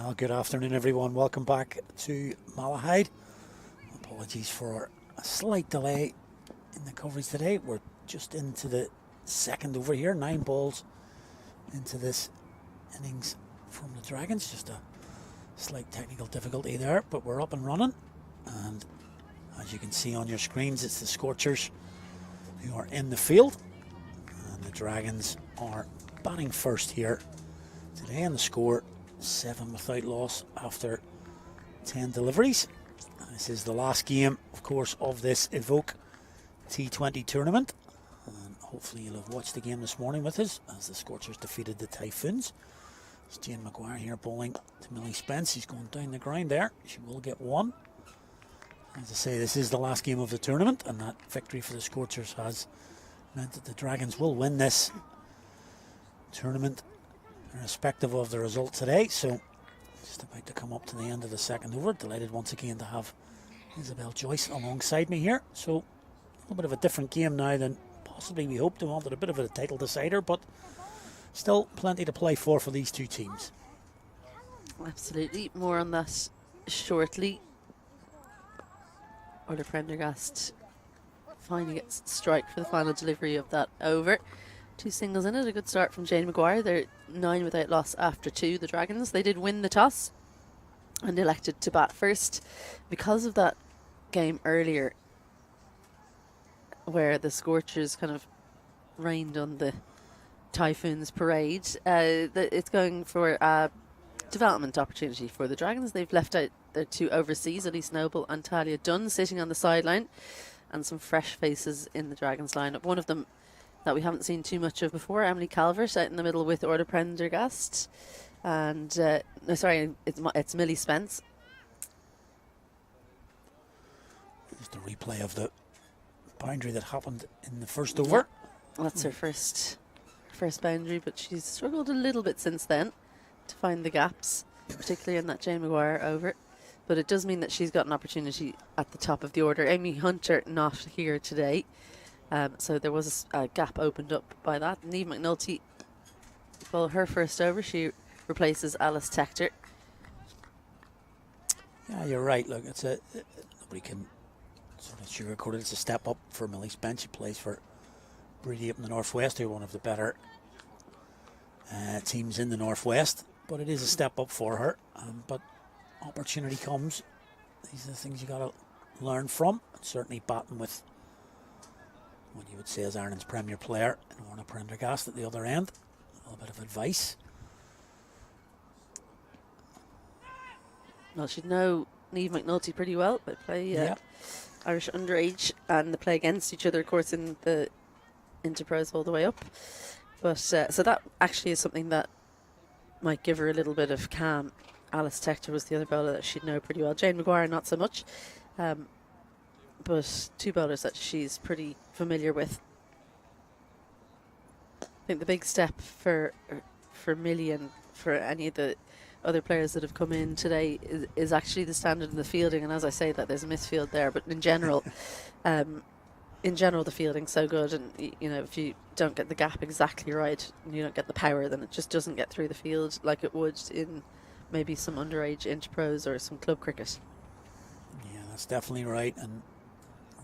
Well, good afternoon, everyone. Welcome back to Malahide. Apologies for a slight delay in the coverage today. We're just into the second over here. 9 balls into this innings from the Dragons. Just a slight technical difficulty there, but we're up and running. And as you can see on your screens, it's the Scorchers who are in the field. And the Dragons are batting first here today, and the score 7 without loss after 10 deliveries. This is the last game, of course, of this Evoke T20 tournament. And hopefully you'll have watched the game this morning with us as the Scorchers defeated the Typhoons. It's Jane Maguire here bowling to Millie Spence. He's going down the ground there. She will get one. As I say, this is the last game of the tournament, and that victory for the Scorchers has meant that the Dragons will win this tournament irrespective of the result today. So just about to come up to the end of the second over. Delighted once again to have Isabel Joyce alongside me here. So a little bit of a different game now than possibly we hoped. We wanted a bit of a title decider, but still plenty to play for these two teams. Absolutely. More on that shortly. Orla Prendergast finding its strike for the final delivery of that over. 2 singles in it. A good start from Jane Maguire. They're 9 without loss after 2, the Dragons. They did win the toss and elected to bat first. Because of that game earlier where the Scorchers kind of rained on the Typhoons parade, it's going for a development opportunity for the Dragons. They've left out their 2 overseas, Elise Noble and Talia Dunn, sitting on the sideline, and some fresh faces in the Dragons lineup. One of them that we haven't seen too much of before, Emily Calvert, out in the middle with Orla Prendergast. And, no, sorry, it's Millie Spence. Just a replay of the boundary that happened in the first over. That's her first boundary, but she's struggled a little bit since then to find the gaps, particularly in that Jane Maguire over. But it does mean that she's got an opportunity at the top of the order. Amy Hunter not here today. So there was a gap opened up by that. Niamh McNulty, well, her first over, she replaces Alice Tector. Yeah, you're right. Look, it's nobody can sort of sugarcoat it. It's a step up for Millie Spence. She plays for Brady up in the Northwest, who are one of the better teams in the Northwest. But it is a step up for her. But opportunity comes. These are the things you got to learn from. And certainly batting with what you would say is Ireland's premier player, and Orla Prendergast at the other end. A little bit of advice. Well, she'd know Niamh McNulty pretty well. They play Irish underage, and they play against each other, of course, in the Interpros all the way up. But so that actually is something that might give her a little bit of calm. Alice Tector was the other bowler that she'd know pretty well. Jane Maguire, not so much. But 2 bowlers that she's pretty familiar with. I think the big step for Millie and for any of the other players that have come in today is actually the standard in the fielding. And as I say that, there's a misfield there, but in general, the fielding's so good. And you know, if you don't get the gap exactly right, and you don't get the power, then it just doesn't get through the field like it would in maybe some underage Interpros or some club cricket. Yeah, that's definitely right. And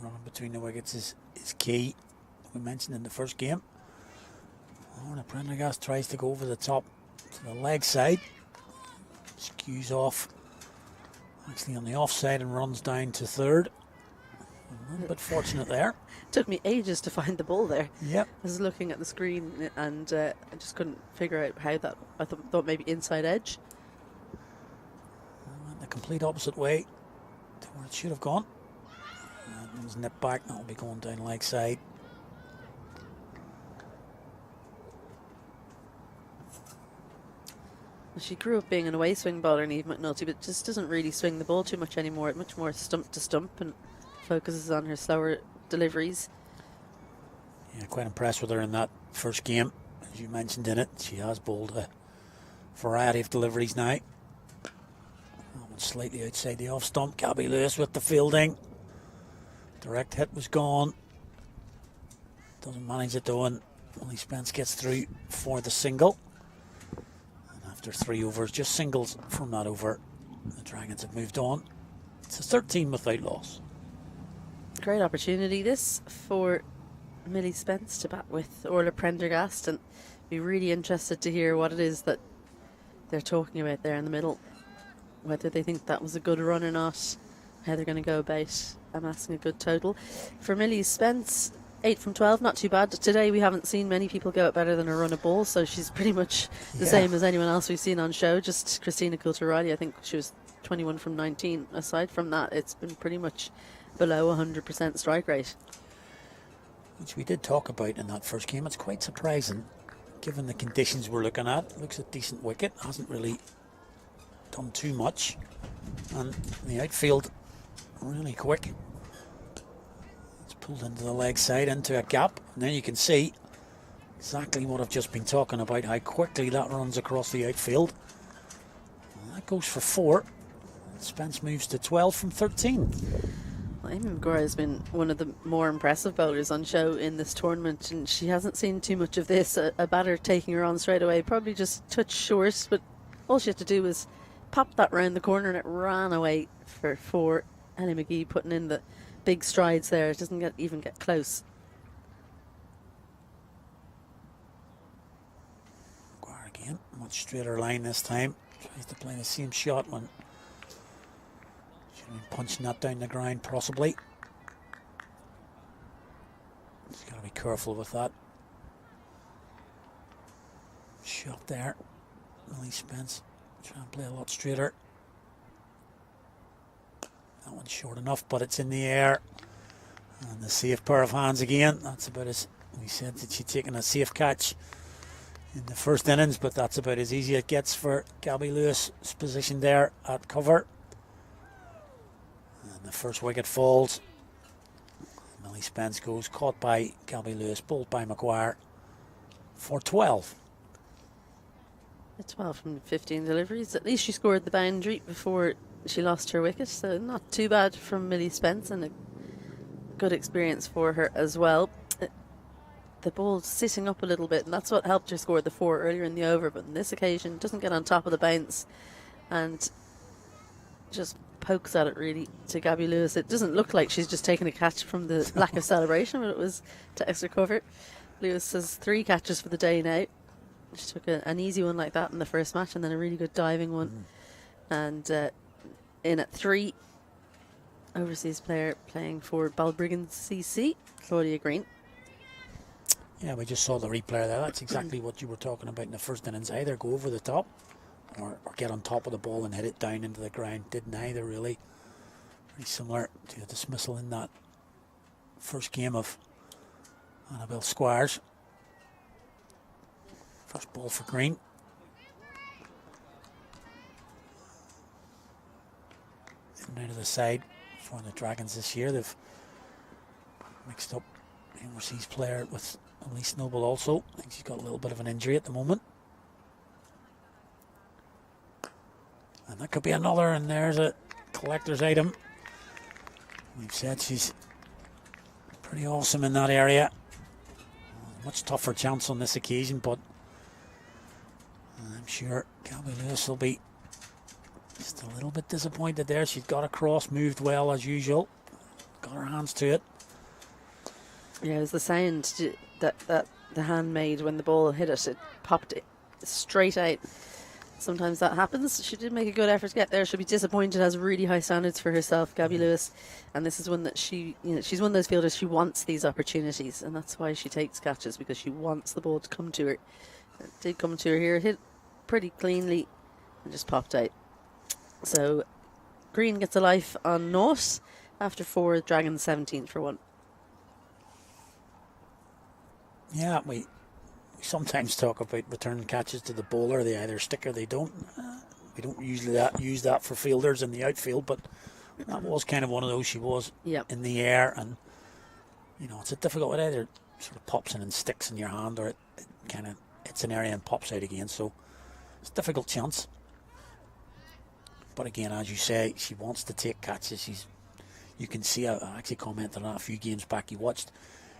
running between the wickets is key. We mentioned in the first game. Orla Prendergast tries to go over the top to the leg side. Skews off, actually on the offside, and runs down to third. A little bit fortunate there. Took me ages to find the ball there. Yep. I was looking at the screen and I just couldn't figure out how that. I thought maybe inside edge. Went the complete opposite way to where it should have gone. That one's nipped back. That'll be going down leg side. She grew up being an away swing bowler, Niamh McNulty, but just doesn't really swing the ball too much anymore. Much more stump to stump, and focuses on her slower deliveries. Yeah, quite impressed with her in that first game. As you mentioned in it, she has bowled a variety of deliveries now. That one slightly outside the off stump. Gabby Lewis with the fielding. Direct hit was gone. Doesn't manage it though, and Millie Spence gets through for the single. after 3 overs, just singles from that over. The Dragons have moved on. It's a 13 without loss. Great opportunity this for Millie Spence to bat with Orla Prendergast, and be really interested to hear what it is that they're talking about there in the middle. Whether they think that was a good run or not, how they're going to go about amassing a good total. For Millie Spence, 8 from 12, not too bad. Today we haven't seen many people go out better than a run of ball, so she's pretty much the same as anyone else we've seen on show. Just Christina Coulter-Riley, I think she was 21 from 19. Aside from that, it's been pretty much below 100% strike rate. Which we did talk about in that first game. It's quite surprising, given the conditions we're looking at. Looks a decent wicket, hasn't really done too much. And the outfield, really quick. It's pulled into the leg side, into a gap. And then you can see exactly what I've just been talking about, how quickly that runs across the outfield. And that goes for 4. Spence moves to 12 from 13. Well, Amy McGuire has been one of the more impressive bowlers on show in this tournament, and she hasn't seen too much of this. A batter taking her on straight away, probably just touched short, but all she had to do was pop that round the corner and it ran away for 4. Ellie McGee putting in the big strides there. It doesn't even get close. McGuire again, much straighter line this time. Tries to play the same shot when punching that down the ground, possibly. Just got to be careful with that shot there. Millie Spence trying to play a lot straighter. That one's short enough, but it's in the air. And the safe pair of hands again. That's about as we said that she'd taken a safe catch in the first innings, but that's about as easy as it gets for Gabby Lewis's position there at cover. And the first wicket falls. Millie Spence goes, caught by Gabby Lewis, bowled by McGuire for 12. 12 from 15 deliveries. At least she scored the boundary before she lost her wicket, so not too bad from Millie Spence, and a good experience for her as well. The ball sitting up a little bit, and that's what helped her score the 4 earlier in the over, but on this occasion doesn't get on top of the bounce and just pokes at it really to Gabby Lewis. It doesn't look like she's just taken a catch from the lack of celebration, but it was to extra cover. Lewis has 3 catches for the day now. She took an easy one like that in the first match, and then a really good diving one. And in at 3, overseas player playing for Balbriggan CC, Claudia Green. Yeah, we just saw the replay there. That's exactly what you were talking about in the first innings. Either go over the top or get on top of the ball and hit it down into the ground. Did neither, really. Very similar to a dismissal in that first game of Annabelle Squires. First ball for Green. In and out of the side for the Dragons this year. They've mixed up the overseas player with Elise Noble also. I think she's got a little bit of an injury at the moment. And that could be another, and there's a collector's item. We've said she's pretty awesome in that area. Much tougher chance on this occasion, but I'm sure Gabby Lewis will be just a little bit disappointed there. She's got across, moved well as usual, got her hands to it. Yeah, it was the sound that the hand made when the ball hit it. It popped it straight out. Sometimes that happens. She did make a good effort to get there. She'll be disappointed, has really high standards for herself, Gabby Lewis. And this is one that she's one of those fielders, she wants these opportunities. And that's why she takes catches, because she wants the ball to come to her. It did come to her here, hit pretty cleanly and just popped out. So Green gets a life on naught after 4, Dragons 17 for 1. Yeah, we sometimes talk about return catches to the bowler. They either stick or they don't. We don't usually use that for fielders in the outfield, but that was kind of one of those. She was in the air, and it's a difficult. It either sort of pops in and sticks in your hand, or it kind of hits an area and pops out again. So it's a difficult chance. But again, as you say, she wants to take catches. You can see. I actually commented on that a few games back. You watched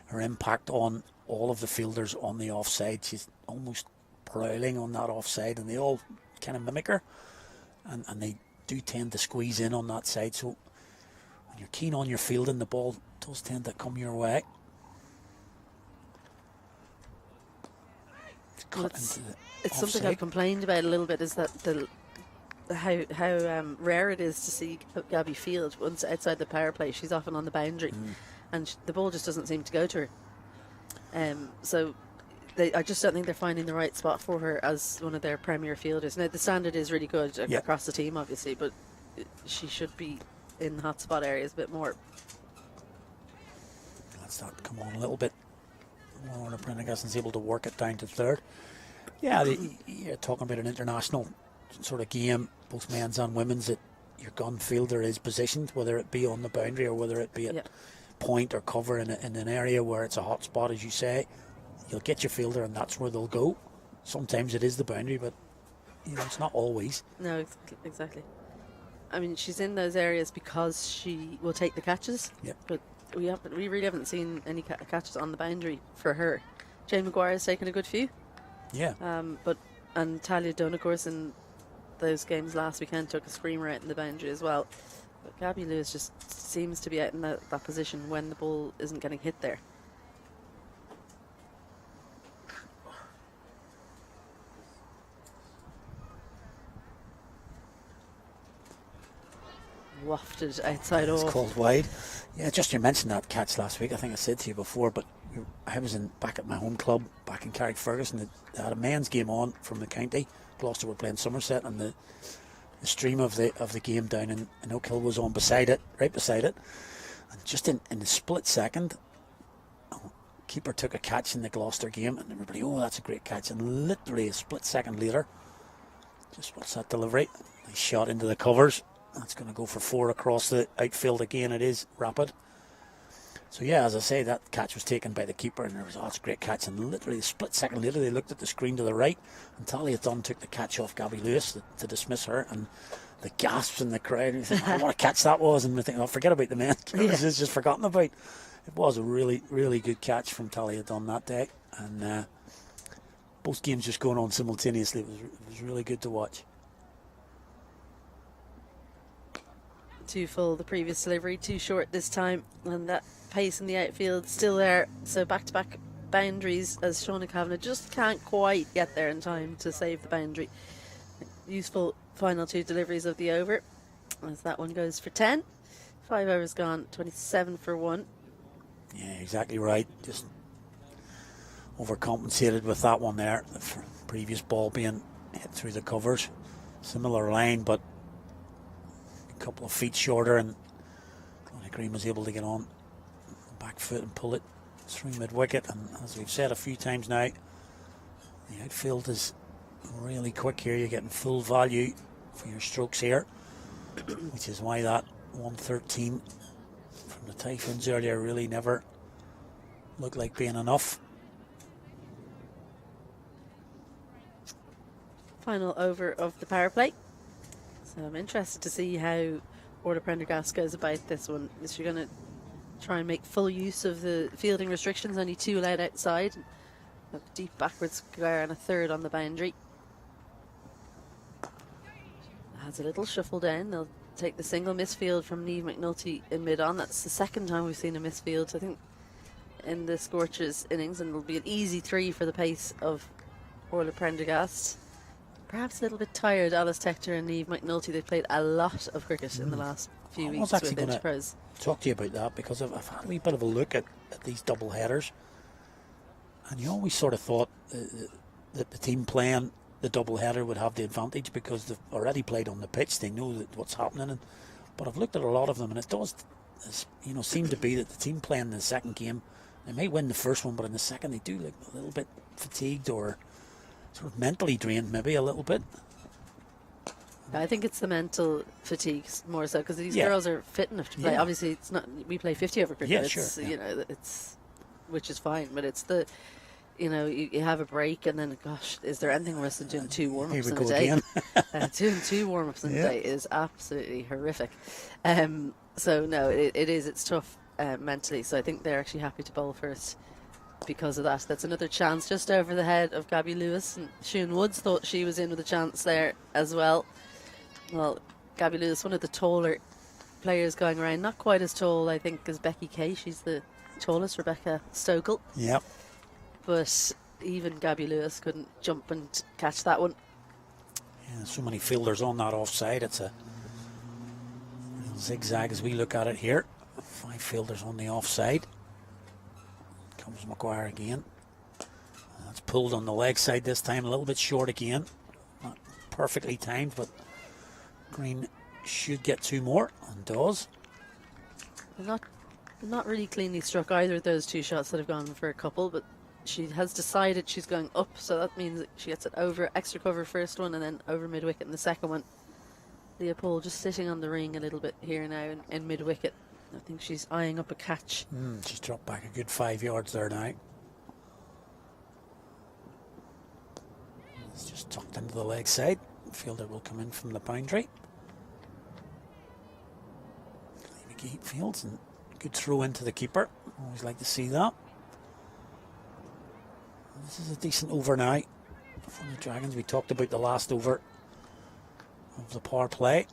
her impact on all of the fielders on the offside. She's almost prowling on that offside, and they all kind of mimic her, and they do tend to squeeze in on that side. So when you're keen on your fielding, the ball does tend to come your way. It's something I've complained about a little bit, is that how rare it is to see Gabby field once outside the power play. She's often on the boundary, and the ball just doesn't seem to go to her. So I just don't think they're finding the right spot for her as one of their premier fielders. Now, the standard is really good across the team, obviously, but she should be in the hot spot areas a bit more. Let's that come on a little bit more. Prendergast is able to work it down to third. Yeah, you're talking about an international sort of game, both men's and women's, that your gun fielder is positioned, whether it be on the boundary or whether it be at point or cover in an area where it's a hot spot, as you say. You'll get your fielder and that's where they'll go. Sometimes it is the boundary, but it's not always. No, exactly. I mean, she's in those areas because she will take the catches. Yep. But we really haven't seen any catches on the boundary for her. Jane Maguire has taken a good few. Yeah. And Talia Dunn, of course, in those games last weekend took a screamer out in the boundary as well. But Gabby Lewis just seems to be out in that position when the ball isn't getting hit there. Wafted outside off. It's called wide. Yeah, just you mentioned that catch last week. I think I said to you before, but I was back at my home club back in Carrickfergus. They had a men's game on from the county. Gloucester were playing Somerset, and the stream of the game down in Oak Hill was on beside it, right beside it. And just in a split second, keeper took a catch in the Gloucester game, and everybody, that's a great catch. And literally a split second later, just what's that delivery? Nice shot into the covers. That's going to go for 4 across the outfield again. It is rapid. So yeah, as I say, that catch was taken by the keeper, and there was it's a great catch. And literally a split second later, they looked at the screen to the right, and Talia Dunn took the catch off Gabby Lewis to dismiss her. And the gasps in the crowd, and you think, what a catch that was! And we think, forget about the men. This is just forgotten about. It was a really, really good catch from Talia Dunn that day, and both games just going on simultaneously. It was really good to watch. Too full the previous delivery, too short this time, and that pace in the outfield still there. So back-to-back boundaries as Shauna Kavanagh just can't quite get there in time to save the boundary. Useful final 2 deliveries of the over, as that one goes for 10. 5 overs gone, 27 for 1. Yeah, exactly right. Just overcompensated with that one there. The previous ball being hit through the covers. Similar line, but a couple of feet shorter, and Connie Green was able to get on the back foot and pull it through mid-wicket. And as we've said a few times now, the outfield is really quick here. You're getting full value for your strokes here, which is why that 113 from the Typhoons earlier really never looked like being enough. Final over of the power play. So I'm interested to see how Orla Prendergast goes about this one. Is she going to try and make full use of the fielding restrictions? Only 2 allowed outside. A deep backwards square and a third on the boundary. Has a little shuffle down. They'll take the single misfield from Niamh McNulty in mid-on. That's the second time we've seen a misfield, I think, in the Scorchers innings, and it'll be an easy 3 for the pace of Orla Prendergast. Perhaps a little bit tired, Alice Tector and Niamh McNulty. They've played a lot of cricket in the last few weeks with Interpros. Talk to you about that, because I've had a wee bit of a look at these double headers, and you always sort of thought that the team playing the double header would have the advantage because they've already played on the pitch. They know what's happening, but I've looked at a lot of them, and it does seem to be that the team playing the second game, they may win the first one, but in the second they do look a little bit fatigued or sort of mentally drained, maybe a little bit. I think it's the mental fatigue more so, because these girls are fit enough to play. Yeah. Obviously, it's not. We play 50 over cricket. Yeah, it's, sure. It's which is fine, but it's the. You have a break, and then, gosh, is there anything worse than doing 2 warm-ups in a day? Doing 2 warm-ups in a day is absolutely horrific. So no, it's tough mentally. So I think they're actually happy to bowl first because of that. That's another chance just over the head of Gabby Lewis, and Siún Woods thought she was in with a chance there as well. Well, Gabby Lewis, one of the taller players going around, not quite as tall, I think, as Becky Kay. She's the tallest, Rebecca Stokel. Yep. But even Gabby Lewis couldn't jump and catch that one. Yeah, so many fielders on that offside. It's a real zigzag as we look at it here. 5 fielders on the offside. Comes McGuire again. That's pulled on the leg side this time, a little bit short again. Not perfectly timed, but Green should get 2 more, and does. They're not really cleanly struck either of those 2 shots that have gone for a couple, but she has decided she's going up, so that means that she gets it over extra cover first one and then over mid-wicket in the second one. Leopold just sitting on the ring a little bit here now in mid-wicket. I think she's eyeing up a catch. She's dropped back a good 5 yards there now. It's just tucked into the leg side. The fielder will come in from the boundary. Keep fields, and good throw into the keeper. Always like to see that. This is a decent over now from the Dragons. We talked about the last over of the power play.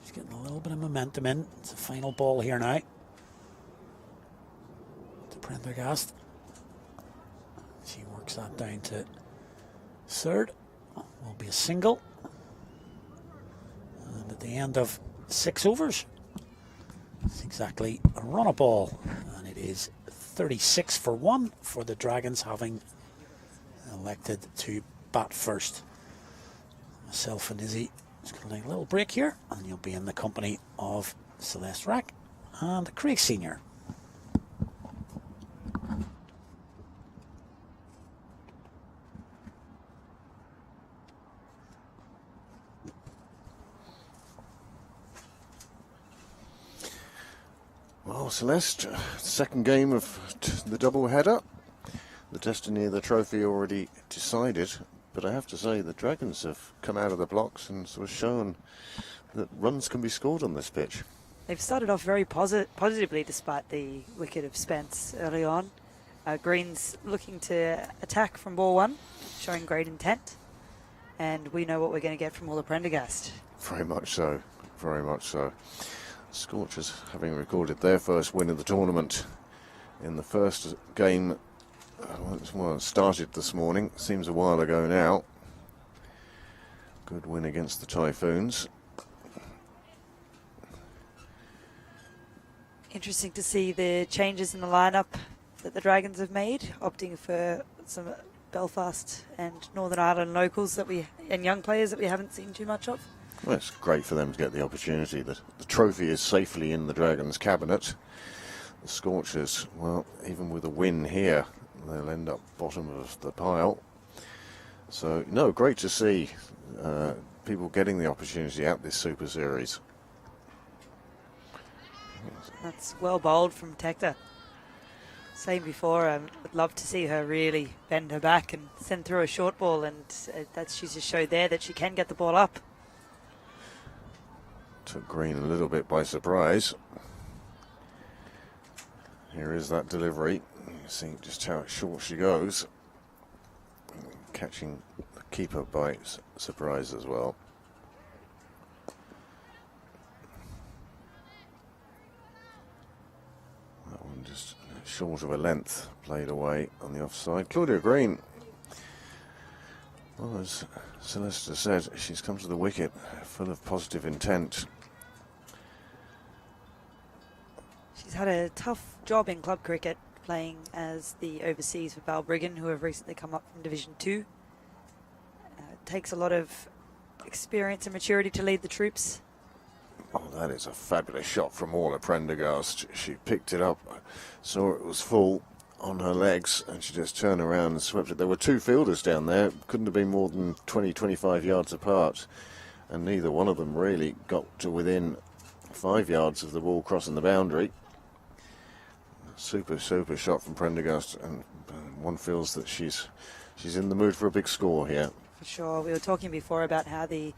He's getting a little bit of momentum in. It's a final ball here now to Prendergast. She works that down to third. Will be a single. And at the end of 6 overs, it's exactly a run a ball, and it is 36 for 1 for the Dragons, having elected to bat first. Myself and Izzy just going to take a little break here, and you'll be in the company of Celeste Rack and Craig Senior. Well, Celeste, second game of the double header. The destiny of the trophy already decided, but I have to say the Dragons have come out of the blocks and sort of shown that runs can be scored on this pitch. They've started off very positively despite the wicket of Spence early on. Green's looking to attack from ball 1, showing great intent, and we know what we're going to get from Willa Prendergast. Very much so, very much so. Scorchers having recorded their first win of the tournament in the first game. Well, it started this morning, seems a while ago now. Good win against the Typhoons. Interesting to see the changes in the lineup that the Dragons have made, opting for some Belfast and Northern Ireland locals and young players that we haven't seen too much of. Well, it's great for them to get the opportunity. The trophy is safely in the Dragons' cabinet. The Scorchers, well, even with a win here, they'll end up bottom of the pile. So, no, great to see people getting the opportunity at this Super Series. That's well bowled from Tector. Saying before, I would love to see her really bend her back and send through a short ball, and she's just showed there that she can get the ball up. Took Green a little bit by surprise. Here is that delivery. You see just how short she goes. Catching the keeper by surprise as well. That one just short of a length, played away on the offside. Claudia Green, well, as Celeste said, she's come to the wicket full of positive intent. She's had a tough job in club cricket, playing as the overseas for Balbriggan, who have recently come up from Division 2. It takes a lot of experience and maturity to lead the troops. Oh, that is a fabulous shot from Willa Prendergast. She picked it up, saw it was full on her legs, and she just turned around and swept it. There were 2 fielders down there, couldn't have been more than 20-25 yards apart, and neither one of them really got to within 5 yards of the ball crossing the boundary. Super shot from Prendergast, and one feels that she's in the mood for a big score here. For sure. We were talking before about how the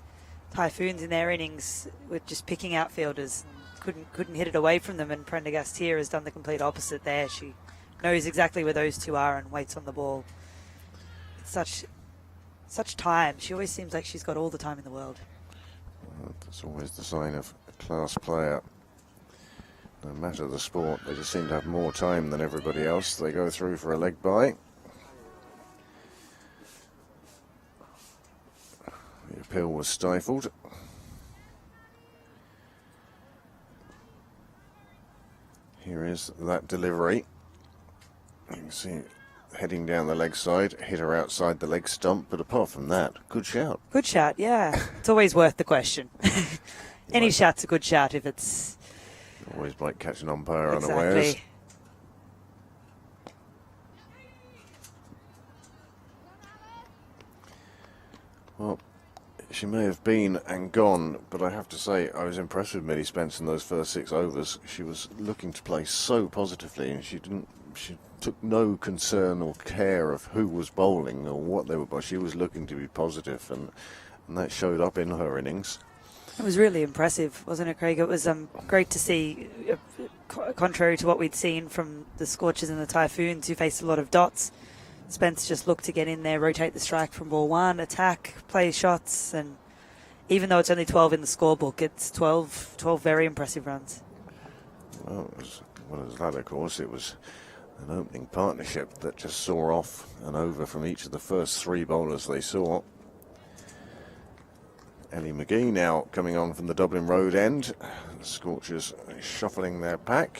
Typhoons in their innings were just picking out fielders, couldn't hit it away from them, and Prendergast here has done the complete opposite there. She knows exactly where those two are and waits on the ball. It's such time. She always seems like she's got all the time in the world. That's always the sign of a class player. No matter the sport, they just seem to have more time than everybody else. They go through for a leg bye. The appeal was stifled. Here is that delivery. You can see it heading down the leg side, hit her outside the leg stump, but apart from that, good shout. Good shout, yeah. It's always worth the question. Any shout's a good shout if it's... Always might catch an umpire Exactly. unawares. Well, she may have been and gone, but I have to say I was impressed with Millie Spence in those first 6 overs. She was looking to play so positively, and she took no concern or care of who was bowling or what they were bowling. She was looking to be positive, and that showed up in her innings. It was really impressive, wasn't it, Craig? It was great to see, contrary to what we'd seen from the Scorchers and the Typhoons, who faced a lot of dots. Spence just looked to get in there, rotate the strike from ball one, attack, play shots, and even though it's only 12 in the scorebook, it's 12 very impressive runs. Well, as that, of course, it was an opening partnership that just saw off and over from each of the first 3 bowlers they saw. Ellie McGee now coming on from the Dublin Road end. The Scorchers shuffling their pack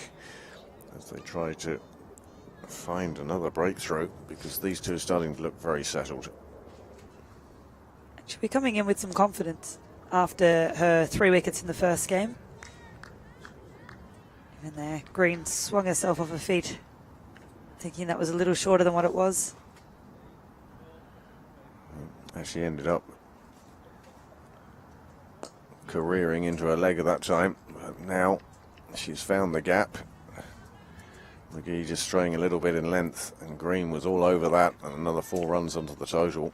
as they try to find another breakthrough, because these two are starting to look very settled. She'll be coming in with some confidence after her 3 wickets in the first game. Even there, Green swung herself off her feet, thinking that was a little shorter than what it was. Actually ended up careering into her leg at that time, but now she's found the gap. McGee just straying a little bit in length, and Green was all over that, and another 4 runs onto the total.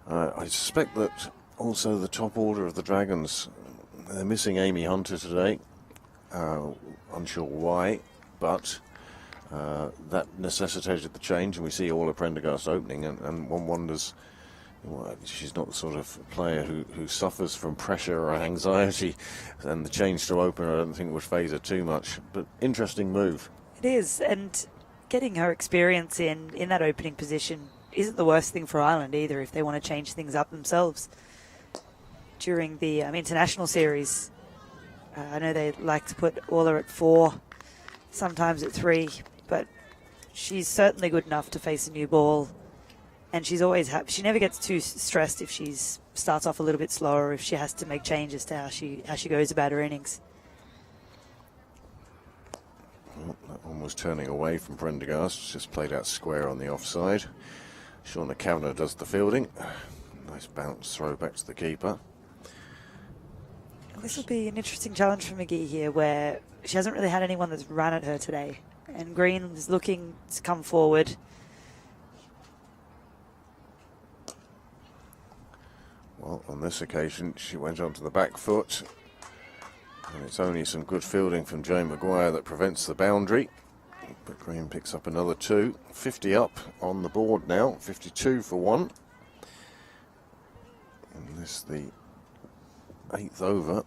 I suspect that also the top order of the Dragons, they're missing Amy Hunter today. Unsure why, but that necessitated the change, and we see Orla Prendergast opening, and one wonders, well, she's not the sort of player who suffers from pressure or anxiety, and the change to opener I don't think would phase her too much. But interesting move. It is, and getting her experience in that opening position isn't the worst thing for Ireland either if they want to change things up themselves. During the international series, I know they like to put Orla at 4, sometimes at 3, but she's certainly good enough to face a new ball. And she's always happy. She never gets too stressed if she starts off a little bit slower, or if she has to make changes to how she goes about her innings. Well, that one was turning away from Prendergast, just played out square on the offside. Shauna Kavanagh does the fielding. Nice bounce throw back to the keeper. This will be an interesting challenge for McGee here, where she hasn't really had anyone that's run at her today. And Green is looking to come forward. Well, on this occasion, she went onto the back foot, and it's only some good fielding from Jane Maguire that prevents the boundary. But Green picks up another 2. 50 up on the board now, 52 for 1. And this the 8th over.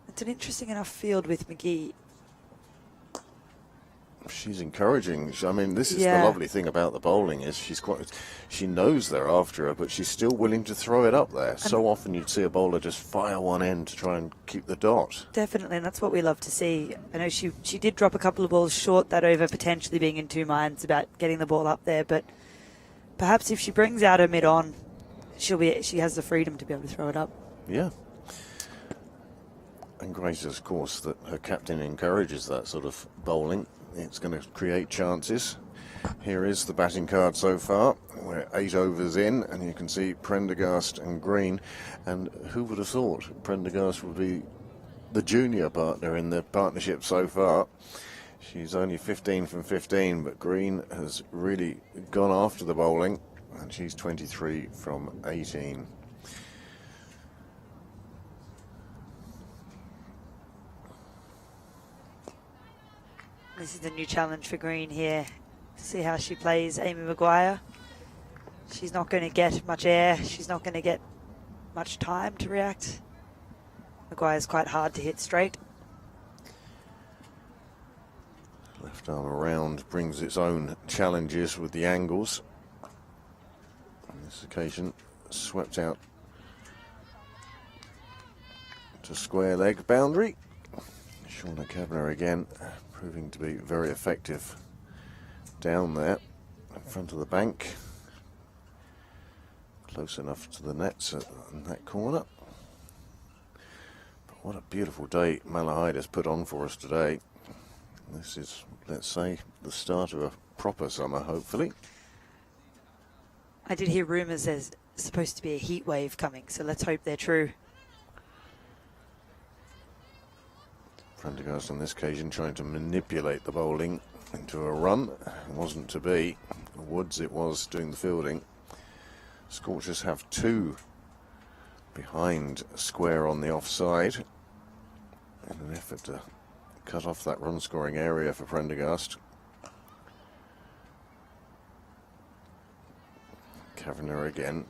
It's an interesting enough field with McGee. She's encouraging. I mean, this is the lovely thing about the bowling, is she knows they're after her, but she's still willing to throw it up there. So often you'd see a bowler just fire one end to try and keep the dot. Definitely, and that's what we love to see. I know she did drop a couple of balls short that over, potentially being in 2 minds about getting the ball up there, but perhaps if she brings out her mid-on, she has the freedom to be able to throw it up. Yeah. And great, of course, that her captain encourages that sort of bowling. It's going to create chances. Here is the batting card so far. We're 8 overs in, and you can see Prendergast and Green. And who would have thought Prendergast would be the junior partner in the partnership so far? She's only 15 from 15, but Green has really gone after the bowling, and she's 23 from 18. This is a new challenge for Green here. See how she plays Amy Maguire. She's not going to get much air. She's not going to get much time to react. Maguire's quite hard to hit straight. Left arm around brings its own challenges with the angles. On this occasion, swept out to square leg boundary. Shauna Kavanagh again proving to be very effective down there in front of the bank. Close enough to the nets in that corner. But what a beautiful day Malahide has put on for us today. This is, let's say, the start of a proper summer, hopefully. I did hear rumours there's supposed to be a heat wave coming, so let's hope they're true. Prendergast on this occasion trying to manipulate the bowling into a run. It wasn't to be. Woods it was doing the fielding. Scorchers have 2 behind square on the offside in an effort to cut off that run scoring area for Prendergast. Kavanagh again.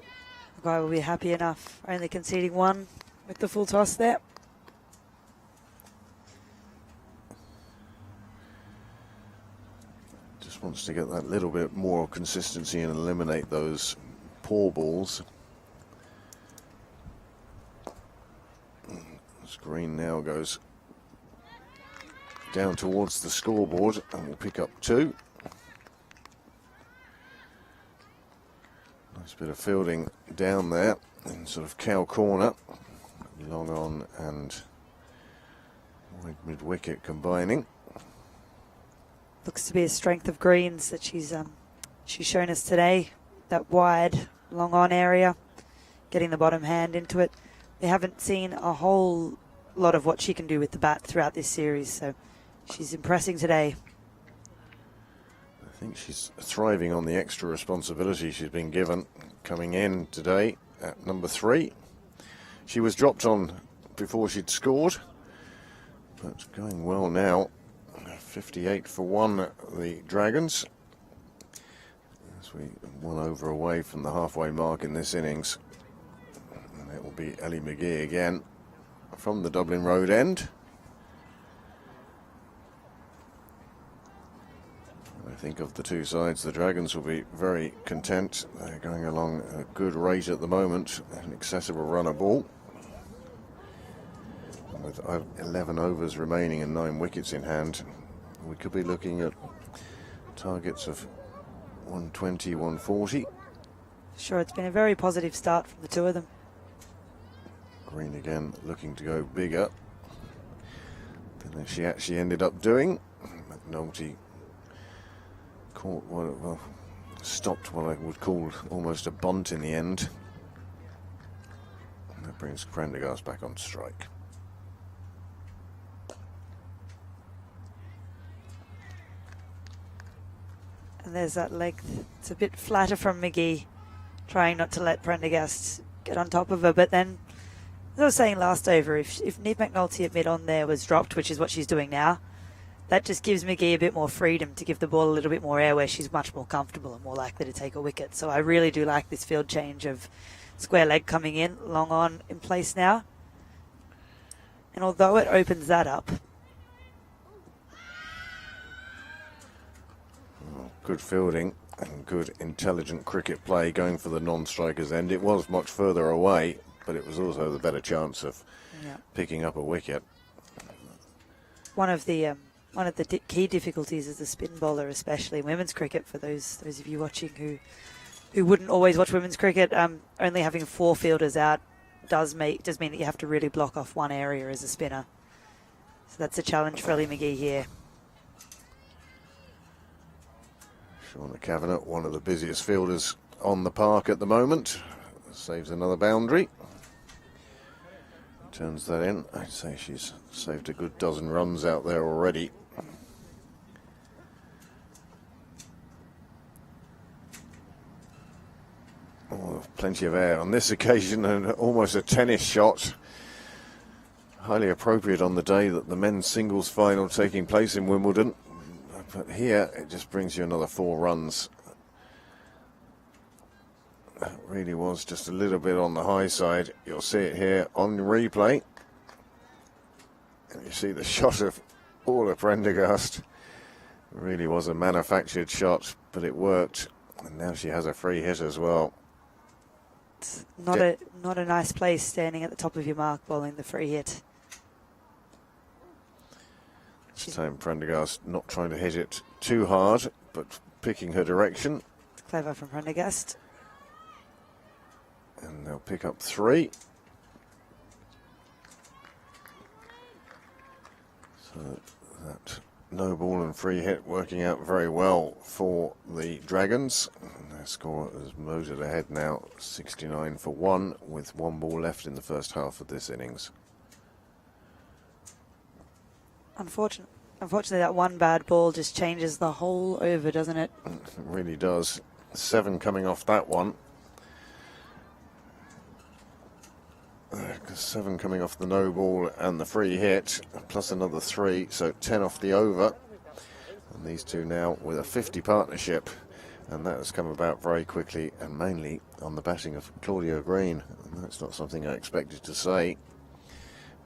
Maguire will be happy enough, only conceding 1 with the full toss there. Just wants to get that little bit more consistency and eliminate those poor balls. As Green now goes down towards the scoreboard and will pick up 2. Nice bit of fielding down there in sort of cow corner. Long on and wide mid-wicket combining. Looks to be a strength of Green's that she's shown us today. That wide, long on area, getting the bottom hand into it. We haven't seen a whole lot of what she can do with the bat throughout this series, so she's impressing today. I think she's thriving on the extra responsibility she's been given coming in today at number 3. She was dropped on before she'd scored, but going well now. 58 for 1, the Dragons. As we 1 over away from the halfway mark in this innings. And it will be Ellie McGee again from the Dublin Road end. I think of the 2 sides, the Dragons will be very content. They're going along at a good rate at the moment, in excess of a run a ball. With 11 overs remaining and 9 wickets in hand, we could be looking at targets of 120, 140. Sure, it's been a very positive start from the 2 of them. Green again looking to go bigger than she actually ended up doing. McNulty caught well, stopped what I would call almost a bunt in the end. And that brings Prendergast back on strike. And there's that length. It's a bit flatter from McGee, trying not to let Prendergast get on top of her. But then, as I was saying last over, if Neve McNulty at mid-on there was dropped, which is what she's doing now, that just gives McGee a bit more freedom to give the ball a little bit more air where she's much more comfortable and more likely to take a wicket. So I really do like this field change of square leg coming in, long on in place now. And although it opens that up, good fielding and good intelligent cricket play going for the non-strikers end. It was much further away, but it was also the better chance of picking up a wicket. One of the key difficulties is the spin bowler, especially in women's cricket. For those of you watching who wouldn't always watch women's cricket, only having 4 fielders out does mean that you have to really block off one area as a spinner. So that's a challenge for Ellie McGee here. Shauna Kavanagh, one of the busiest fielders on the park at the moment, saves another boundary. Turns that in. I'd say she's saved a good dozen runs out there already. Oh, plenty of air on this occasion, and almost a tennis shot. Highly appropriate on the day that the men's singles final taking place in Wimbledon. But here it just brings you another 4 runs. That really was just a little bit on the high side. You'll see it here on replay. And you see the shot of Orla Prendergast. It really was a manufactured shot, but it worked. And now she has a free hit as well. It's not a nice place standing at the top of your mark bowling the free hit. This time Prendergast not trying to hit it too hard, but picking her direction. It's clever from Prendergast. And they'll pick up 3. So that no ball and free hit working out very well for the Dragons. And their score has motored ahead now, 69 for 1, with 1 ball left in the first half of this innings. Unfortunately, that one bad ball just changes the whole over, doesn't it? It really does. 7 coming off that one. 7 coming off the no ball and the free hit, plus another 3, so 10 off the over. And these two now with a 50 partnership, and that has come about very quickly and mainly on the batting of Claudia Green. And that's not something I expected to say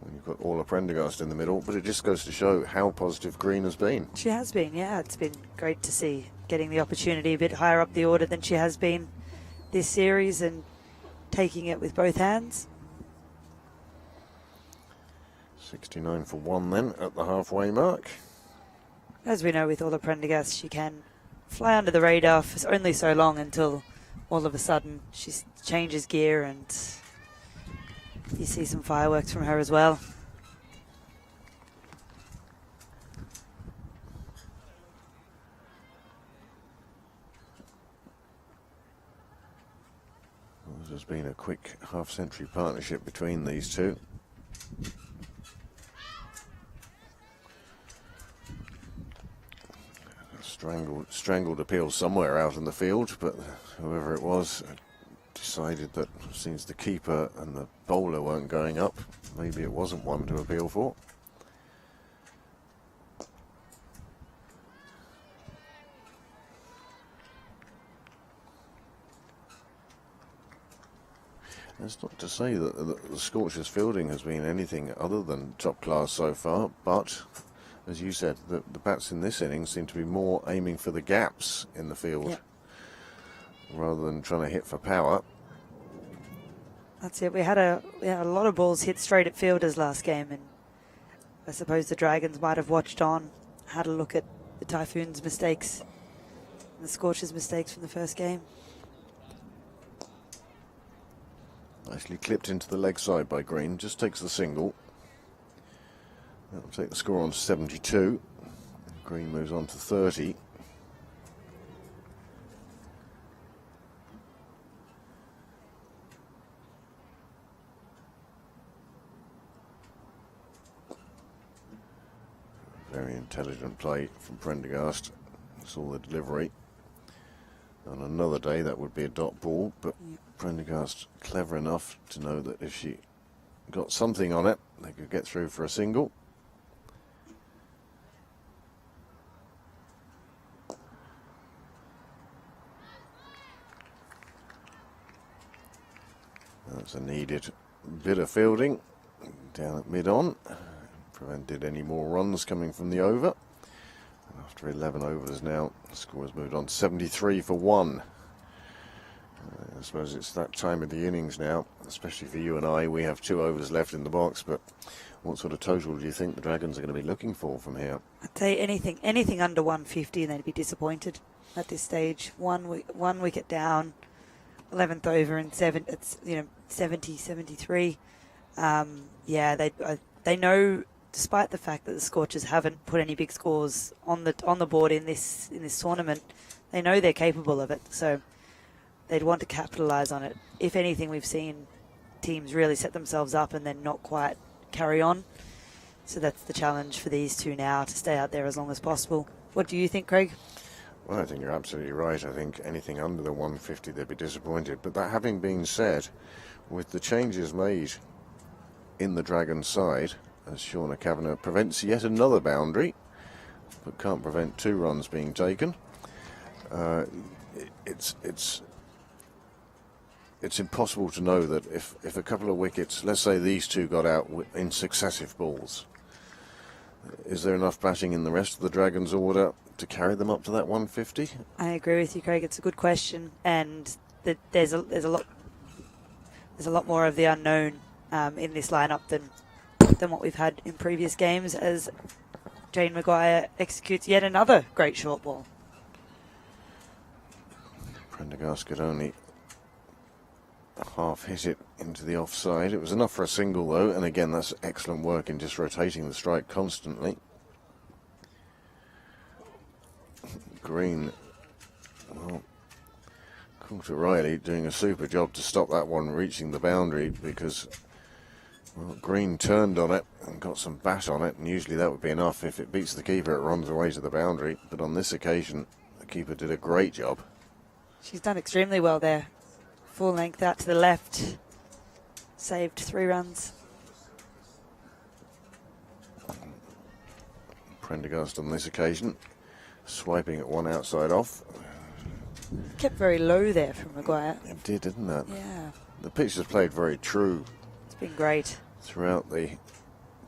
when you've got Orla Prendergast in the middle, but it just goes to show how positive Green has been. She has been, yeah. It's been great to see getting the opportunity a bit higher up the order than she has been this series and taking it with both hands. 69 for 1 then at the halfway mark. As we know with Orla Prendergast, she can fly under the radar for only so long until all of a sudden she changes gear and you see some fireworks from her as well. There's been a quick half-century partnership between these two. Strangled appeal somewhere out in the field, but whoever it was decided that since the keeper and the bowler weren't going up, maybe it wasn't one to appeal for. That's not to say that the Scorchers fielding has been anything other than top class so far, but as you said, the bats in this innings seem to be more aiming for the gaps in the field, rather than trying to hit for power. That's it. We had a lot of balls hit straight at fielders last game, and I suppose the Dragons might have watched on, had a look at the Typhoon's mistakes and the Scorchers' mistakes from the first game. Nicely clipped into the leg side by Green, just takes the single. That'll take the score on to 72. Green moves on to 30. Very intelligent play from Prendergast. Saw the delivery. On another day that would be a dot ball, but Prendergast clever enough to know that if she got something on it, they could get through for a single. That's a needed bit of fielding down at mid-on. Prevented any more runs coming from the over. And after 11 overs now, the score has moved on to 73 for 1. I suppose it's that time of the innings now, especially for you and I. We have 2 overs left in the box, but what sort of total do you think the Dragons are going to be looking for from here? I'd say anything under 150 and they'd be disappointed at this stage. One wicket down, 11th over and 70, 73. They know, despite the fact that the Scorchers haven't put any big scores on the board in this tournament, they know they're capable of it. So they'd want to capitalise on it. If anything, we've seen teams really set themselves up and then not quite carry on. So that's the challenge for these two now, to stay out there as long as possible. What do you think, Craig? Well, I think you're absolutely right. I think anything under the 150, they'd be disappointed. But that having been said, with the changes made in the Dragons' side, as Shauna Kavanagh prevents yet another boundary, but can't prevent 2 runs being taken. It's impossible to know that if a couple of wickets, let's say these 2 got out in successive balls, is there enough batting in the rest of the Dragons' order to carry them up to that 150? I agree with you, Craig. It's a good question, and there's a lot more of the unknown in this lineup than what we've had in previous games, as Jane Maguire executes yet another great short ball. Prendergast could only half hit it into the offside. It was enough for a single though, and again that's excellent work in just rotating the strike constantly. Green, well, Coulter Riley doing a super job to stop that one reaching the boundary, because well, Green turned on it and got some bat on it, and usually that would be enough. If it beats the keeper, it runs away to the boundary, but on this occasion the keeper did a great job. She's done extremely well there. Full length out to the left. Saved 3 runs. Prendergast on this occasion swiping at one outside off. Kept very low there from Maguire. It did, didn't it? Yeah. The pitch has played very true It's been great. throughout the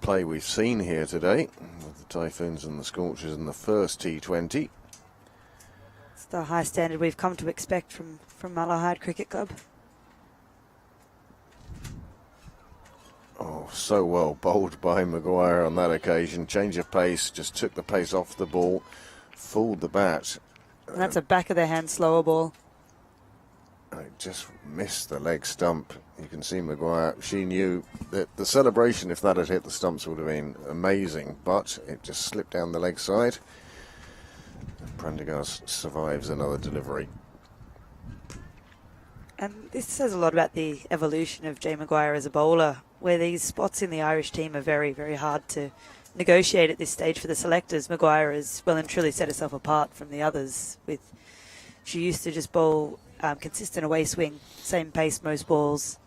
play we've seen here today, with the Typhoons and the Scorchers in the first T20. It's the high standard we've come to expect from Malahide Cricket Club. Oh, so well bowled by Maguire on that occasion. Change of pace, just took the pace off the ball, fooled the bat. And that's a back of the hand slower ball. It just missed the leg stump. You can see Maguire, she knew that the celebration, if that had hit the stumps, would have been amazing, but it just slipped down the leg side. Prendergast survives another delivery. And this says a lot about the evolution of Jay Maguire as a bowler, where these spots in the Irish team are very, very hard to negotiate at this stage for the selectors. Maguire has well and truly set herself apart from the others. She used to just bowl consistent away swing, same pace most balls,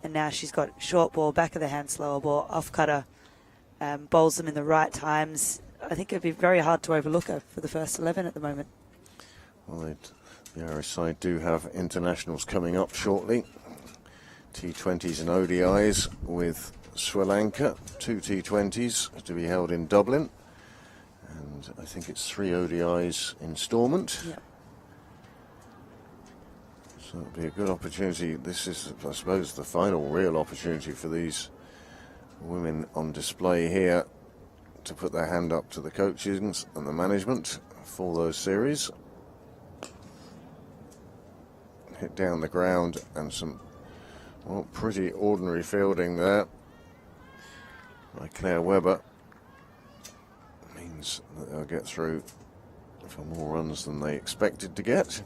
and now she's got short ball, back of the hand slower ball, off cutter, bowls them in the right times. I think it'd be very hard to overlook her for the first 11 at the moment. Well, the Irish side do have internationals coming up shortly. T20s and ODIs with Sri Lanka, 2 T20s to be held in Dublin, and I think it's 3 ODIs instalment. Yep. So it'll be a good opportunity. This is, I suppose, the final real opportunity for these women on display here to put their hand up to the coaches and the management for those series. Hit down the ground, and some, well, pretty ordinary fielding there by Claire Webber. Means that they'll get through for more runs than they expected to get.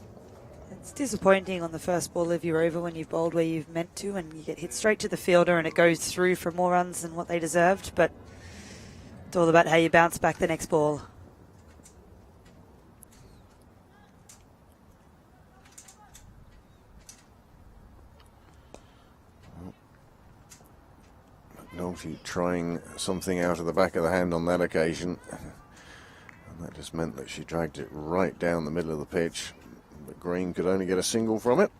It's disappointing on the first ball of your over when you've bowled where you've meant to and you get hit straight to the fielder and it goes through for more runs than what they deserved, but it's all about how you bounce back the next ball. McNulty trying something out of the back of the hand on that occasion, and that just meant that she dragged it right down the middle of the pitch, but Green could only get a single from it.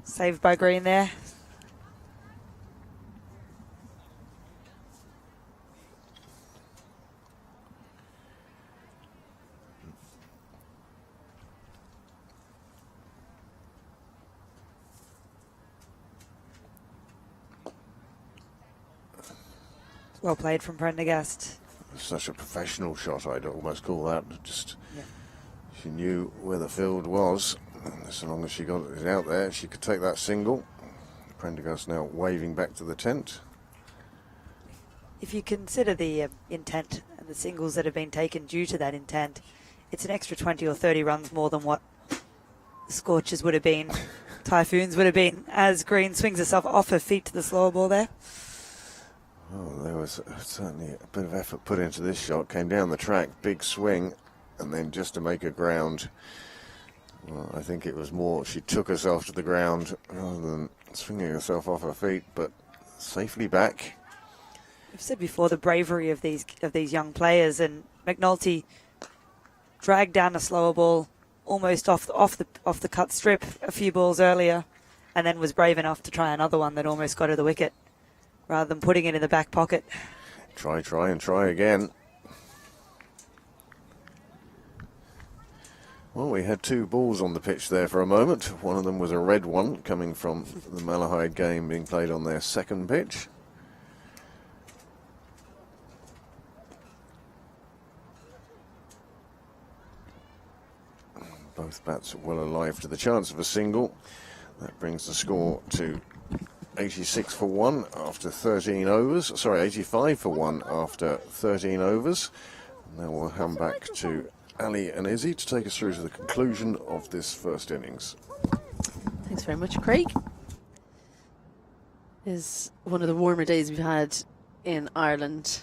Saved by Green there. Well played from Prendergast. Such a professional shot, I'd almost call that. Just, Yeah. she knew where the field was, and as long as she got it out there, she could take that single. Prendergast now waving back to the tent. If you consider the intent and the singles that have been taken due to that intent, it's an extra 20 or 30 runs more than what the Scorchers would have been, Typhoons would have been, as Green swings herself off her feet to the slower ball there. Oh, there was certainly a bit of effort put into this shot. Came down the track, big swing, and then just to make a ground. Well, I think it was more she took herself to the ground rather than swinging herself off her feet, but safely back. I've said before the bravery of these young players, and McNulty dragged down a slower ball almost off the cut strip a few balls earlier, and then was brave enough to try another one that almost got her the wicket, rather than putting it in the back pocket. Try and try again. Well, we had two balls on the pitch there for a moment. One of them was a red one coming from the Malahide game being played on their second pitch. Both bats well alive to the chance of a single. That brings the score to 86 for 1 after 13 overs. Sorry, 85 for 1 after 13 overs. Now we'll hand back to Ali and Izzy to take us through to the conclusion of this first innings. Thanks very much, Craig. Is one of the warmer days we've had in Ireland.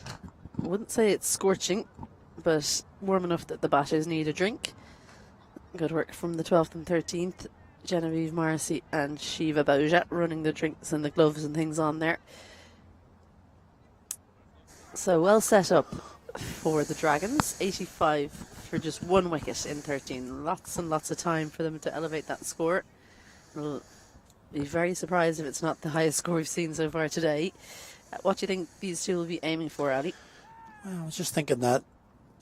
I wouldn't say it's scorching, but warm enough that the batters need a drink. Good work from the 12th and 13th. Genevieve Morrissey and Shiva Bauja running the drinks and the gloves and things on there. So well set up for the Dragons. 85 for just one wicket in 13. Lots and lots of time for them to elevate that score. We'll be very surprised if it's not the highest score we've seen so far today. What do you think these two will be aiming for, Ali? Well, I was just thinking that,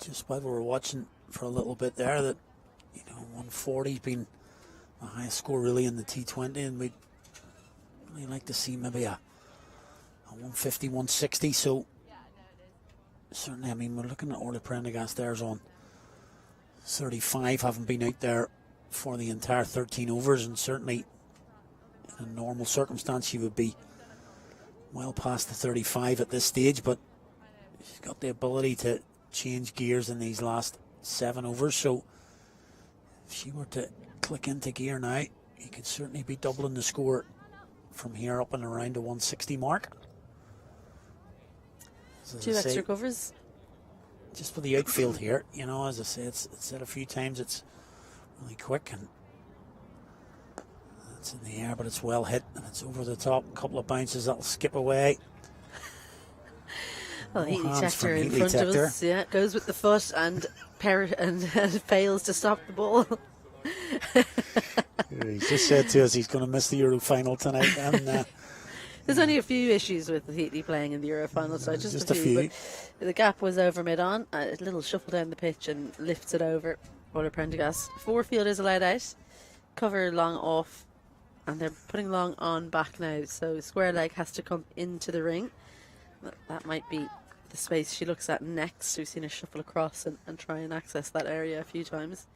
just while we were watching for a little bit there, that 140's been the highest score really in the T20, and we'd really like to see maybe a 150, 160. So certainly, I mean, we're looking at Orla Prendergast there's on 35, haven't been out there for the entire 13 overs, and certainly in a normal circumstance she would be well past the 35 at this stage, but she's got the ability to change gears in these last 7 overs. So if she were to click into gear now, you could certainly be doubling the score from here up and around the 160 mark. So Two extra covers. Just for the outfield here, as I say, it's said a few times, it's really quick and it's in the air, but it's well hit and it's over the top. A couple of bounces that'll skip away. Well, Heatley Tector in front of us, yeah, goes with the foot and fails to stop the ball. He's just said to us he's going to miss the Euro final tonight. And there's only a few issues with Heatley playing in the Euro final, so just a few. But the gap was over mid-on. A little shuffle down the pitch and lifts it over. Orla Prendergast. 4 fielders allowed out. Cover long off. And they're putting long on back now. So square leg has to come into the ring. That might be the space she looks at next. We've seen her shuffle across and try and access that area a few times.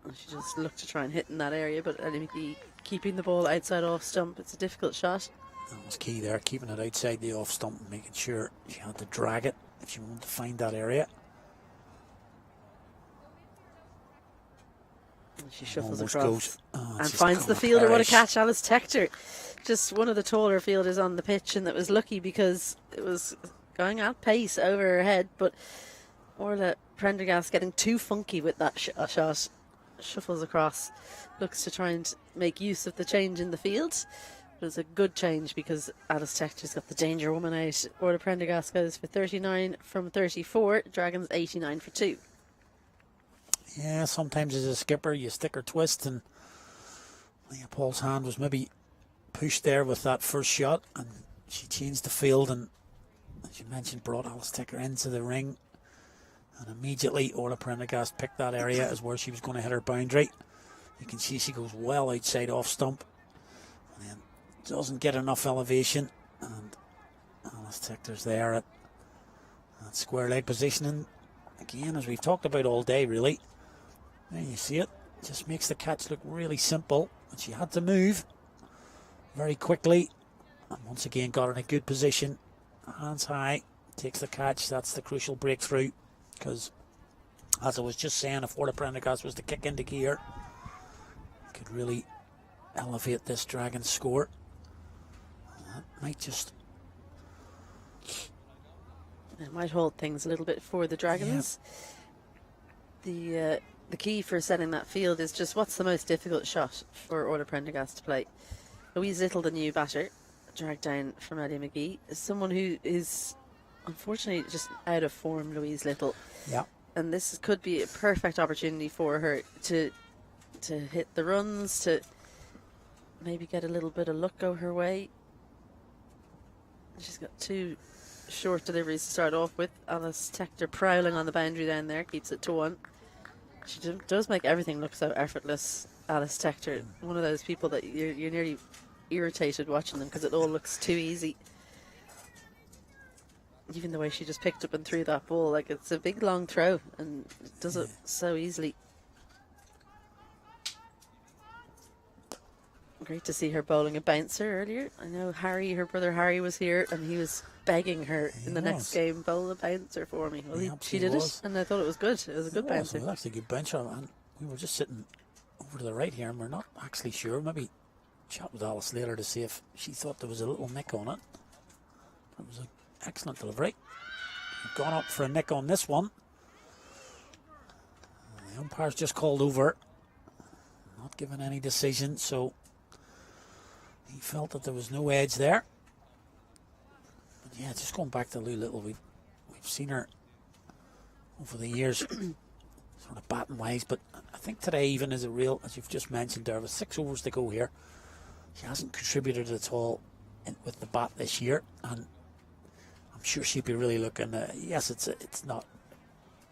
And she just looked to try and hit in that area, but Ellie McGee keeping the ball outside off stump. It's a difficult shot. That was key there, keeping it outside the off stump and making sure she had to drag it if she wanted to find that area. And she shuffles across and finds the Colin fielder. Parrish. What a catch, Alice Tector. Just one of the taller fielders on the pitch, and that was lucky because it was going at pace over her head, but Orla Prendergast getting too funky with that shot. Shuffles across, looks to try and make use of the change in the field. But it's a good change because Alice Tector's got the danger woman out. Orla Prendergast goes for 39 from 34. Dragons 89 for 2. Yeah, sometimes as a skipper you stick or twist, and Paul's hand was maybe pushed there with that first shot, and she changed the field and, as you mentioned, brought Alice Tector into the ring. And immediately Orla Prendergast picked that area as where she was going to hit her boundary. You can see she goes well outside off stump and then doesn't get enough elevation, and Alice Tector's there at that square leg positioning again, as we've talked about all day really. There you see it, just makes the catch look really simple, but she had to move very quickly and once again got in a good position, hands high, takes the catch. That's the crucial breakthrough. Because, as I was just saying, if Orla Prendergast was to kick into gear, it could really elevate this Dragons score. That might just... It might hold things a little bit for the Dragons. Yeah. The key for setting that field is just what's the most difficult shot for Orla Prendergast to play. Louise Little, the new batter, dragged down from Ellie McGee, is someone who is... unfortunately, just out of form, Louise Little. Yeah. and could be a perfect opportunity for her to hit the runs, to maybe get a little bit of luck go her way. She's got 2 short deliveries to start off with. Alice Tector prowling on the boundary down there, keeps it to 1. She does make everything look so effortless, Alice Tector. One of those people that you're nearly irritated watching them because it all looks too easy. Even the way she just picked up and threw that ball, like it's a big long throw and it does it so easily. Great to see her bowling a bouncer earlier. I know her brother Harry was here and he was begging her in the next game, bowl a bouncer for me. Well, she did it and I thought it was good. It was a good bouncer. It was actually a good bouncer, and we were just sitting over to the right here and we're not actually sure. Maybe chat with Alice later to see if she thought there was a little nick on it. It was an excellent delivery. We've gone up for a nick on this one. The umpire's just called over, not given any decision, so he felt that there was no edge there. But yeah, just going back to Lou Little, we've seen her over the years sort of batting wise, but I think today even is a real, as you've just mentioned there, with 6 overs to go here, she hasn't contributed at all with the bat this year, and I'm sure she'd be really looking. Yes, it's not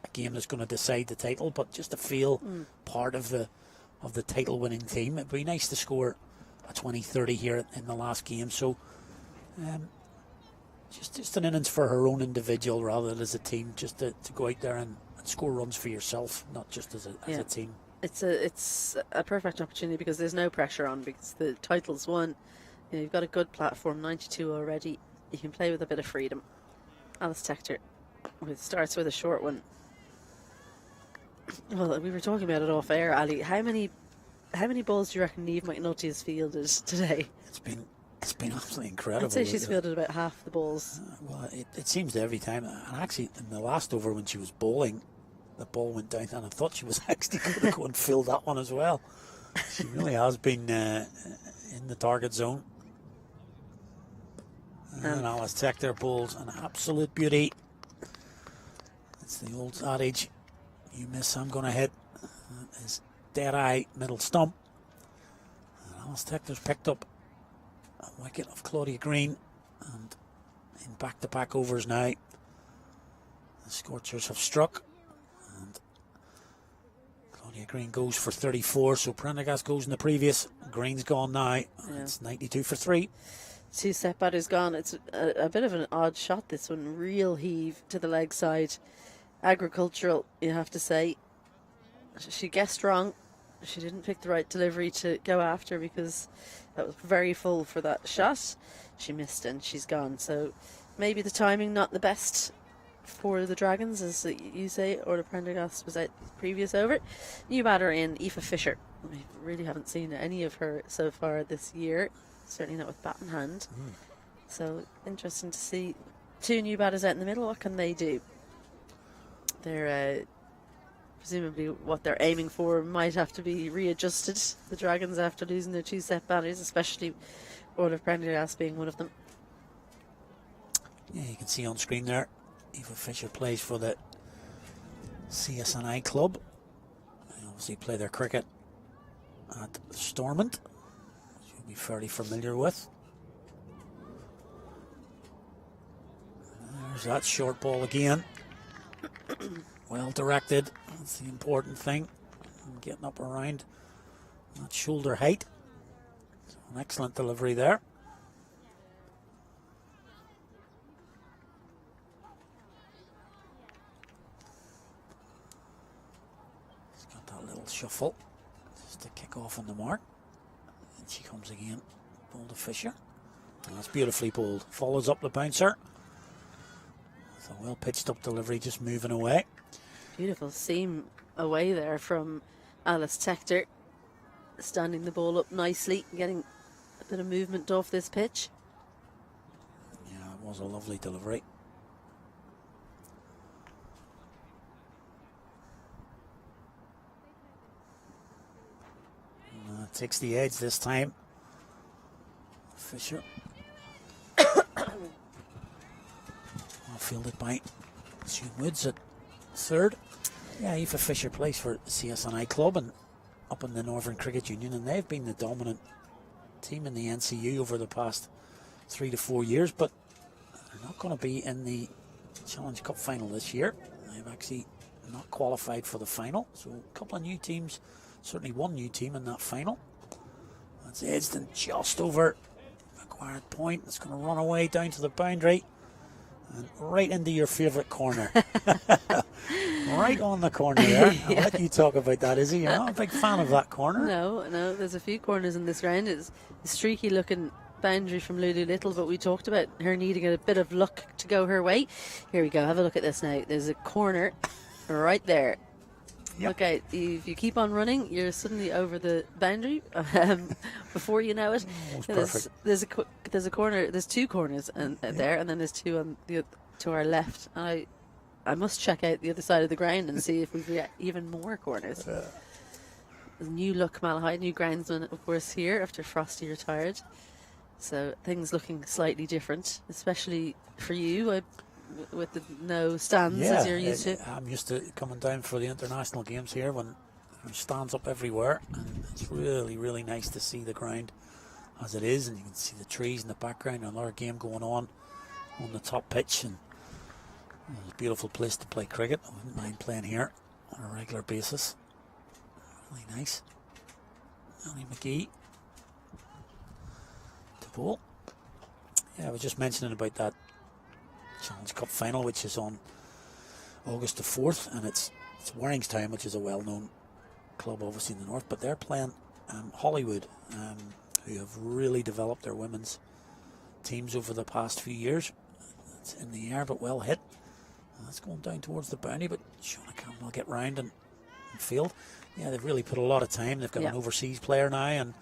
a game that's going to decide the title, but just to feel part of the title-winning team. It'd be nice to score a 20-30 here in the last game. So, just an innings for her own individual rather than as a team. Just to go out there and score runs for yourself, not just as a team. It's a perfect opportunity because there's no pressure on, because the title's won. You know, you've got a good platform, 92 already. You can play with a bit of freedom. Alice Tector starts with a short one. Well, we were talking about it off air, Ali. How many balls do you reckon Niamh McNulty has fielded today? It's been absolutely incredible. I'd say she's fielded about half the balls. Well, it seems to every time. And actually, in the last over when she was bowling, the ball went down, and I thought she was actually going to go and fill that one as well. She really has been in the target zone. And Alice Tector bowls an absolute beauty. It's the old adage, you miss, I'm going to hit. That is dead eye middle stump. And Alice Tector's picked up a wicket of Claudia Green, and in back-to-back overs now, the Scorchers have struck, and Claudia Green goes for 34, so Prendergast goes in the previous. Green's gone now. It's 92 for 3. 2 set batters gone. It's a bit of an odd shot, this one. Real heave to the leg side. Agricultural, you have to say. She guessed wrong. She didn't pick the right delivery to go after, because that was very full for that shot. She missed and she's gone. So maybe the timing not the best for the Dragons, as you say. Orla Prendergast was out the previous over. New batter in, Aoife Fisher. We really haven't seen any of her so far this year. Certainly not with bat in hand. So interesting to see 2 new batters out in the middle. What can they do? They're presumably what they're aiming for might have to be readjusted. The Dragons, after losing their 2 set batters, especially Orla Prendergast being one of them. Yeah, you can see on screen there, Aoife Fisher plays for the CSNI club. They obviously play their cricket at Stormont, which you'll be fairly familiar with. There's that short ball again. Well directed. That's the important thing. And getting up around that shoulder height. So an excellent delivery there. He's got that little shuffle just to kick off on the mark. And she comes again. Ball to Fisher. And that's beautifully bowled. Follows up the bouncer. So well pitched up delivery, just moving away. Beautiful seam away there from Alice Tector. Standing the ball up nicely, getting a bit of movement off this pitch. Yeah, it was a lovely delivery. Takes the edge this time. Fisher. Well fielded by June Woods at third. Yeah, Aoife Fisher plays for CSNI Club and up in the Northern Cricket Union, and they've been the dominant team in the NCU over the past 3 to 4 years, but they're not going to be in the Challenge Cup final this year. They've actually not qualified for the final, so a couple of new teams, certainly one new team in that final. That's Edston just over acquired point. It's going to run away down to the boundary and right into your favourite corner. Right on the corner there. I'll let you talk about that, Izzy. You're not a big fan of that corner. No, there's a few corners in this round. It's a streaky looking boundary from Lulu Little, but we talked about her needing a bit of luck to go her way. Here we go, have a look at this now. There's a corner right there. Yep. Look out, if you keep on running, you're suddenly over the boundary before you know it. There's a corner, there's two corners there, and then there's two on to our left. I must check out the other side of the ground and see if we've got even more corners. There's new look Malahide, new groundsman, of course, here after Frosty retired. So things looking slightly different, especially for you with the no stands as you're used to. I'm used to coming down for the international games here when there's stands up everywhere, and it's really, really nice to see the ground as it is, and you can see the trees in the background, another game going on the top pitch, and it's a beautiful place to play cricket. I wouldn't mind playing here on a regular basis. Really nice. Ellie McGee to bowl. Yeah, I was just mentioning about that Challenge Cup final, which is on August the 4th, and it's Warringstown, which is a well-known club obviously in the north, but they're playing Hollywood, who have really developed their women's teams over the past few years. It's in the air but well hit. That's going down towards the boundary, but Shauna Campbell will get round and field. Yeah, they've really put a lot of time. They've got an overseas player now, and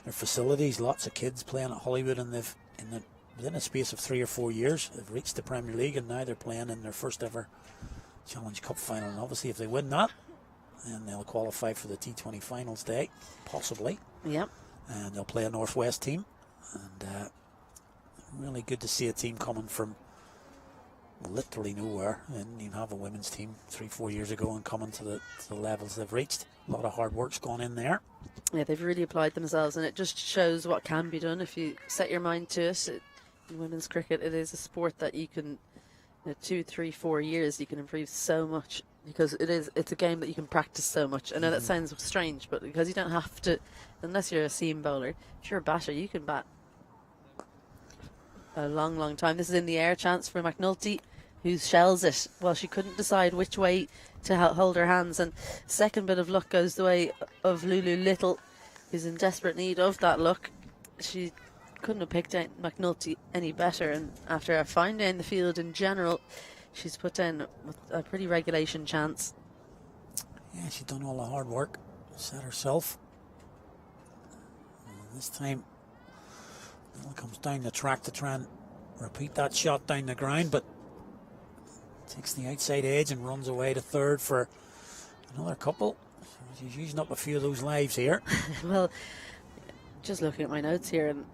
their facilities, lots of kids playing at Hollywood, and they've within a space of 3 or 4 years they've reached the Premier League, and now they're playing in their first ever Challenge Cup final. And obviously if they win that, then they'll qualify for the T20 finals day, possibly. Yep. And they'll play a Northwest team, and really good to see a team coming from literally nowhere, and you have a women's team 3-4 years ago and coming to the levels they've reached. A lot of hard work's gone in there. Yeah, they've really applied themselves, and it just shows what can be done if you set your mind to it. In women's cricket, it is a sport that you can, 2, 3, 4 years, you can improve so much, because it's a game that you can practice so much. I know that sounds strange, but because you don't have to, unless you're a seam bowler, if you're a batter, you can bat a long, long time. This is in the air, chance for McNulty, who shells it. Well, she couldn't decide which way to hold her hands, and second bit of luck goes the way of Lulu Little, who's in desperate need of that luck. She couldn't have picked out McNulty any better, and after a fine day in the field in general, she's put down with a pretty regulation chance. Yeah, she's done all the hard work, set herself. And this time Little comes down the track to try and repeat that shot down the ground, but takes the outside edge and runs away to third for another couple. So she's using up a few of those lives here. Well, just looking at my notes here, and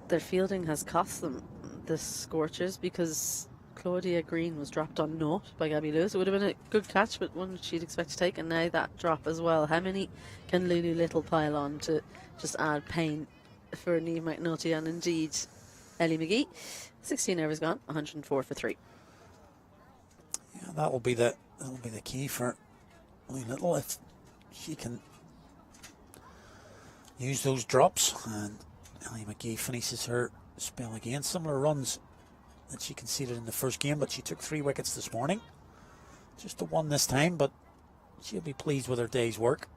their fielding has cost them the Scorchers, because Claudia Green was dropped on naught by Gabby Lewis. It would have been a good catch, but one she'd expect to take, and now that drop as well. How many can Lulu Little pile on to just add pain for Niamh McNulty and indeed Ellie McGee? 16 overs gone, 104 for 3. Yeah, that'll be the key for Ellie Little, if she can use those drops, and Ellie McGee finishes her spell again. Similar runs that she conceded in the first game, but she took 3 wickets this morning. Just the one this time, but she'll be pleased with her day's work.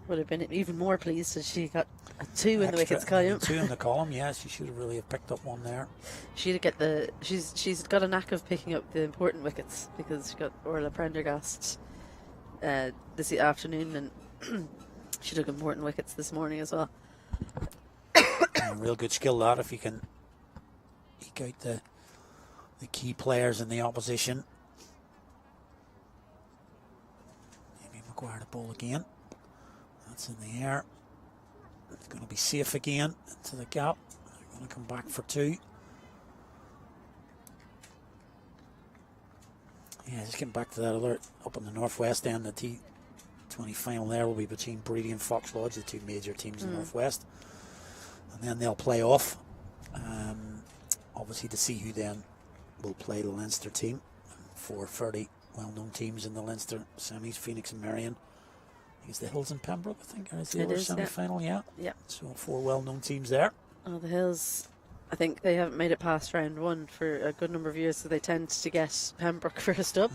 Would have been even more pleased if she got a 2 in the wickets column. 2 in the column, yeah, she should have really have picked up one there. She'd get she's got a knack of picking up the important wickets, because she got Orla Prendergast this afternoon, and she took important wickets this morning as well. Real good skill that, if you can eke out the key players in the opposition. Amy Maguire to bowl again. That's in the air. It's going to be safe again into the gap. They're going to come back for 2. Yeah, just getting back to that other up in the northwest end, the T20 final there will be between Breedy and Fox Lodge, the two major teams in the northwest, and then they'll play off. Obviously, to see who then will play the Leinster team. 4 fairly well-known teams in the Leinster semis: Phoenix and Marion. Is the Hills and Pembroke, I think, is the other semi-final? Yeah. So 4 well-known teams there. Oh, the Hills, I think they haven't made it past round 1 for a good number of years, so they tend to get Pembroke first up.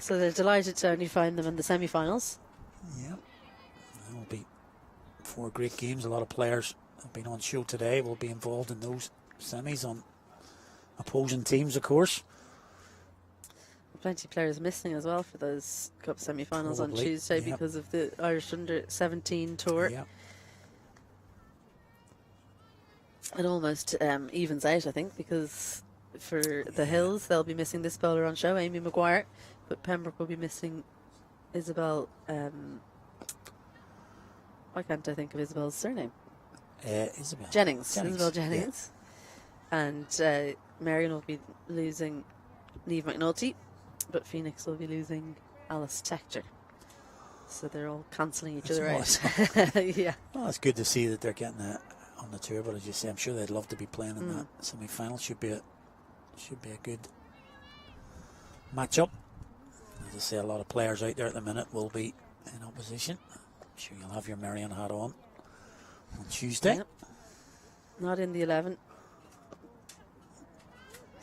So they're delighted to only find them in the semi-finals. Yeah. There will be 4 great games. A lot of players have been on show today will be involved in those semis on opposing teams, of course. Plenty of players missing as well for those cup semi-finals on Tuesday because of the Irish Under-17 tour. Yeah. It almost evens out, I think, because for the Hills, they'll be missing this bowler on show, Amy Maguire, but Pembroke will be missing Isabel. Why can't I think of Isabel's surname? Isabel Jennings. Isabel Jennings. Yeah. And Marion will be losing Niamh McNulty, but Phoenix will be losing Alice Tector. So they're all cancelling each other out. Yeah. Well, it's good to see that they're getting that on the tour, but as you say, I'm sure they'd love to be playing in that semi-final. Should be a good matchup. As I say, a lot of players out there at the minute will be in opposition. I'm sure you'll have your Marion hat on Tuesday. Yep. Not in the 11.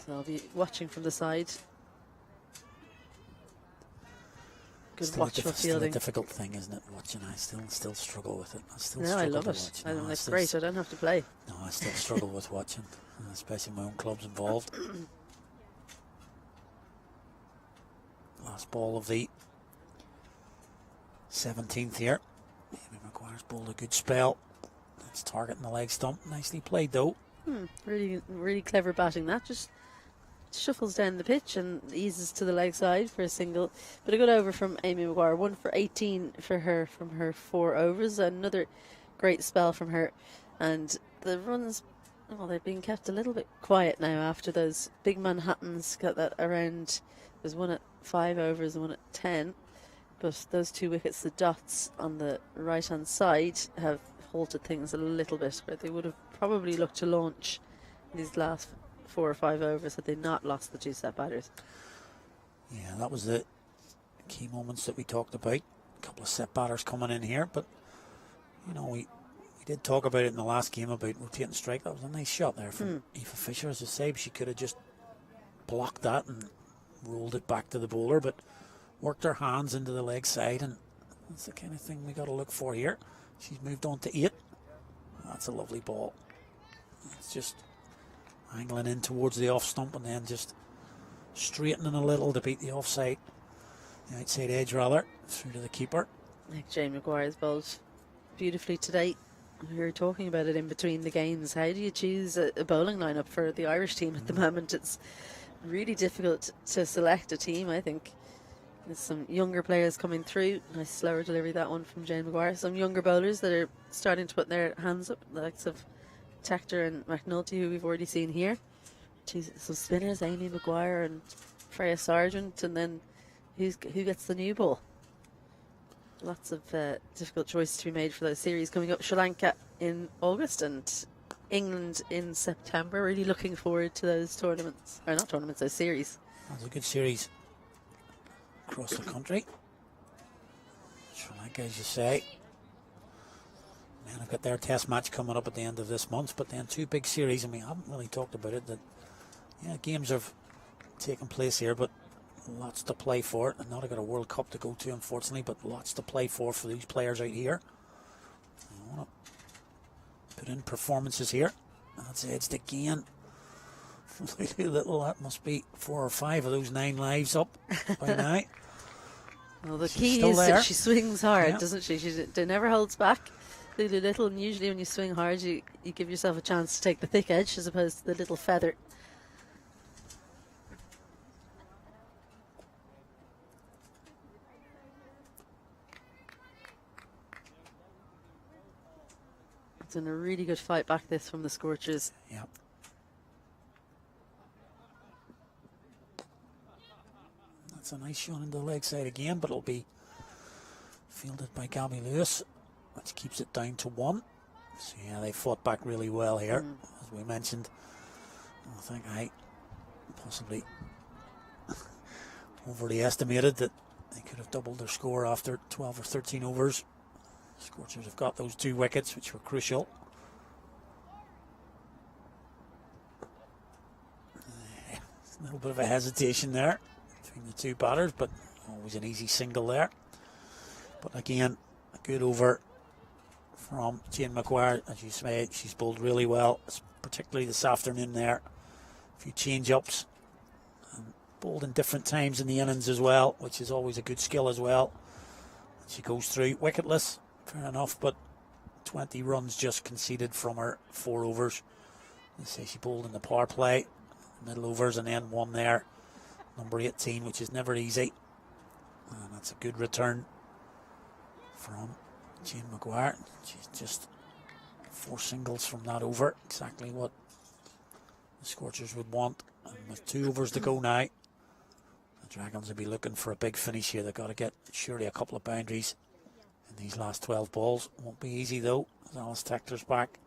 So I'll be watching from the side. Good watch for fielding. It's a difficult thing, isn't it? Watching, I still struggle with it. I love it. It's great. I don't have to play. No, I still struggle with watching, especially my own clubs involved. Last ball of the 17th here. Amy Maguire's bowled a good spell. That's targeting the leg stump. Nicely played though. Really, really clever batting. That just shuffles down the pitch and eases to the leg side for a single. But a good over from Amy Maguire. 1 for 18 for her from her 4 overs. Another great spell from her. And the runs, well, they're being kept a little bit quiet now after those big Manhattans got that around. There's one at 5 overs and one at 10. But those 2 wickets, the dots on the right-hand side, have halted things a little bit, where they would have probably looked to launch these last 4 or 5 overs had they not lost the 2 set batters. Yeah, that was the key moments that we talked about. A couple of set batters coming in here, but you know, we did talk about it in the last game about rotating strike. That was a nice shot there from Aoife Fisher, as I say. She could have just blocked that and rolled it back to the bowler, but worked her hands into the leg side, and that's the kind of thing we got to look for here. She's moved on to 8. That's a lovely ball. It's just angling in towards the off stump and then just straightening a little to beat the offside, the outside edge rather, through to the keeper. I think Jane Maguire's bowled beautifully today. We were talking about it in between the games. How do you choose a bowling lineup for the Irish team at the moment? It's really difficult to select a team, I think. There's some younger players coming through. Nice slower delivery, that one from Jane Maguire. Some younger bowlers that are starting to put their hands up, the likes of Tector and McNulty, who we've already seen here. Some spinners, Amy Maguire and Freya Sargent, and then who gets the new ball? Lots of difficult choices to be made for those series coming up. Sri Lanka in August and England in September. Really looking forward to those tournaments. Or not tournaments, those series. That's a good series across the country. Sri Lanka, as you say. And I've got their test match coming up at the end of this month, but then 2 big series, and we haven't really talked about it, that games have taken place here, but lots to play for. And not got a World Cup to go to, unfortunately, but lots to play for these players out here. I want to put in performances here. That's edged again. Little, that must be 4 or 5 of those 9 lives up by now. Well, the key is that she swings hard, doesn't she? She never holds back. Lulu Little, and usually when you swing hard, you give yourself a chance to take the thick edge as opposed to the little feather. It's been a really good fight back, this from the Scorchers. That's a nice shot into the leg side again, but it'll be fielded by Gabby Lewis, which keeps it down to 1. So yeah, they fought back really well here, as we mentioned. I think I possibly overly estimated that they could have doubled their score after 12 or 13 overs. Scorchers have got those 2 wickets, which were crucial. A little bit of a hesitation there between the 2 batters, but always an easy single there. But again, a good over from Jane Maguire. As you say, she's bowled really well, particularly this afternoon there. A few change-ups. Bowled in different times in the innings as well, which is always a good skill as well. She goes through wicketless, fair enough, but 20 runs just conceded from her 4 overs. They say she bowled in the power play, middle overs, and then 1 there, number 18, which is never easy. And that's a good return from Jane Maguire. She's just 4 singles from that over, exactly what the Scorchers would want. And with 2 overs to go now, the Dragons will be looking for a big finish here. They've got to get surely a couple of boundaries in these last 12 balls. Won't be easy though, as Alice Tector's back.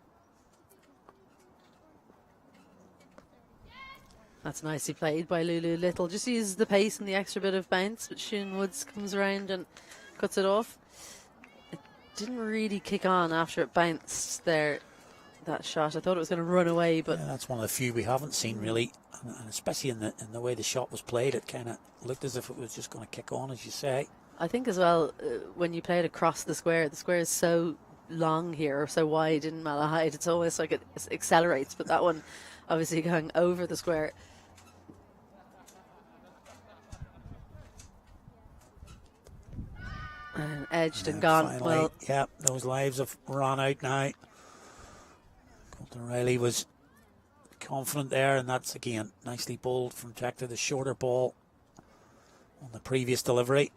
That's nicely played by Lulu Little. Just uses the pace and the extra bit of bounce, but Shun Woods comes around and cuts it off. It didn't really kick on after it bounced there, that shot. I thought it was going to run away, but yeah, that's one of the few we haven't seen really, and especially in the way the shot was played, it kind of looked as if it was just going to kick on, as you say. I think as well, when you play it across the square is so long here, or so wide in Malahide, it's almost like it accelerates, but that one obviously going over the square. And edged and gone. Finally, well, yeah, those lives have run out now. Colton Riley was confident there, and that's again nicely bowled from Jack to the shorter ball on the previous delivery.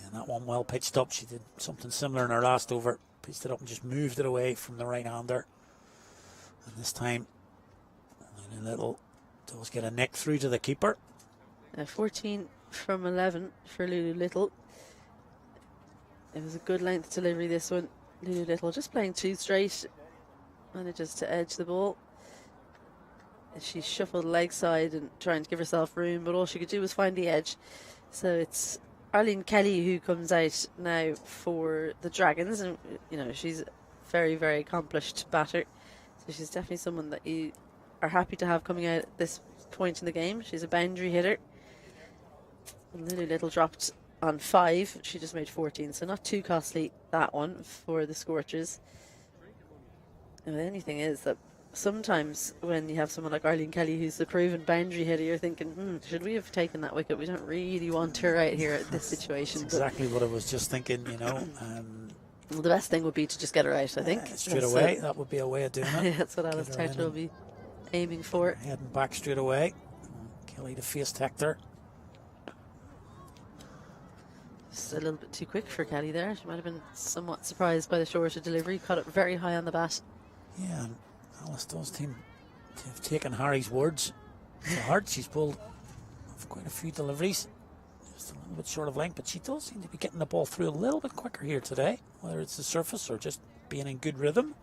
And that one well pitched up. She did something similar in her last over. Pitched it up and just moved it away from the right-hander. And this time, Lulu Little does get a nick through to the keeper. 14 from 11 for Lulu Little. It was a good length delivery, this one. Lulu Little just playing 2 straight. Manages to edge the ball. She shuffled leg side and trying to give herself room, but all she could do was find the edge. So it's Arlene Kelly who comes out now for the Dragons, and you know she's a very, very accomplished batter. So she's definitely someone that you are happy to have coming out at this point in the game. She's a boundary hitter. And Lulu Little dropped on 5. She just made 14, so not too costly, that one, for the Scorchers. And the only thing is that sometimes when you have someone like Arlene Kelly who's the proven boundary hitter, you're thinking, should we have taken that wicket? We don't really want her right here at this situation. That's exactly what I was just thinking, you know. Well, the best thing would be to just get her out, I think. Straight away, that would be a way of doing it. Yeah, that's what Alice Tector will be aiming for. Heading back straight away. Kelly to face Tector. Just a little bit too quick for Kelly there. She might have been somewhat surprised by the shorter delivery. Caught it very high on the bat. Yeah, and Alice does seem to have taken Harry's words to heart. She's pulled quite a few deliveries. Just a little bit short of length, but she does seem to be getting the ball through a little bit quicker here today, whether it's the surface or just being in good rhythm.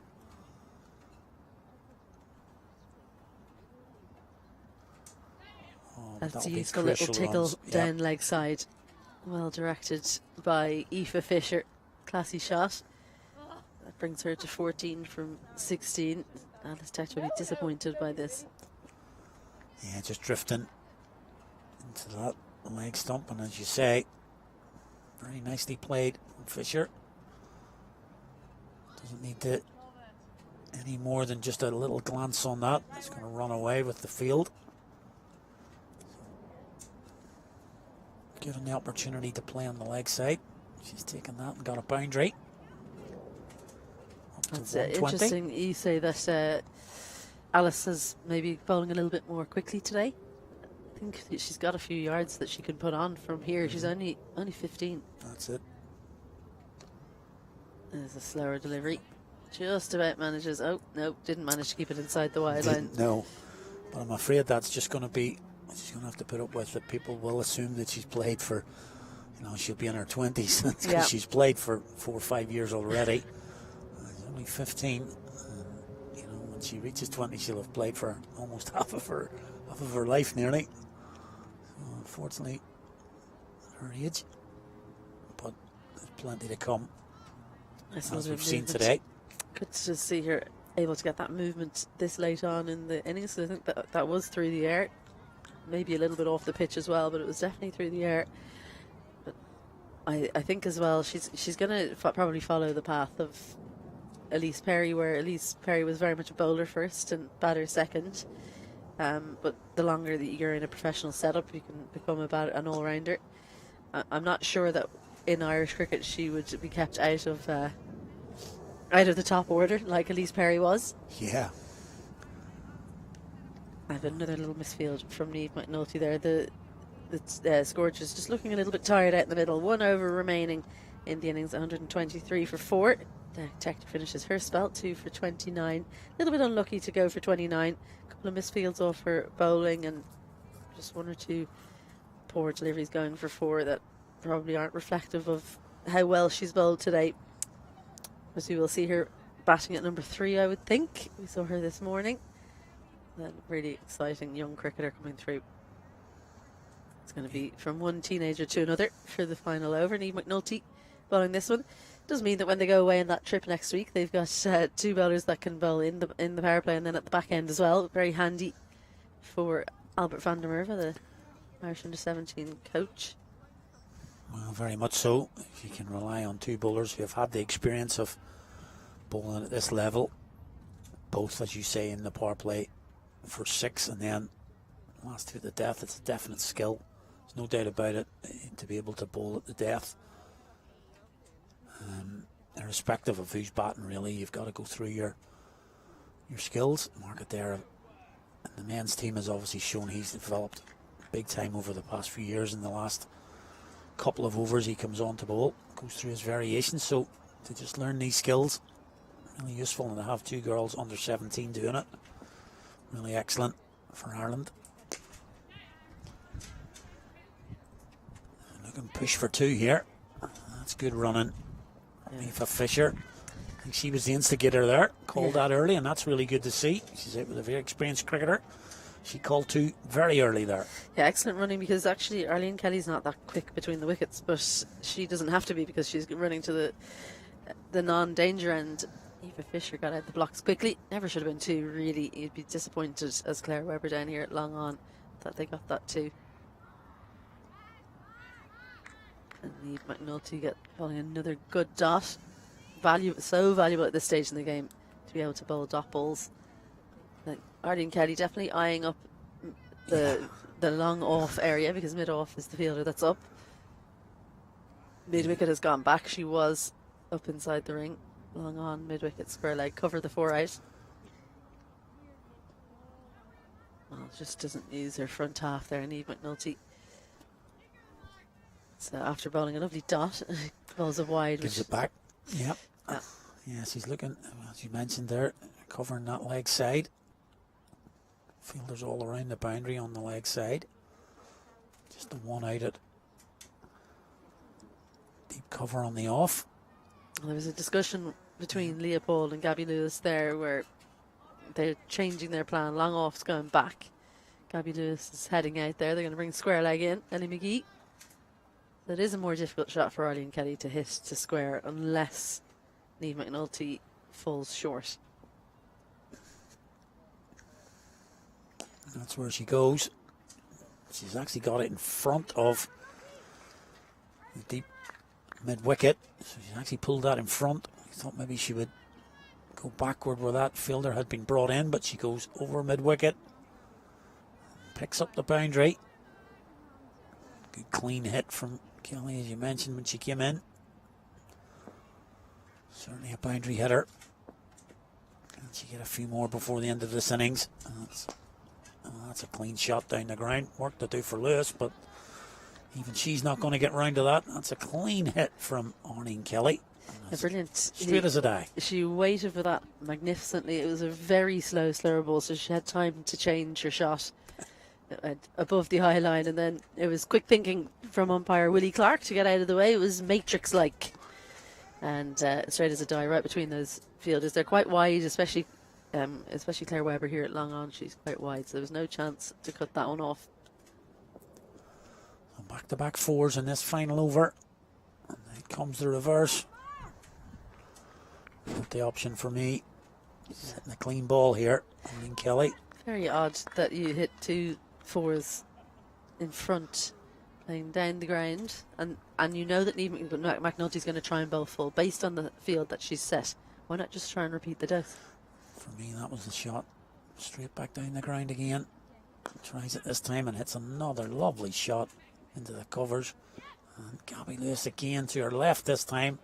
That's a useful little tickle down leg side. Well directed by Aoife Fisher. Classy shot. That brings her to 14 from 16. Alice Tector will be disappointed by this. Yeah, just drifting into that leg stump, and as you say, very nicely played from Fisher. Doesn't need to any more than just a little glance on that. It's going to run away with the field. Given the opportunity to play on the leg side, she's taken that and got a boundary. That's interesting you say that Alice is maybe bowling a little bit more quickly today. I think she's got a few yards that she can put on from here. She's only 15. That's it. There's a slower delivery. Just about manages. Oh, no, didn't manage to keep it inside the wide line. No, but I'm afraid that's just going to be she's going to have to put up with that. People will assume that she's played for, she'll be in her 20s because Yeah. she's played for 4 or 5 years already. She's only 15. When she reaches 20, she'll have played for almost half of her life nearly. So unfortunately, her age, but there's plenty to come, as we've seen today. Good to see her able to get that movement this late on in the innings. So I think that was through the air, maybe a little bit off the pitch as well, but it was definitely through the air. But I think as well she's going to probably follow the path of Elise Perry, where Elise Perry was very much a bowler first and batter second. But the longer that you're in a professional setup, you can become an all-rounder. I'm not sure that in Irish cricket she would be kept out of the top order like Elise Perry was. Yeah. I've another little misfield from Niamh McNulty there. The Scorchers just looking a little bit tired out in the middle. 1 over remaining in the innings, 123 for 4. The Detective finishes her spell, 2 for 29. A little bit unlucky to go for 29. A couple of misfields off her bowling and just 1 or 2 poor deliveries going for 4 that probably aren't reflective of how well she's bowled today. As we will see her batting at number 3, I would think. We saw her this morning. Then really exciting young cricketer coming through. It's going to be from one teenager to another for the final over. Niamh McNulty bowling this one. Does mean that when they go away on that trip next week, they've got 2 bowlers that can bowl in the power play and then at the back end as well. Very handy for Albert van der Merwe, the Irish under-17 coach. Well, very much so. If you can rely on 2 bowlers who have had the experience of bowling at this level, both, as you say, in the power play for 6 and then last 2 at the death, it's a definite skill. There's no doubt about it, to be able to bowl at the death. Irrespective of who's batting, really, you've got to go through your skills. Market there, and the men's team has obviously shown he's developed big time over the past few years. In the last couple of overs he comes on to bowl, goes through his variations, so to just learn these skills, really useful, and to have 2 girls under 17 doing it, really excellent for Ireland. Looking push for 2 here. That's good running. Aoife Fisher, I think she was the instigator there, called that early, and that's really good to see. She's out with a very experienced cricketer. She called 2 very early there. Yeah, excellent running, because actually Arlene Kelly's not that quick between the wickets, but she doesn't have to be because she's running to the non-danger end. Aoife Fisher got out the blocks quickly. Never should have been 2, really. You'd be disappointed as Claire Webber down here at long on that they got that 2. And Niamh McNulty bowling another good dot. So valuable at this stage in the game to be able to bowl dot balls. Like Arlene Kelly definitely eyeing up the long off area, because mid off is the fielder that's up. Mid wicket has gone back. She was up inside the ring. Long on, mid wicket, square leg, cover the 4 out. Well, just doesn't use her front half there, Niamh McNulty. So after bowling a lovely dot, bowls it wide. Gives it back. Yep. Yeah, she's looking, as you mentioned there, covering that leg side. Fielders all around the boundary on the leg side. Just the 1 out at deep cover on the off. There was a discussion between Leopold and Gabby Lewis there where they're changing their plan. Long off's going back. Gabby Lewis is heading out there. They're going to bring square leg in. Ellie McGee. That is a more difficult shot for Arlene Kelly to hit to square unless Niamh McNulty falls short. That's where she goes. She's actually got it in front of the deep mid-wicket. So she actually pulled that in front. I thought maybe she would go backward where that fielder had been brought in, but she goes over mid-wicket. Picks up the boundary. Good clean hit from Kelly, as you mentioned, when she came in. Certainly a boundary hitter. Can she get a few more before the end of this innings? That's a clean shot down the ground. Work to do for Lewis, but even she's not going to get round to that. That's a clean hit from Arlene Kelly. Brilliant. Straight as a die. She waited for that magnificently. It was a very slow ball, so she had time to change her shot. above the eye line, and then it was quick thinking from umpire Willie Clark to get out of the way. It was Matrix-like, and straight as a die right between those fielders. They're quite wide, especially Claire Webber here at long on. She's quite wide, so there was no chance to cut that one off. Back-to-back fours in this final over. And it comes the reverse. Not the option for me. Setting a clean ball here. Arlene Kelly. Very odd that you hit 2 fours in front, playing down the ground, and you know that Niamh McNulty's going to try and bowl full based on the field that she's set. Why not just try and repeat the dose? For me, that was the shot. Straight back down the ground again. Tries it this time and hits another lovely shot into the covers. And Gabby Lewis again to her left this time.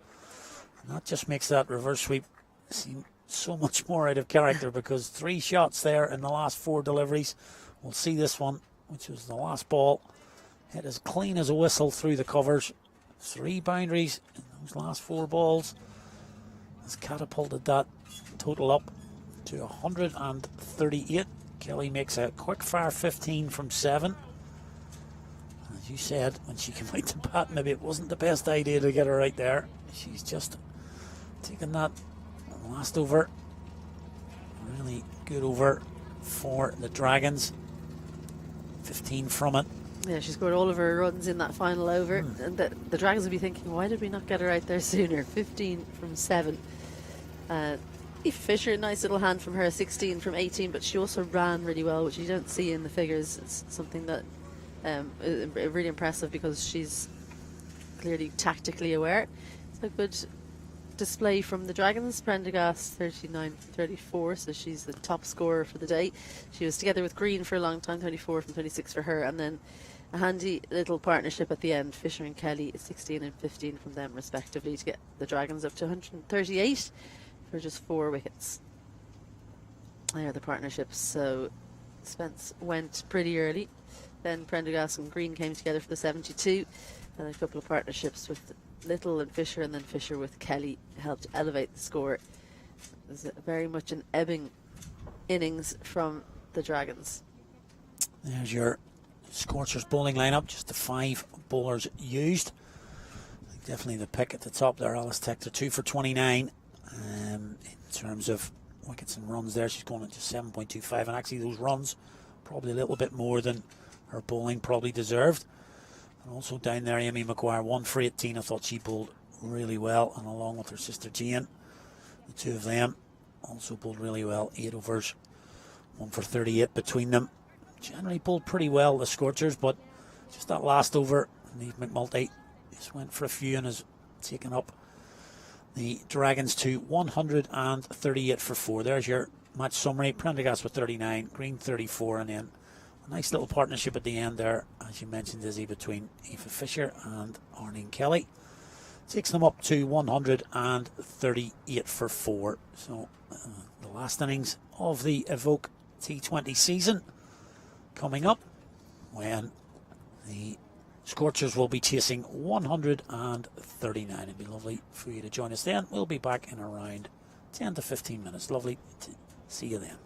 And that just makes that reverse sweep seem so much more out of character because 3 shots there in the last 4 deliveries. We'll see this one, which was the last ball, hit as clean as a whistle through the covers. 3 boundaries in those last 4 balls has catapulted that total up to 138. Kelly makes a quick fire 15 from 7. As you said, when she came out to bat, maybe it wasn't the best idea to get her right there. She's just taken that last over. Really good over for the Dragons. 15 from it. Yeah, she scored all of her runs in that final over. And the Dragons will be thinking, why did we not get her out there sooner? 15 from 7. Aoife Fisher, nice little hand from her, 16 from 18, but she also ran really well, which you don't see in the figures. It's something that is really impressive because she's clearly tactically aware. It's a good display from the Dragons. Prendergast 39 from 34, so she's the top scorer for the day. She was together with Green for a long time, 34 from 26 for her, and then a handy little partnership at the end. Fisher and Kelly, 16 and 15 from them respectively, to get the Dragons up to 138 for just 4 wickets. There are the partnerships. So Spence went pretty early, then Prendergast and Green came together for the 72, and a couple of partnerships with Little and Fisher, and then Fisher with Kelly helped elevate the score. It was very much an ebbing innings from the Dragons. There's your Scorchers bowling lineup, just the 5 bowlers used. Definitely the pick at the top there, Alice Tector, 2 for 29. In terms of wickets and runs there, she's going into 7.25, and actually those runs probably a little bit more than her bowling probably deserved. And also down there, Amy Maguire, 1 for 18. I thought she bowled really well, and along with her sister Jane, the 2 of them also bowled really well. 8 overs, 1 for 38 between them. Generally bowled pretty well, the Scorchers, but just that last over, Niamh McNulty just went for a few and has taken up the Dragons to 138 for 4. There's your match summary. Prendergast with 39, Green 34, and then a nice little partnership at the end there, as you mentioned, Izzy, between Aoife Fisher and Arlene Kelly. Takes them up to 138 for 4. So the last innings of the Evoke T20 season coming up, when the Scorchers will be chasing 139. It'd be lovely for you to join us then. We'll be back in around 10 to 15 minutes. Lovely to see you then.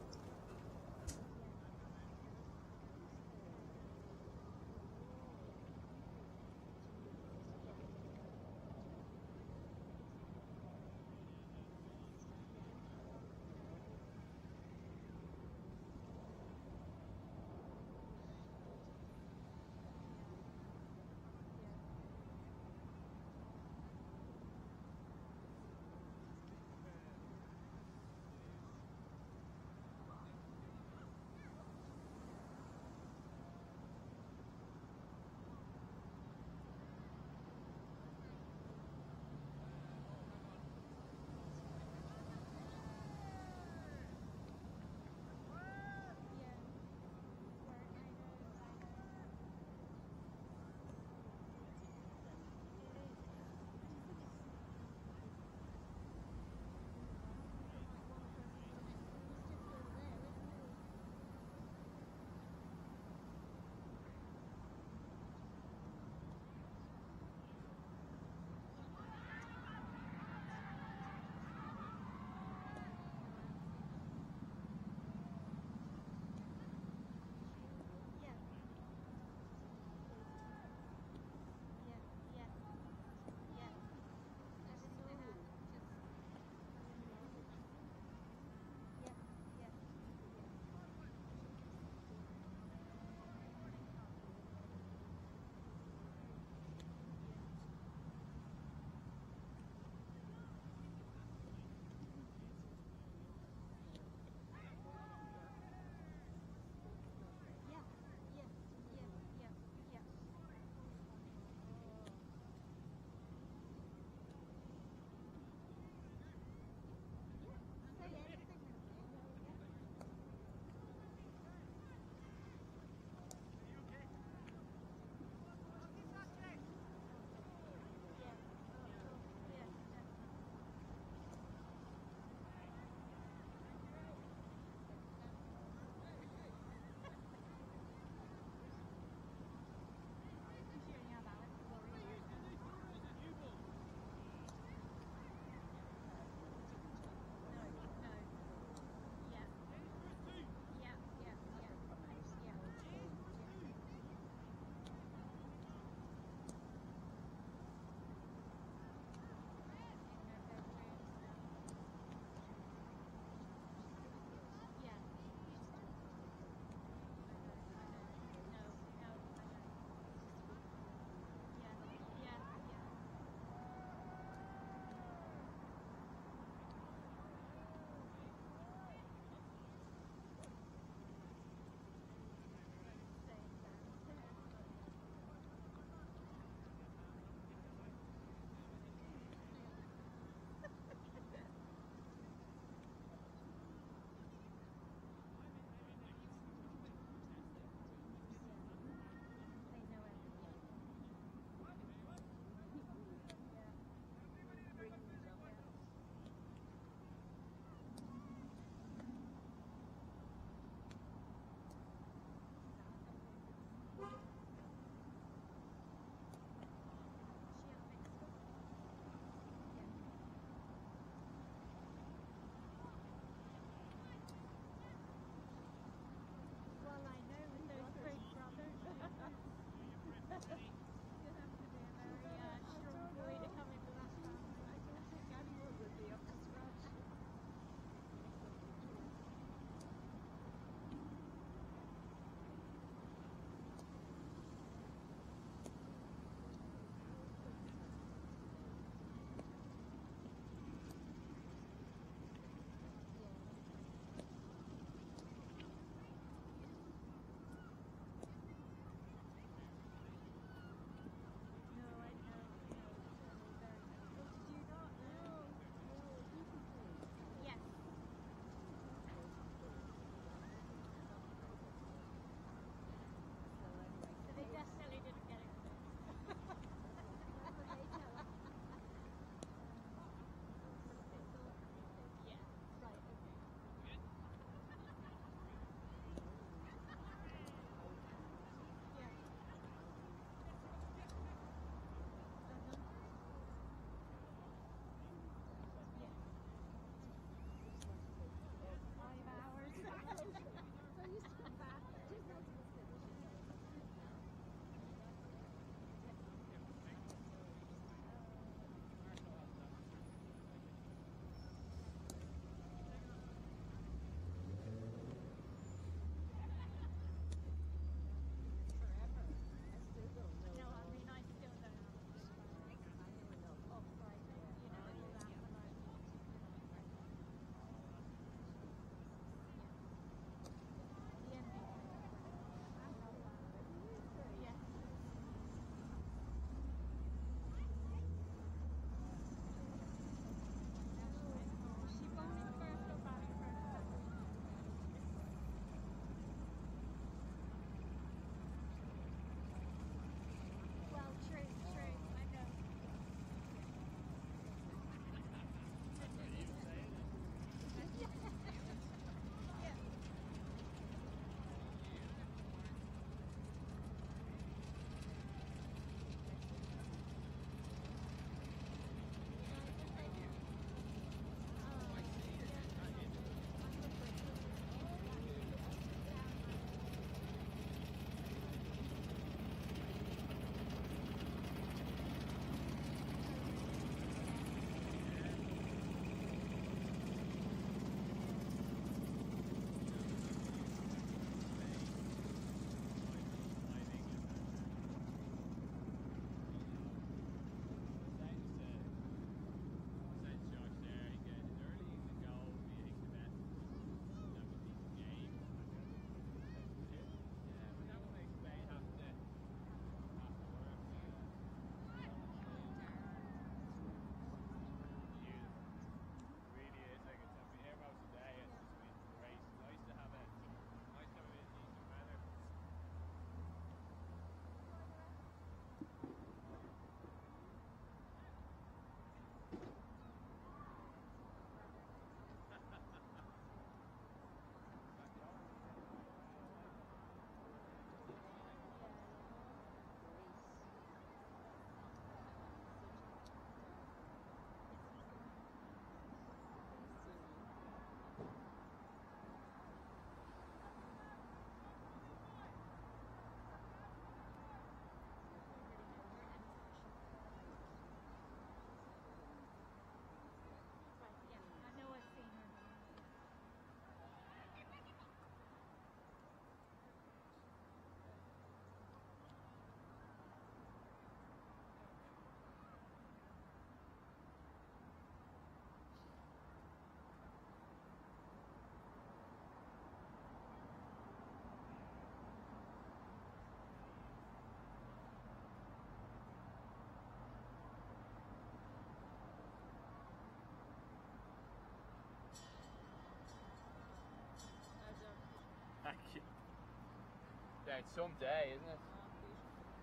out someday, isn't it?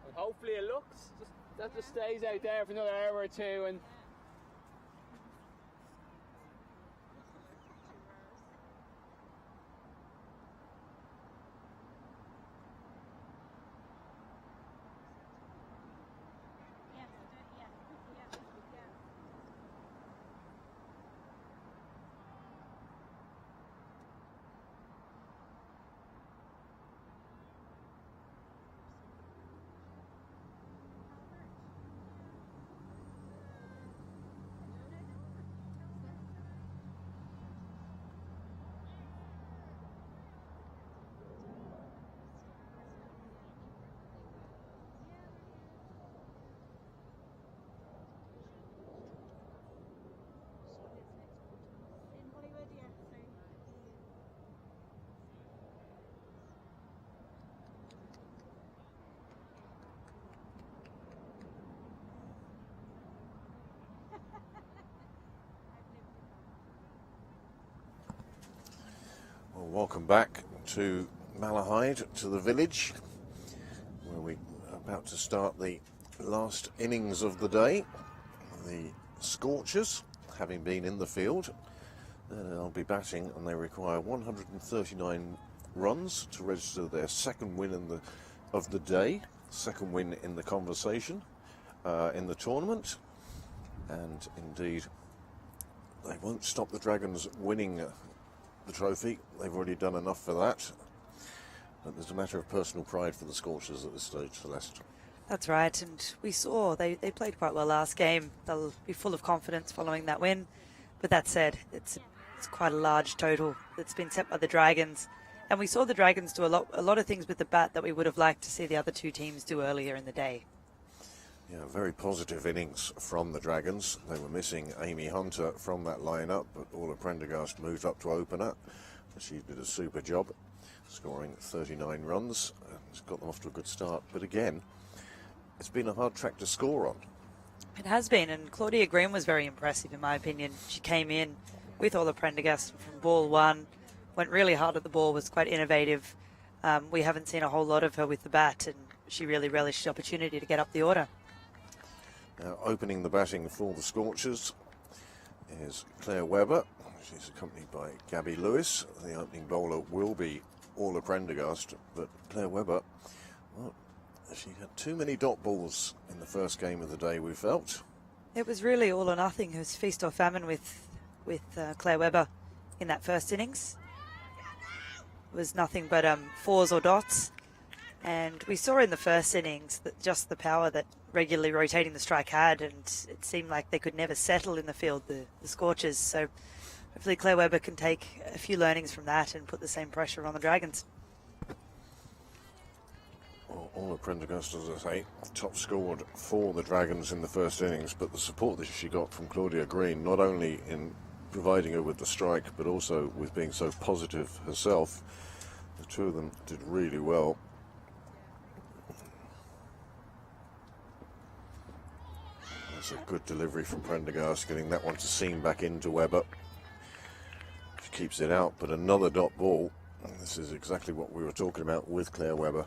But hopefully it looks, that just stays out there for another hour or two, and Well, welcome back to Malahide, to the village, where we're about to start the last innings of the day. The Scorchers, having been in the field, they'll be batting, and they require 139 runs to register their second win of the day, second win in the conversation, in the tournament, and indeed they won't stop the Dragons winning the trophy. They've already done enough for that. But there's a matter of personal pride for the Scorchers at this stage, Celeste. That's right, and we saw they played quite well last game. They'll be full of confidence following that win. But that said, it's quite a large total that's been set by the Dragons. And we saw the Dragons do a lot of things with the bat that we would have liked to see the other two teams do earlier in the day. Yeah, very positive innings from the Dragons. They were missing Amy Hunter from that lineup, but Orla Prendergast moved up to opener. She did a super job, scoring 39 runs, and got them off to a good start. But again, it's been a hard track to score on. It has been, and Claudia Green was very impressive in my opinion. She came in with Orla Prendergast from ball one, went really hard at the ball, was quite innovative. We haven't seen a whole lot of her with the bat, and she really relished the opportunity to get up the order. Now, opening the batting for the Scorchers is Claire Webber. She's accompanied by Gabby Lewis. The opening bowler will be Orla Prendergast, but Claire Webber, well, she had too many dot balls in the first game of the day, we felt. It was really all or nothing. It was feast or famine with Claire Webber in that first innings. It was nothing but fours or dots. And we saw in the first innings that just the power that regularly rotating the strike had, and it seemed like they could never settle in the field, the Scorchers. So hopefully Claire Webber can take a few learnings from that and put the same pressure on the Dragons. Well, Orla Prendergast, as I say, top scored for the Dragons in the first innings, but the support that she got from Claudia Green, not only in providing her with the strike, but also with being so positive herself, the two of them did really well. That's a good delivery from Prendergast, getting that one to seam back into Webber. She keeps it out, but another dot ball. This is exactly what we were talking about with Claire Webber.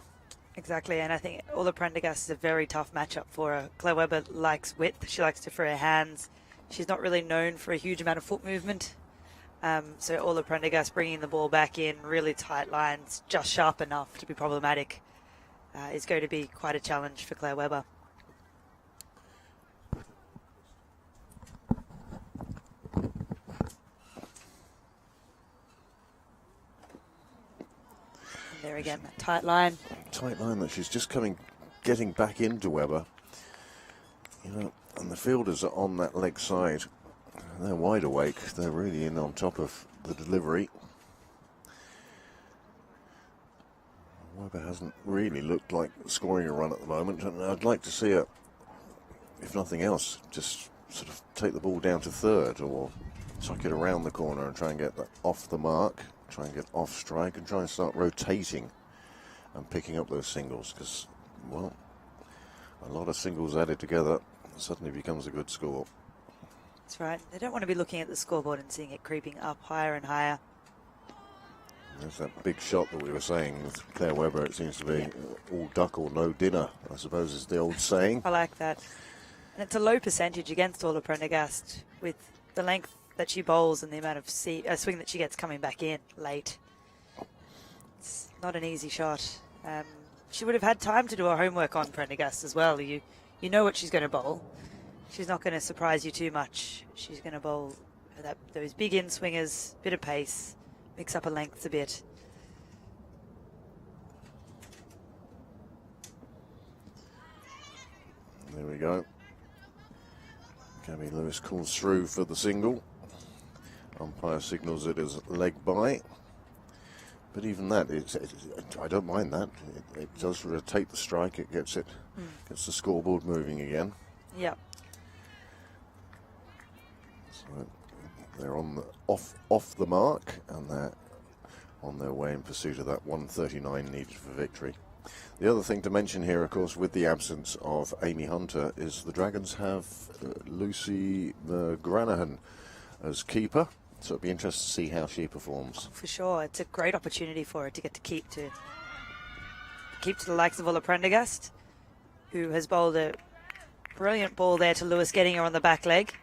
Exactly, and I think Orla Prendergast is a very tough matchup for her. Claire Webber likes width. She likes to free her hands. She's not really known for a huge amount of foot movement. So Orla Prendergast bringing the ball back in, really tight lines, just sharp enough to be problematic, is going to be quite a challenge for Claire Webber. There again, that tight line. Tight line that she's just getting back into Webber. You know, and the fielders are on that leg side. They're wide awake. They're really in on top of the delivery. Webber hasn't really looked like scoring a run at the moment, and I'd like to see her, if nothing else, just sort of take the ball down to third or tuck it around the corner and try and get that off the mark. Try and get off strike and try and start rotating and picking up those singles, because, well, a lot of singles added together suddenly becomes a good score. That's right. They don't want to be looking at the scoreboard and seeing it creeping up higher and higher. There's that big shot that we were saying with Claire Webber. It seems to be all duck or no dinner, I suppose is the old saying. I like that. And it's a low percentage against Orla Prendergast with the length that she bowls and the amount of swing that she gets coming back in late. It's not an easy shot. She would have had time to do her homework on Prendergast as well. You know what she's going to bowl. She's not going to surprise you too much. She's going to bowl those big in swingers, bit of pace, mix up her lengths a bit. There we go. Gabby Lewis calls through for the single. Umpire signals it as leg by. But even that, I don't mind that. It does rotate the strike. It gets the scoreboard moving again. Yep. So they're on the off the mark, and they're on their way in pursuit of that 139 needed for victory. The other thing to mention here, of course, with the absence of Amy Hunter, is the Dragons have Lucy McGranahan as keeper. So it'll be interesting to see how she performs. For sure, it's a great opportunity for her to get to keep to the likes of Orla Prendergast, who has bowled a brilliant ball there to Lewis, getting her on the back leg.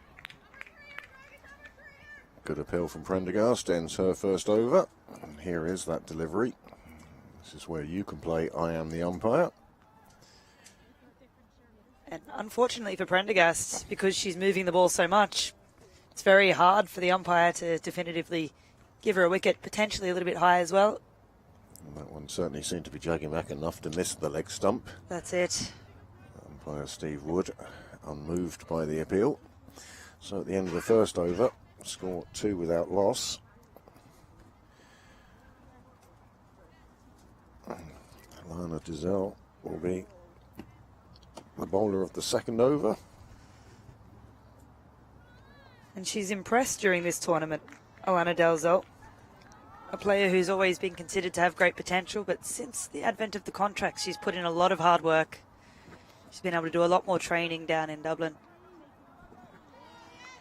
Good appeal from Prendergast, ends her first over. And here is that delivery. This is where you can play I am the umpire. And unfortunately for Prendergast, because she's moving the ball so much, it's very hard for the umpire to definitively give her a wicket, potentially a little bit high as well. And that one certainly seemed to be dragging back enough to miss the leg stump. That's it. Umpire Steve Wood, unmoved by the appeal. So at the end of the first over, score 2 without loss. Lana Dizelle will be the bowler of the second over. And she's impressed during this tournament, Alana Dalzell. A player who's always been considered to have great potential, but since the advent of the contracts, she's put in a lot of hard work. She's been able to do a lot more training down in Dublin.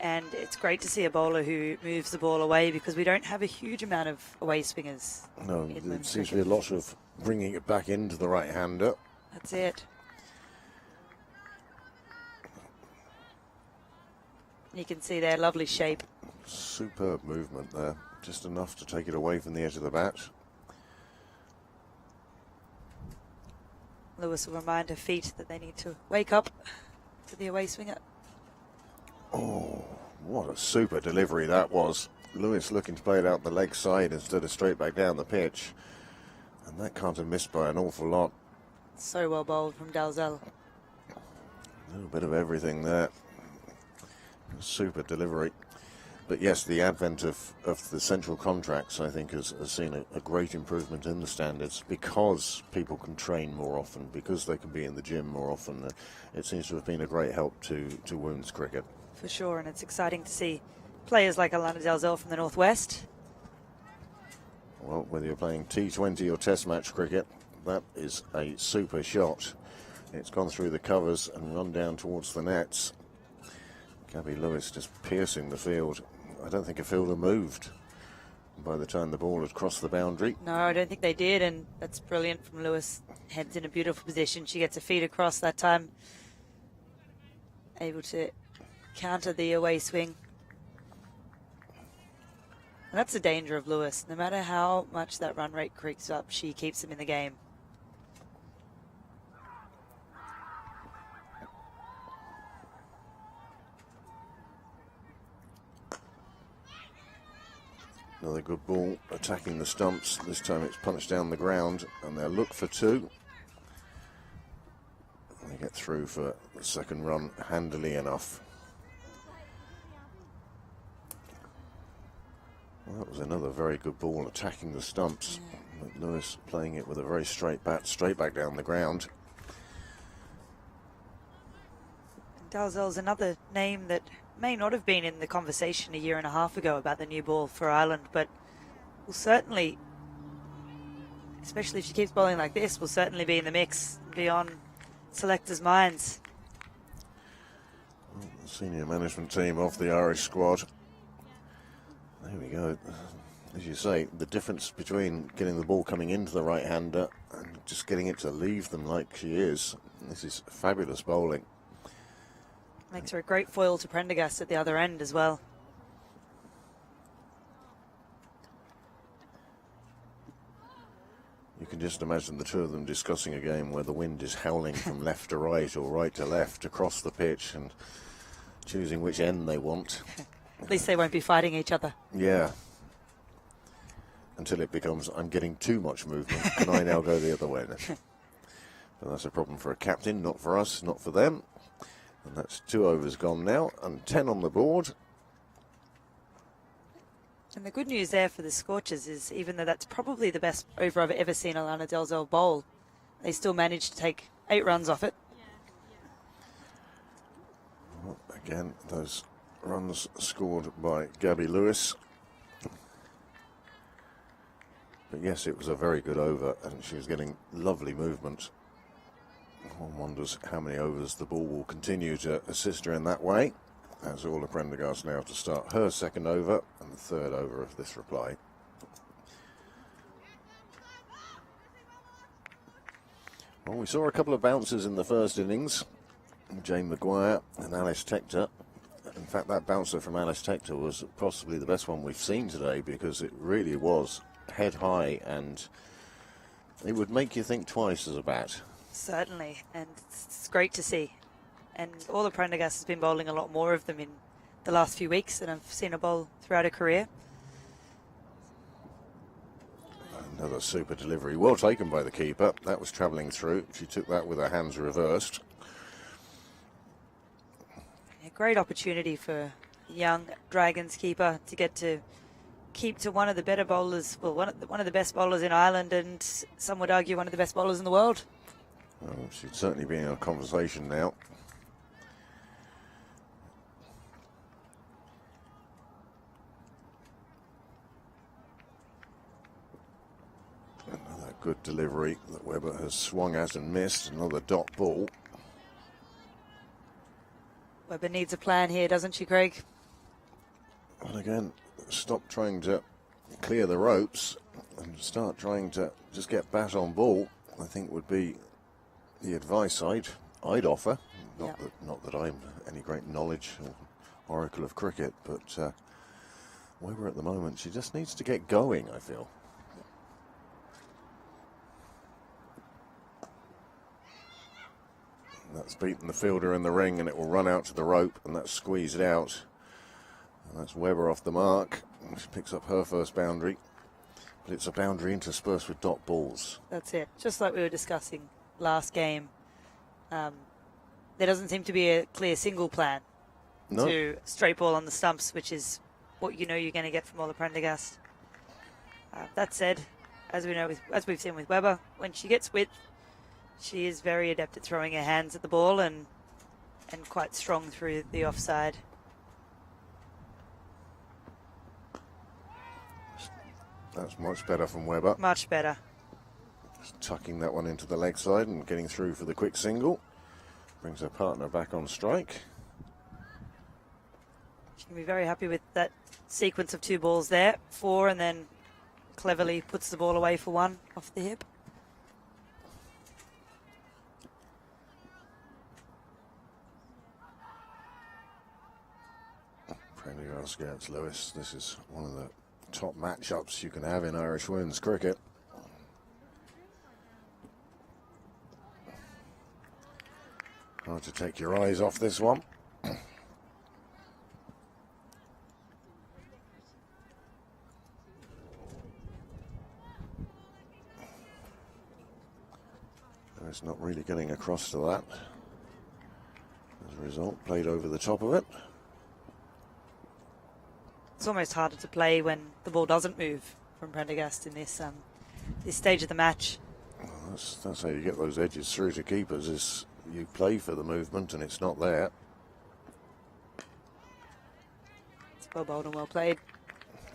And it's great to see a bowler who moves the ball away, because we don't have a huge amount of away swingers. No, there seems to be a lot of bringing it back into the right-hander. That's it. You can see their lovely shape. Superb movement there, just enough to take it away from the edge of the bat. Lewis will remind her feet that they need to wake up to the away swinger. Oh, what a super delivery that was. Lewis looking to play it out the leg side instead of straight back down the pitch. And that can't have missed by an awful lot. So well bowled from Dalzell. A little bit of everything there. Super delivery. But yes, the advent of the central contracts, I think, has seen a great improvement in the standards, because people can train more often, because they can be in the gym more often. It seems to have been a great help to women's cricket. For sure, and it's exciting to see players like Alana Dalzell from the Northwest. Well, whether you're playing T20 or Test match cricket, that is a super shot. It's gone through the covers and run down towards the nets. Gabby Lewis just piercing the field. I don't think a fielder moved by the time the ball had crossed the boundary. No, I don't think they did, and that's brilliant from Lewis. Heads in a beautiful position. She gets her feet across that time. Able to counter the away swing. And that's the danger of Lewis. No matter how much that run rate creeps up, she keeps him in the game. Another good ball attacking the stumps. This time it's punched down the ground, and they'll look for 2. They get through for the second run handily enough. Well, that was another very good ball attacking the stumps. Yeah. Lewis playing it with a very straight bat, straight back down the ground. Dalzell's another name that may not have been in the conversation a year and a half ago about the new ball for Ireland, but will certainly, especially if she keeps bowling like this, will certainly be in the mix, be on selectors' minds. The senior management team of the Irish squad. There we go. as you say, the difference between getting the ball coming into the right-hander and just getting it to leave them like she is, this is fabulous bowling. Makes her a great foil to Prendergast at the other end as well. You can just imagine the two of them discussing a game where the wind is howling from left to right or right to left across the pitch and choosing which end they want. At least they won't be fighting each other. Yeah. Until it becomes, I'm getting too much movement. Can I now go the other way? But that's a problem for a captain, not for us, not for them. And that's 2 overs gone now and 10 on the board. And the good news there for the Scorchers is, even though that's probably the best over I've ever seen Alana Delzell bowl, they still managed to take 8 runs off it. Well, again, those runs scored by Gabby Lewis. But yes, it was a very good over, and she was getting lovely movement. One wonders how many overs the ball will continue to assist her in that way. As Orla Prendergast now to start her second over and the third over of this reply. Well, we saw a couple of bouncers in the first innings. Jane Maguire and Alice Tector. In fact, that bouncer from Alice Tector was possibly the best one we've seen today, because it really was head high and it would make you think twice as a bat. Certainly, and it's great to see. And Orla Prendergast has been bowling a lot more of them in the last few weeks than I've seen her bowl throughout her career. Another super delivery, well taken by the keeper. That was travelling through. She took that with her hands reversed. A great opportunity for young Dragons keeper to get to keep to one of the better bowlers, well, one of the best bowlers in Ireland, and some would argue one of the best bowlers in the world. Well, she'd certainly be in a conversation now. Another good delivery that Webber has swung at and missed. Another dot ball. Webber needs a plan here, doesn't she, Craig? And again, stop trying to clear the ropes and start trying to just get bat on ball, I think would be the advice I'd offer. Not that I'm any great knowledge or oracle of cricket, but Webber at the moment, she just needs to get going, I feel. That's beaten the fielder in the ring, and it will run out to the rope, and that's squeezed out. And that's Webber off the mark. She picks up her first boundary, but it's a boundary interspersed with dot balls. That's it. Just like we were discussing last game, there doesn't seem to be a clear single plan to straight ball on the stumps, which is what you know you're going to get from Orla Prendergast. That said, as we know, as we've seen with Webber, when she gets width, she is very adept at throwing her hands at the ball and quite strong through the offside. That's much better from Webber. Much better. Just tucking that one into the leg side and getting through for the quick single. Brings her partner back on strike. She can be very happy with that sequence of 2 balls there. 4, and then cleverly puts the ball away for 1 off the hip. Prendergast against Lewis. This is one of the top matchups you can have in Irish women's cricket. Hard to take your eyes off this one. It's not really getting across to that. As a result, played over the top of it. It's almost harder to play when the ball doesn't move from Prendergast in this stage of the match. Well, that's how you get those edges through to keepers, is you play for the movement and it's not there. It's well bowled and well played.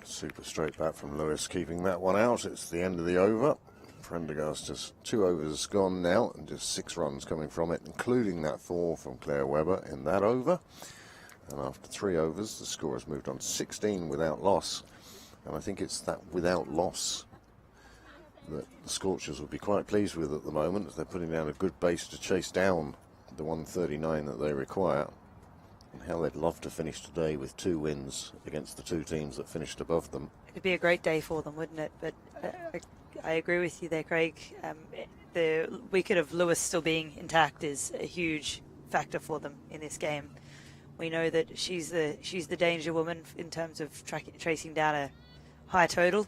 Super straight bat from Lewis, keeping that one out. It's the end of the over. Prendergast just 2 overs gone now and just 6 runs coming from it, including that 4 from Claire Webber in that over. And after 3 overs, the score has moved on 16 without loss And I think it's that without loss that the Scorchers would be quite pleased with at the moment, as they're putting down a good base to chase down the 139 that they require. And how they'd love to finish today with 2 wins against the 2 teams that finished above them. It'd be a great day for them, wouldn't it? But I agree with you there, Craig. The wicket of Lewis still being intact is a huge factor for them in this game. We know that she's the danger woman in terms of chasing down a high total.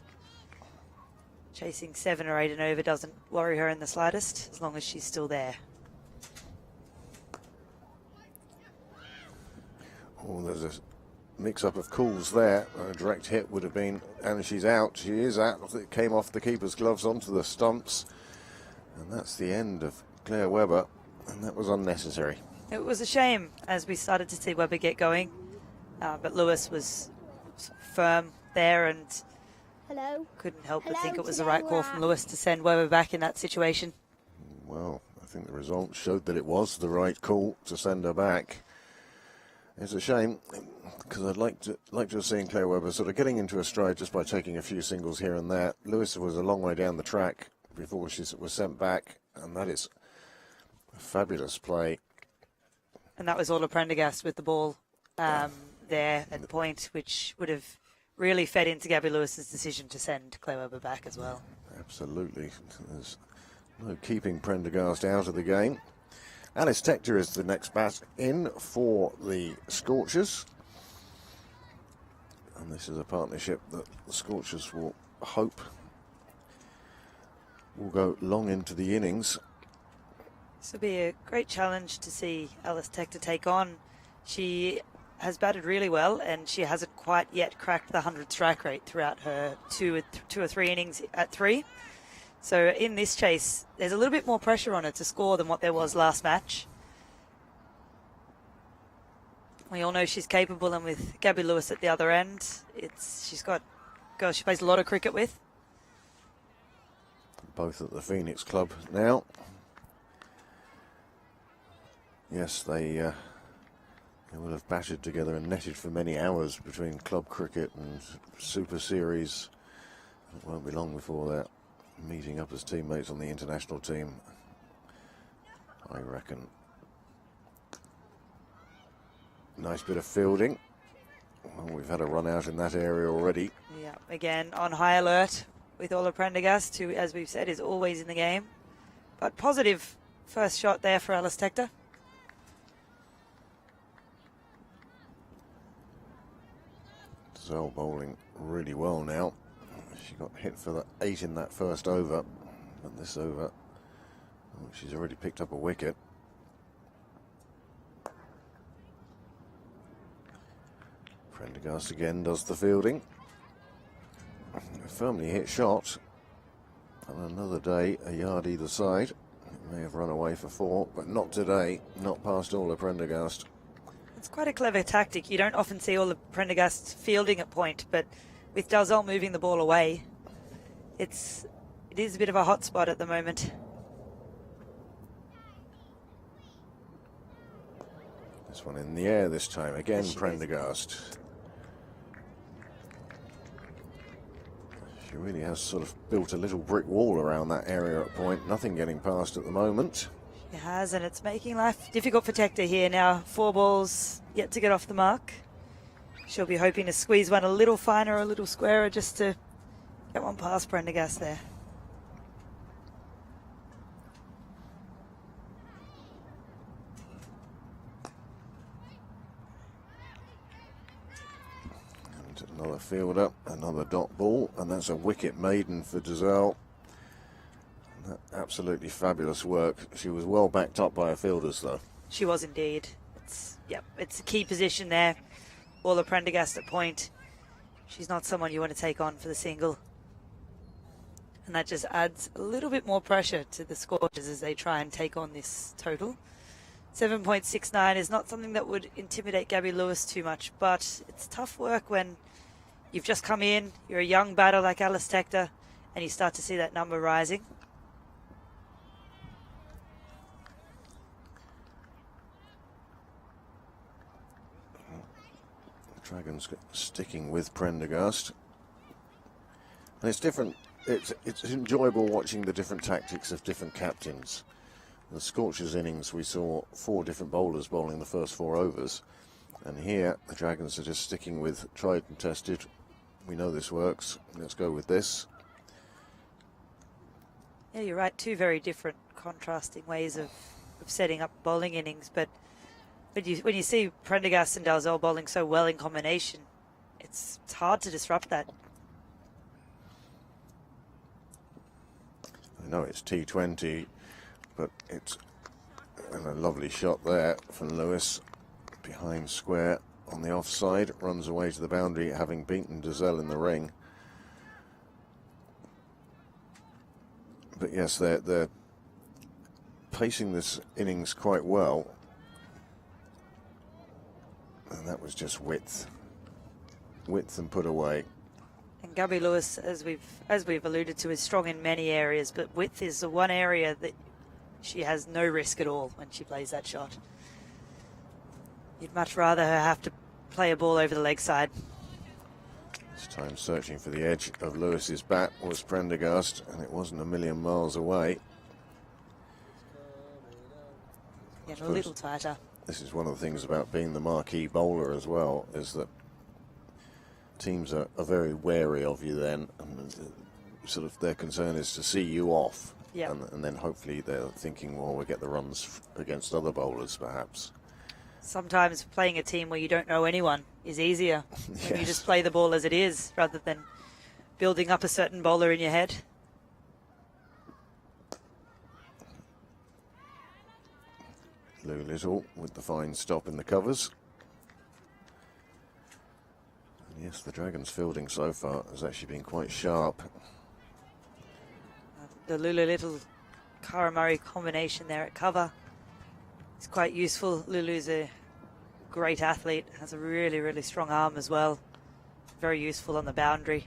Chasing 7 or 8 and over doesn't worry her in the slightest, as long as she's still there. Oh, there's a mix-up of calls there. A direct hit would have been, and she's out. She is out. It came off the keeper's gloves onto the stumps. And that's the end of Claire Webber, and that was unnecessary. It was a shame as we started to see Webber get going, but Lewis was firm there and couldn't help but think it was the right call from Lewis to send Webber back in that situation. Well, I think the result showed that it was the right call to send her back. It's a shame, because I'd like to have seen Claire Webber sort of getting into a stride just by taking a few singles here and there. Lewis was a long way down the track before she was sent back, and that is a fabulous play. And that was Orla Prendergast with the ball there at the point, which would have really fed into Gabby Lewis's decision to send Claire Webber back as well. Absolutely. There's no keeping Prendergast out of the game. Alice Tector is the next bat in for the Scorchers. And this is a partnership that the Scorchers will hope will go long into the innings. This will be a great challenge to see Alice Tector take on. She has batted really well, and she hasn't quite yet cracked the 100 strike rate throughout her two or three innings at 3. So in this chase, there's a little bit more pressure on her to score than what there was last match. We all know she's capable, and with Gabby Lewis at the other end, she's got girls she plays a lot of cricket with. Both at the Phoenix Club now. Yes, they will have battered together and netted for many hours between club cricket and Super Series. It won't be long before that. Meeting up as teammates on the international team, I reckon. Nice bit of fielding. Well, we've had a run out in that area already. Yeah, again on high alert with Orla Prendergast, who, as we've said, is always in the game. But positive first shot there for Alice Tector. Zell bowling really well now. She got hit for the 8 in that first over, but this over, she's already picked up a wicket. Prendergast again does the fielding. A firmly hit shot. On another day, a yard either side. It may have run away for 4, but not today. Not past Orla Prendergast. It's quite a clever tactic. You don't often see Orla Prendergast fielding at point, but with Dalzell moving the ball away, it is a bit of a hot spot at the moment. This one in the air this time. Again, Prendergast. She really has sort of built a little brick wall around that area at point. Nothing getting past at the moment. She has, and it's making life difficult for Tector here now. 4 balls yet to get off the mark. She'll be hoping to squeeze one a little finer, a little squarer, just to get one past Prendergast there. And another fielder, another dot ball, and that's a wicket maiden for Dalzell. Absolutely fabulous work. She was well backed up by her fielders, though. She was indeed. It's a key position there. Orla Prendergast at point. She's not someone you want to take on for the single. And that just adds a little bit more pressure to the Scorchers as they try and take on this total. 7.69 is not something that would intimidate Gabby Lewis too much, but it's tough work when you've just come in, you're a young batter like Alice Tector, and you start to see that number rising. Dragons sticking with Prendergast. And it's different. It's enjoyable watching the different tactics of different captains. The Scorchers innings, we saw 4 different bowlers bowling the first 4 overs. And here, the Dragons are just sticking with tried and tested. We know this works. Let's go with this. Yeah, you're right. 2 very different, contrasting ways of setting up bowling innings. But when you see Prendergast and Dalzell bowling so well in combination, it's hard to disrupt that. I know it's T20, but it's a lovely shot there from Lewis. Behind square on the offside, runs away to the boundary, having beaten Dalzell in the ring. But yes, they're pacing this innings quite well. And that was just width and put away. And Gabby Lewis, as we've alluded to, is strong in many areas, but width is the one area that she has no risk at all when she plays that shot. You'd much rather her have to play a ball over the leg side. This time searching for the edge of Lewis's bat was Prendergast, and it wasn't a million miles away. Yeah, a little tighter. This is one of the things about being the marquee bowler as well, is that teams are very wary of you then, and sort of their concern is to see you off. Yeah. And then hopefully they're thinking, well, we'll get the runs against other bowlers perhaps. Sometimes playing a team where you don't know anyone is easier. Yes. When you just play the ball as it is, rather than building up a certain bowler in your head. Lou Little with the fine stop in the covers. And yes, the Dragons' fielding so far has actually been quite sharp. The Lulu Little Cara Murray combination there at cover is quite useful. Lulu's a great athlete, has a really, really strong arm as well. Very useful on the boundary.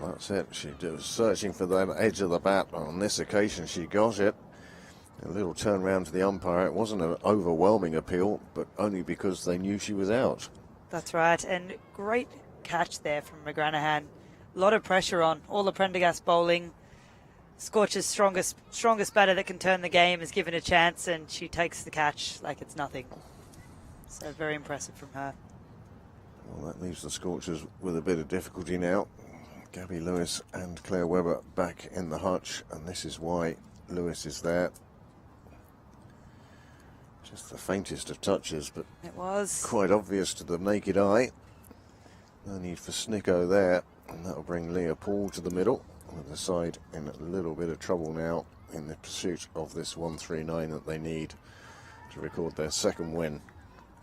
Well, that's it. She was searching for the edge of the bat. On this occasion, she got it. A little turn round to the umpire. It wasn't an overwhelming appeal, but only because they knew she was out. That's right, and great catch there from McGranahan. A lot of pressure on. All the Prendergast bowling. Scorchers' strongest batter that can turn the game is given a chance, and she takes the catch like it's nothing. So very impressive from her. Well, that leaves the Scorchers with a bit of difficulty now. Gabby Lewis and Claire Webber back in the hutch, and this is why Lewis is there. Just the faintest of touches, but It was. quite obvious to the naked eye. No need for Snicko there, and that'll bring Leah Paul to the middle, with the side in a little bit of trouble now in the pursuit of this 139 that they need to record their second win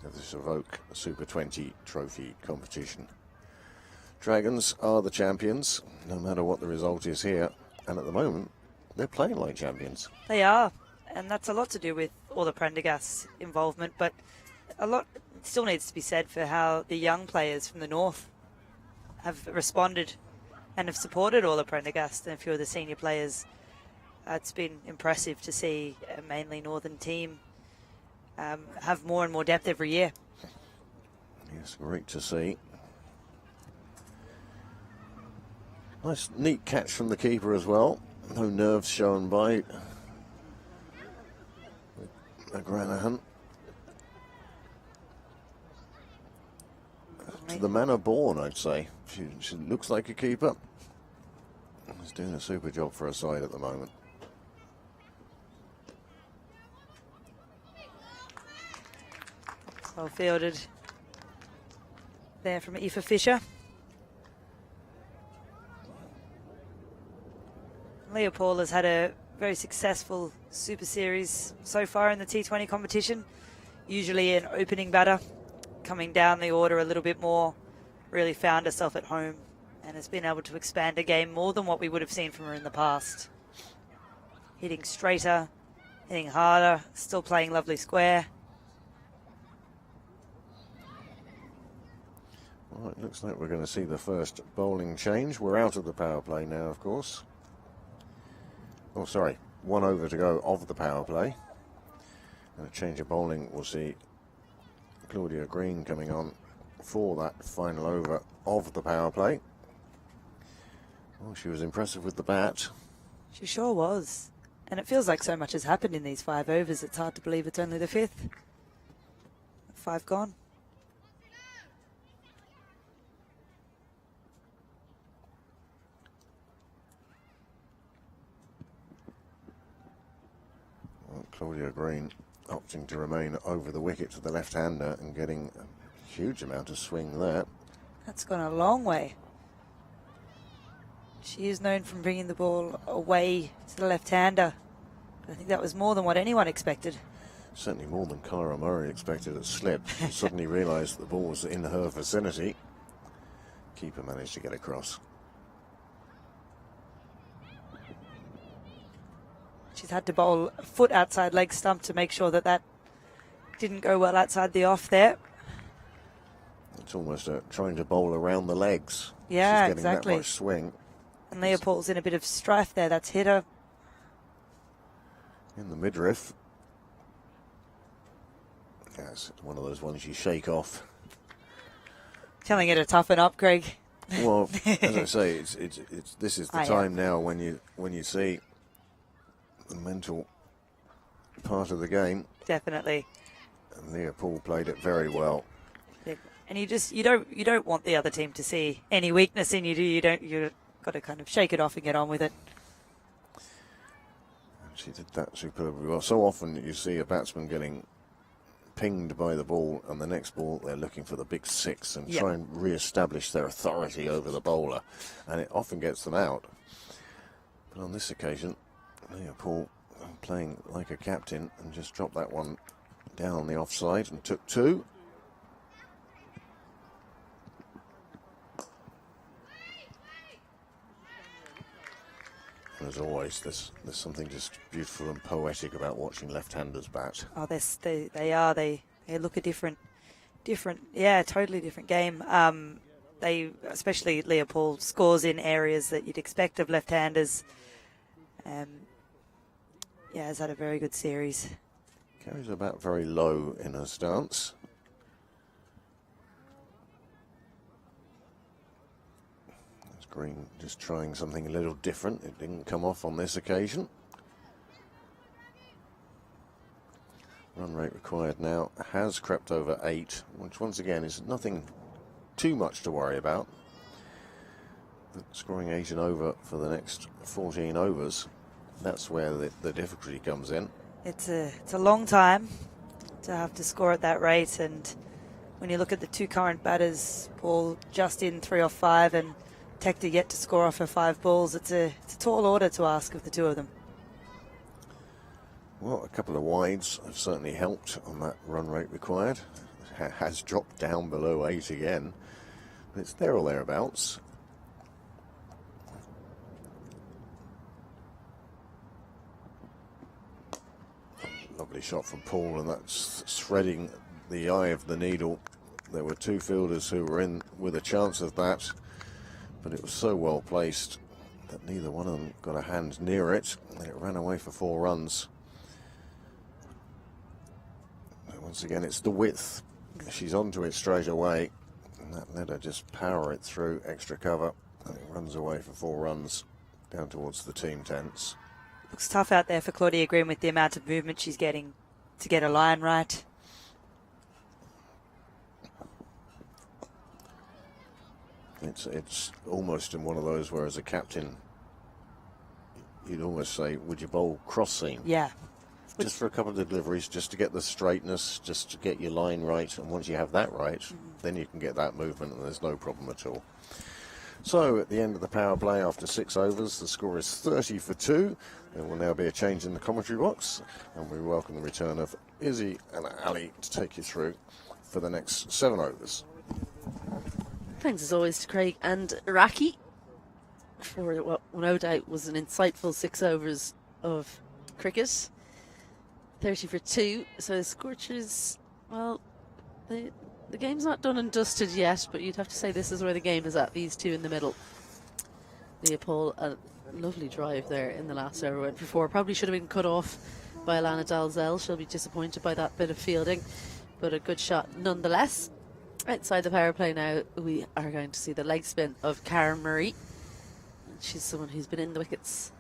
of this Evoke Super 20 trophy competition. Dragons are the champions, no matter what the result is here, and at the moment they're playing like champions. They are, and that's a lot to do with all the Prendergast involvement, but a lot still needs to be said for how the young players from the north have responded and have supported all the Prendergast and a few of the senior players. It's been impressive to see a mainly northern team have more and more depth every year. Yes, great to see. Nice, neat catch from the keeper as well. No nerves shown by McGranahan. To the manner born, I'd say. She looks like a keeper. She's doing a super job for her side at the moment. Well fielded there from Aoife Fisher. Leopold has had a very successful Super Series so far in the T20 competition. Usually an opening batter, coming down the order a little bit more, really found herself at home and has been able to expand a game more than what we would have seen from her in the past. Hitting straighter, hitting harder, still playing lovely square. Well, it looks like we're going to see the first bowling change. We're out of the power play now, of course. Oh, sorry, 1 over to go of the power play. And a change of bowling, we'll see Claudia Green coming on for that final over of the power play. Well, she was impressive with the bat. She sure was. And it feels like so much has happened in these 5 overs. It's hard to believe it's only the 5th. 5 gone. Well, Claudia Green opting to remain over the wicket to the left-hander and getting a huge amount of swing there. That's gone a long way. She is known from bringing the ball away to the left-hander. I think that was more than what anyone expected. Certainly more than Kyra Murray expected at slip. She suddenly realised the ball was in her vicinity. Keeper managed to get across. She's had to bowl a foot outside leg stump to make sure that that didn't go well outside the off there. It's almost trying to bowl around the legs. Yeah, She's getting exactly. that much swing. And Leopold's in a bit of strife there. That's hit her. In the midriff. Yes, it's one of those ones you shake off. Telling her to toughen up, Greg. Well, as I say, this is the time now when you see the mental part of the game. Definitely. And Leopold played it very well. And you don't want the other team to see any weakness in you, do you? You've got to kind of shake it off and get on with it. She did that superbly well. So often you see a batsman getting pinged by the ball, and the next ball they're looking for the big 6 and try and re-establish their authority over the bowler, and it often gets them out. But on this occasion, Leopold playing like a captain and just dropped that one down the offside and took 2. As always, there's something just beautiful and poetic about watching left-handers bat. Oh, they look a different, totally different game. Especially Leopold scores in areas that you'd expect of left-handers. Has had a very good series. Carries her bat very low in her stance. Green just trying something a little different. It didn't come off on this occasion. Run rate required now has crept over 8, which once again is nothing too much to worry about. But scoring 8 and over for the next 14 overs, that's where the difficulty comes in. It's a long time to have to score at that rate, and when you look at the 2 current batters, Paul just in 3 off 5 and Tector yet to score off her 5 balls. It's a tall order to ask of the 2 of them. Well, a couple of wides have certainly helped on that run rate required. It has dropped down below 8 again, but it's there or thereabouts. Lovely shot from Paul, and that's threading the eye of the needle. There were 2 fielders who were in with a chance of that, but it was so well placed that neither one of them got a hand near it, and it ran away for 4 runs. And once again, it's the width. She's onto it straight away, and that let her just power it through extra cover, and it runs away for 4 runs down towards the team tents. Looks tough out there for Claudia Green with the amount of movement she's getting to get a line right. It's almost in one of those where, as a captain, you'd almost say, would you bowl cross seam? Yeah. Just for a couple of deliveries, just to get the straightness, just to get your line right. And once you have that right, then you can get that movement, and there's no problem at all. So at the end of the power play, after 6 overs, the score is 30 for 2. There will now be a change in the commentary box, and we welcome the return of Izzy and Ali to take you through for the next 7 overs. Thanks as always to Craig and Iraqi for what no doubt was an insightful 6 overs of cricket. 30 for 2. So the Scorchers, well, the game's not done and dusted yet, but you'd have to say this is where the game is at, these 2 in the middle. Leopold, a lovely drive there in the last over, went for 4. Probably should have been cut off by Alana Dalzell. She'll be disappointed by that bit of fielding, but a good shot nonetheless. Outside the power play now, we are going to see the leg spin of Karen Murray. She's someone who's been in the wickets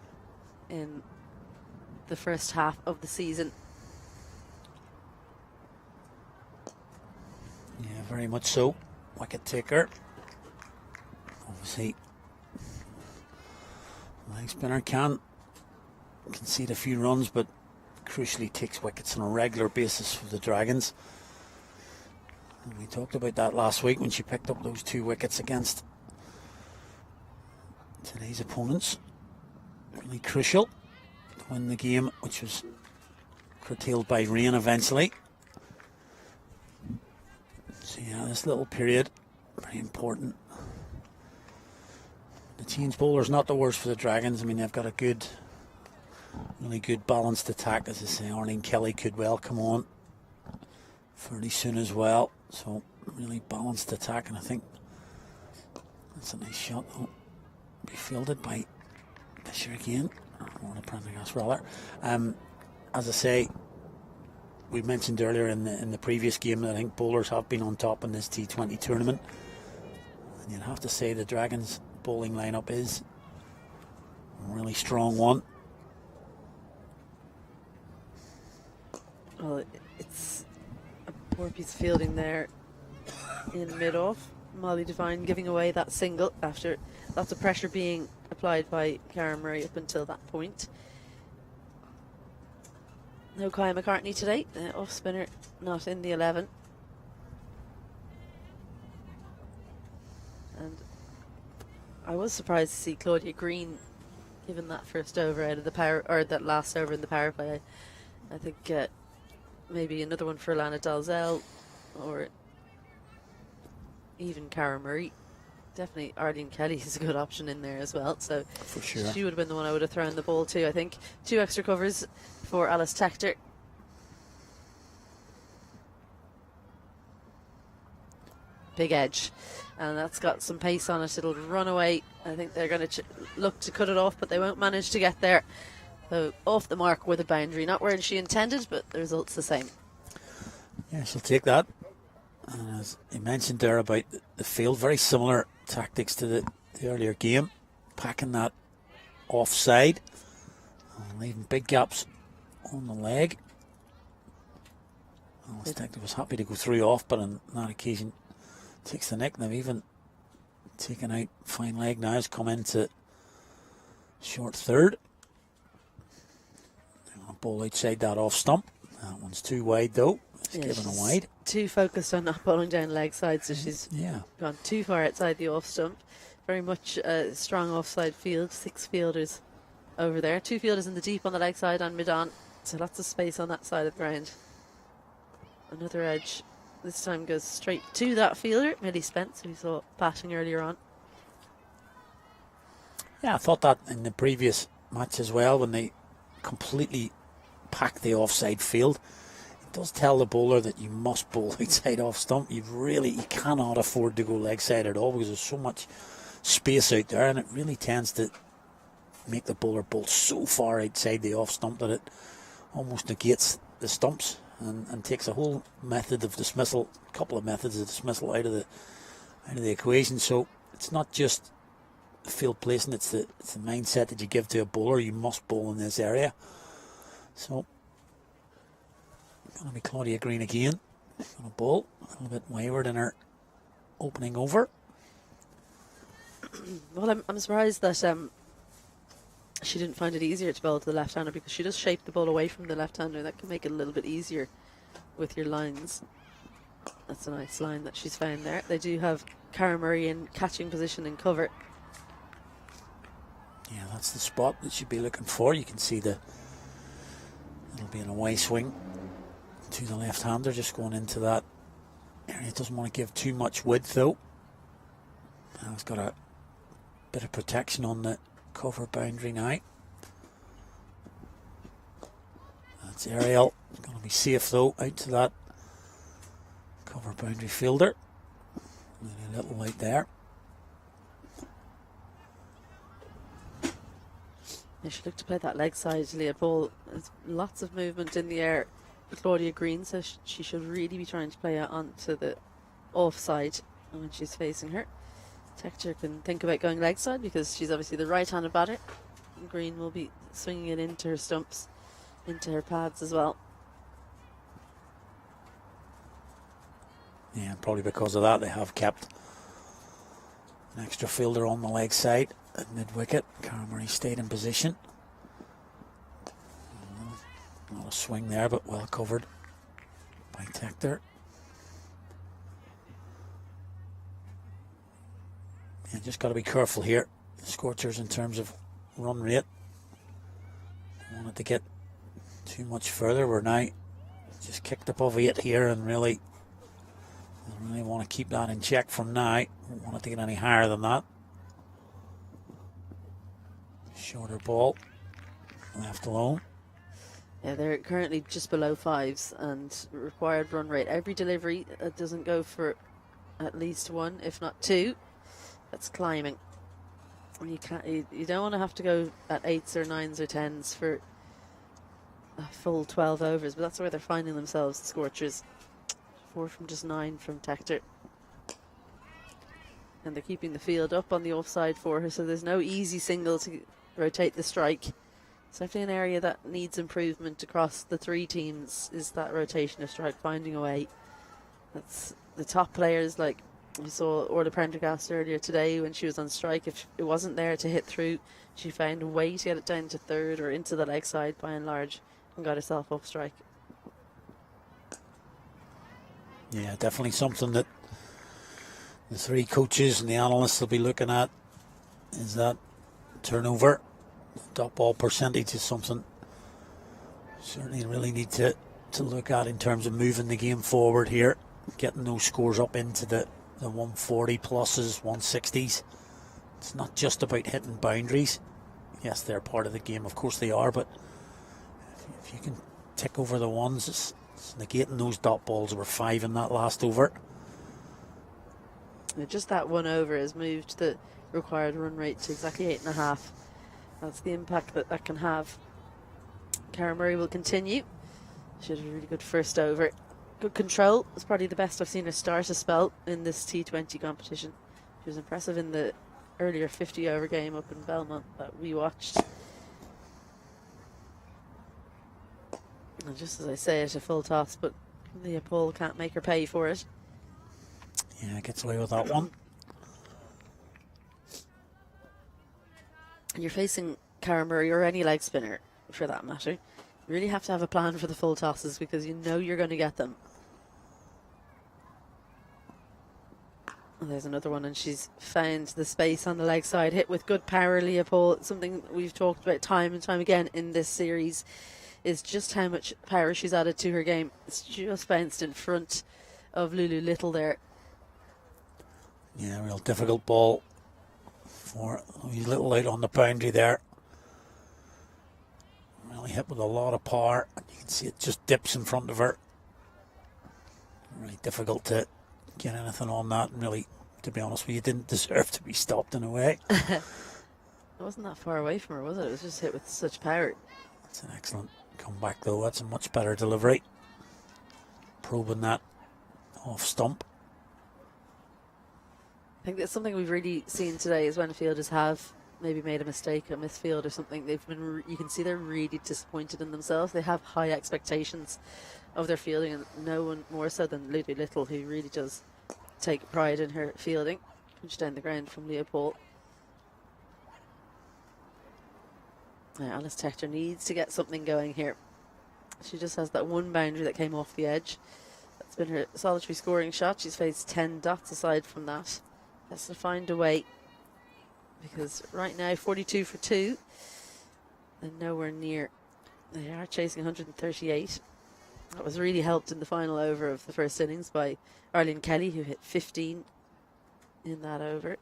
in the first half of the season. Yeah, very much so. Wicket taker. Obviously, leg spinner can concede a few runs, but crucially takes wickets on a regular basis for the Dragons. And we talked about that last week when she picked up those 2 wickets against today's opponents. Really crucial to win the game, which was curtailed by rain eventually. So yeah, this little period, very important. The change bowler's not the worst for the Dragons. I mean, they've got a good, really good balanced attack. As I say, Arlene Kelly could well come on fairly soon as well. So really balanced attack, and I think that's a nice shot. Oh, be fielded by Fisher again, or the Prendergast rather. As I say, we mentioned earlier in the previous game that I think bowlers have been on top in this T20 tournament, and you'd have to say the Dragons' bowling lineup is a really strong one. Well, it's a poor piece of fielding there in mid-off. Molly Devine giving away that single after lots of pressure being applied by Karen Murray up until that point. No Kaya McCartney today, off spinner not in the 11. And I was surprised to see Claudia Green given that first over out of the power, or that last over in the power play. I think maybe another one for Alana Dalzell, or even Karen Murray. Definitely Arlene Kelly is a good option in there as well. So For sure. she would have been the one I would have thrown the ball to, I think. 2 extra covers for Alice Tector. Big edge. And that's got some pace on it. It'll run away. I think they're going to look to cut it off, but they won't manage to get there. So off the mark with a boundary. Not where she intended, but the result's the same. Yeah, she'll take that. And as you mentioned there about the field, very similar tactics to the earlier game. Packing that offside, leaving big gaps on the leg. Alice Tector was happy to go through off, but on that occasion takes the nick. They've even taken out fine leg now, has come into short third. They're going to bowl outside that off stump. That one's too wide though. It's given a wide. Too focused on not bowling down leg side, so she's gone too far outside the off stump. Very much a strong offside field. 6 fielders over there. 2 fielders in the deep on the leg side and mid on. So lots of space on that side of the ground. Another edge. This time goes straight to that fielder, Millie Spence, who we saw batting earlier on. Yeah, I thought that in the previous match as well, when they completely packed the offside field. It does tell the bowler that you must bowl outside off stump. You cannot afford to go leg side at all, because there's so much space out there, and it really tends to make the bowler bowl so far outside the off stump that it almost negates the stumps and takes a whole method of dismissal, a couple of methods of dismissal out of the equation. So it's not just field placing, it's the mindset that you give to a bowler. You must bowl in this area. So going to be Claudia Green again. Going to bowl a little bit wayward in her opening over. Well, I'm surprised that she didn't find it easier to bowl to the left-hander, because she does shape the ball away from the left-hander. That can make it a little bit easier with your lines. That's a nice line that she's found there. They do have Karen Murray in catching position and cover. Yeah, that's the spot that she'd be looking for. You can see it'll be an away swing to the left-hander, just going into that area. Doesn't want to give too much width though. Now it's got a bit of protection on the cover boundary now. That's Ariel. It's going to be safe though, out to that cover boundary fielder. Maybe a little light there. They should look to play that leg side, Leopold. There's lots of movement in the air for Claudia Green, so she should really be trying to play out onto the offside when she's facing her. Tector can think about going leg side because she's obviously the right-handed batter. Green will be swinging it into her stumps, into her pads as well. Yeah, probably because of that they have kept an extra fielder on the leg side at mid-wicket. Cara Murray stayed in position. Not a swing there, but well covered by Tector. Yeah, just got to be careful here. Scorchers in terms of run rate. Don't want it to get too much further. We're now just kicked above 8 here and really want to keep that in check from now. Don't want it to get any higher than that. Shorter ball, left alone. Yeah, they're currently just below 5s and required run rate. Every delivery doesn't go for at least 1, if not 2. That's climbing. And you don't want to have to go at 8s or 9s or 10s for a full 12 overs, but that's where they're finding themselves, the Scorchers. 4 from just 9 from Tector. And they're keeping the field up on the offside for her, so there's no easy single to rotate the strike. It's definitely an area that needs improvement across the 3 teams, is that rotation of strike, finding a way. That's the top players, like we saw Orla Prendergast earlier today when she was on strike. If it wasn't there to hit through, she found a way to get it down to 3rd or into the leg side by and large and got herself off strike. Yeah, definitely something that the 3 coaches and the analysts will be looking at, is that turnover. Dot ball percentage is something certainly really need to look at in terms of moving the game forward here, getting those scores up into the 140 pluses, 160s. It's not just about hitting boundaries. Yes, they're part of the game, of course they are, but if you can tick over the ones, it's negating those dot balls. Were 5 in that last over. Just that 1 over has moved the required run rate to exactly 8.5. That's the impact that can have. Cara Murray will continue. She had a really good first over. Good control. It's probably the best I've seen her start a spell in this T20 competition. She was impressive in the earlier 50 over game up in Belmont that we watched. And just as I say it, a full toss, but Leopold can't make her pay for it. Yeah, gets away with that one. You're facing Cara Murray or any leg spinner for that matter. You really have to have a plan for the full tosses because you know you're going to get them. And there's another one, and she's found the space on the leg side, hit with good power. Leopold, something we've talked about time and time again in this series, is just how much power she's added to her game. It's just bounced in front of Lulu Little there. Yeah, real difficult ball for Little out on the boundary there. Really hit with a lot of power. You can see it just dips in front of her. Really difficult to get anything on that, and really, to be honest with you, didn't deserve to be stopped in a way. It wasn't that far away from her, was it? It was just hit with such power. That's an excellent comeback though. That's a much better delivery. Probing that off stump. I think that's something we've really seen today is when fielders have maybe made a mistake, a misfield or something. They've been, you can see they're really disappointed in themselves. They have high expectations of their fielding, and no one more so than Lulu Little, who really does take pride in her fielding. Punch down the ground from Leopold. Now, Alice Tector needs to get something going here. She just has that one boundary that came off the edge. That's been her solitary scoring shot. She's faced 10 dots aside from that. Has to find a way, because right now 42 for 2 and nowhere near. They are chasing 138. That was really helped in the final over of the first innings by Arlene Kelly, who hit 15 in that over.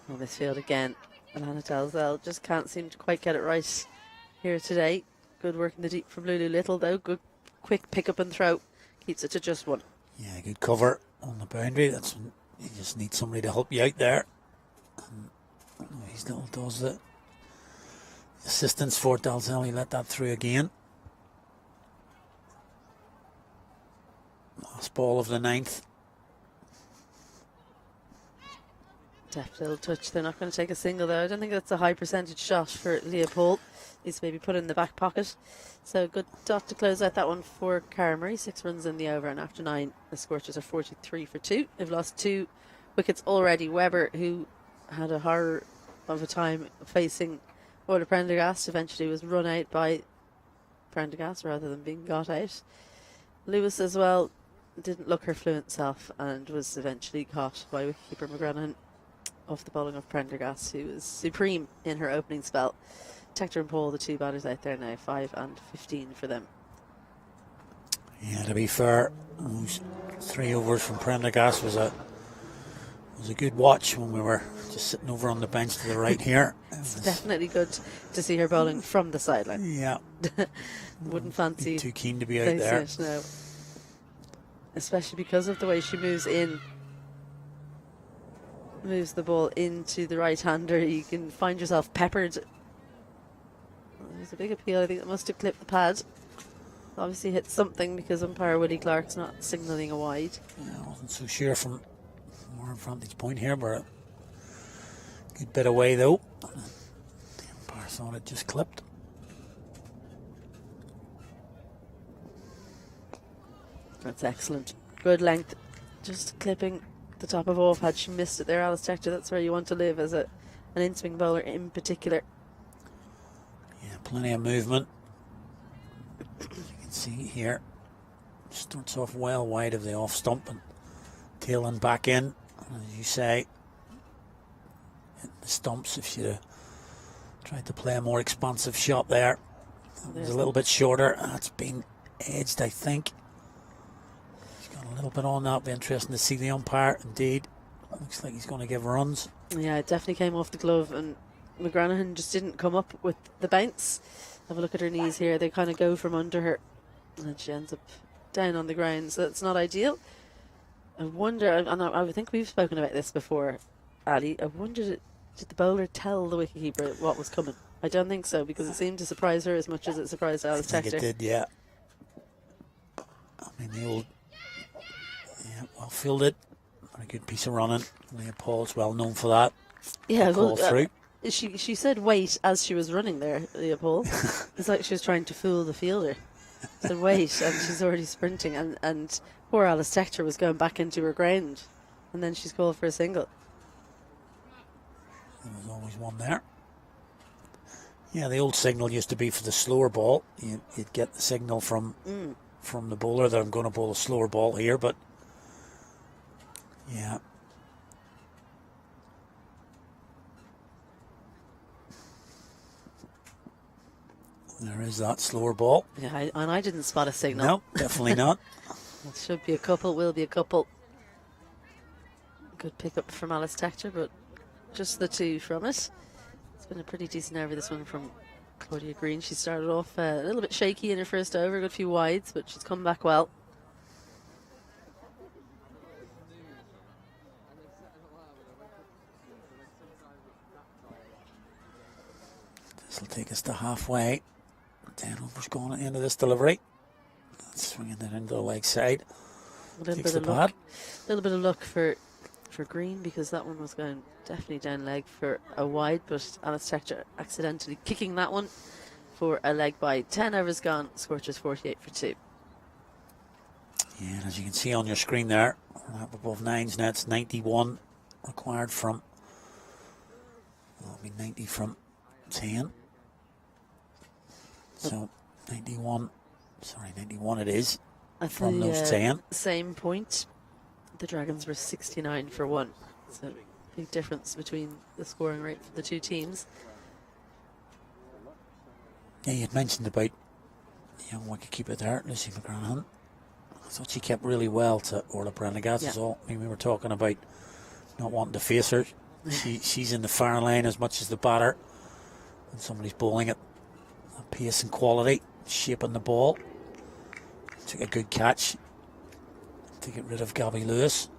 On this field again, Alana Dalzell just can't seem to quite get it right here today. Good work in the deep from Lulu Little though. Good quick pick up and throw. Keeps it to just 1. Yeah, good cover on the boundary. That's when you just need somebody to help you out there. He still does the assistance for Dalzelli. Let that through again. Last ball of the 9th. Deft little touch. They're not going to take a single though. I don't think that's a high percentage shot for Leopold. He's maybe put in the back pocket. So good dot to close out that one for Cara Murray. 6 runs in the over, and after 9, the Scorchers are 43 for 2. They've lost 2 wickets already. Webber, who had a horror of a time facing Orla Prendergast, eventually was run out by Prendergast rather than being got out. Lewis as well didn't look her fluent self and was eventually caught by wicketkeeper McGranahan off the bowling of Prendergast, who was supreme in her opening spell. Tector and Paul, the 2 batters out there now, 5 and 15 for them. Yeah, to be fair, those 3 overs from Prendergast was a good watch when we were just sitting over on the bench to the right here. It's definitely good to see her bowling from the sideline. Yeah. Wouldn't fancy too keen to be out facing there. it, no. Especially because of the way she moves in. Moves the ball into the right-hander. You can find yourself peppered. There's a big appeal. I think it must have clipped the pad. Obviously hit something because umpire Willie Clark's not signalling a wide. Yeah, I wasn't so sure from more vantage point here, but a good bit away though. The umpire thought it just clipped. That's excellent. Good length. Just clipping the top of off. Had she missed it there, Alice Tector, that's where you want to live as an in-swing bowler in particular. Yeah, plenty of movement. As you can see here, starts off well wide of the off stump and tailing back in. As you say, hitting the stumps. If you'd tried to play a more expansive shot there, it was a little bit shorter. That's been edged, I think. He's got a little bit on that. Be interesting to see the umpire. Indeed, looks like he's going to give runs. Yeah, it definitely came off the glove, and McGranahan just didn't come up with the bounce. Have a look at her knees here. They kind of go from under her, and she ends up down on the ground. So it's not ideal. I wonder, and I think we've spoken about this before, Ali. I wonder, did the bowler tell the wicketkeeper what was coming? I don't think so, because it seemed to surprise her as much as it surprised Alice Tector. I think it did, yeah. I mean, the old, yeah, well fielded. A good piece of running. Leopold's well known for that. Yeah, well, through. She said wait as she was running there, Leopold. It's like she was trying to fool the fielder. Said wait, and she's already sprinting, and poor Alice Tector was going back into her ground, and then she's called for a single. There was always one there. Yeah, the old signal used to be for the slower ball. You'd get the signal from the bowler that I'm going to bowl a slower ball here, but yeah. There is that slower ball. Yeah, and I didn't spot a signal. No, definitely not. It should be a couple, will be a couple. Good pick up from Alice Tector, but just the 2 from it. It's been a pretty decent over, this one from Claudia Green. She started off a little bit shaky in her first over, got a few wides, but she's come back well. This will take us to halfway. 10 overs gone at the end of this delivery. Swinging it into the leg side. A little bit of luck for Green, because that one was going definitely down leg for a wide, but Alice Tector accidentally kicking that one for a leg by 10 overs gone. Scorchers 48 for 2. Yeah, and as you can see on your screen there, we're up above 9s now. It's 91 required from, well, it'll be 90 from 10. So 91 it is from those 10. Same point, the Dragons were 69 for 1. So big difference between the scoring rate for the 2 teams. Yeah, you had mentioned about the young wicketkeeper there, Lucy McGranahan. I thought she kept really well to Orla Prendergast as well. I mean, we were talking about not wanting to face her. She's in the far line as much as the batter. And somebody's bowling it. Pace and quality, shaping the ball. Took a good catch to get rid of Gabby Lewis.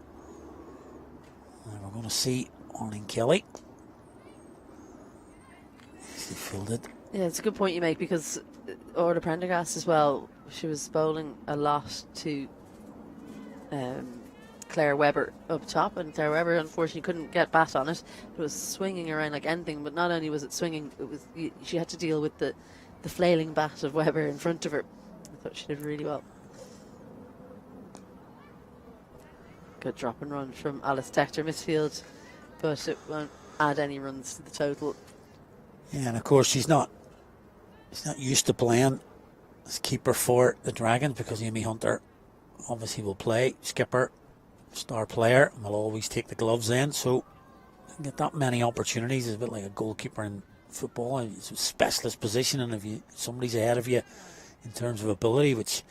And we're going to see Arlene Kelly Nicely fielded. Yeah, it's a good point you make, because Orla Prendergast as well, she was bowling a lot to Claire Webber up top, and Claire Webber unfortunately couldn't get bat on it. It was swinging around like anything, but not only was it swinging, it was she had to deal with the flailing bat of Webber in front of her. I thought she did really well. Good drop and run from Alice Tector midfield, but it won't add any runs to the total. Yeah, and of course she's not used to playing as keeper for the Dragons, because Amy Hunter obviously will play skipper, star player, and will always take the gloves in. So you get that many opportunities. It's a bit like a goalkeeper in football. It's a specialist position, and if somebody's ahead of you in terms of ability, which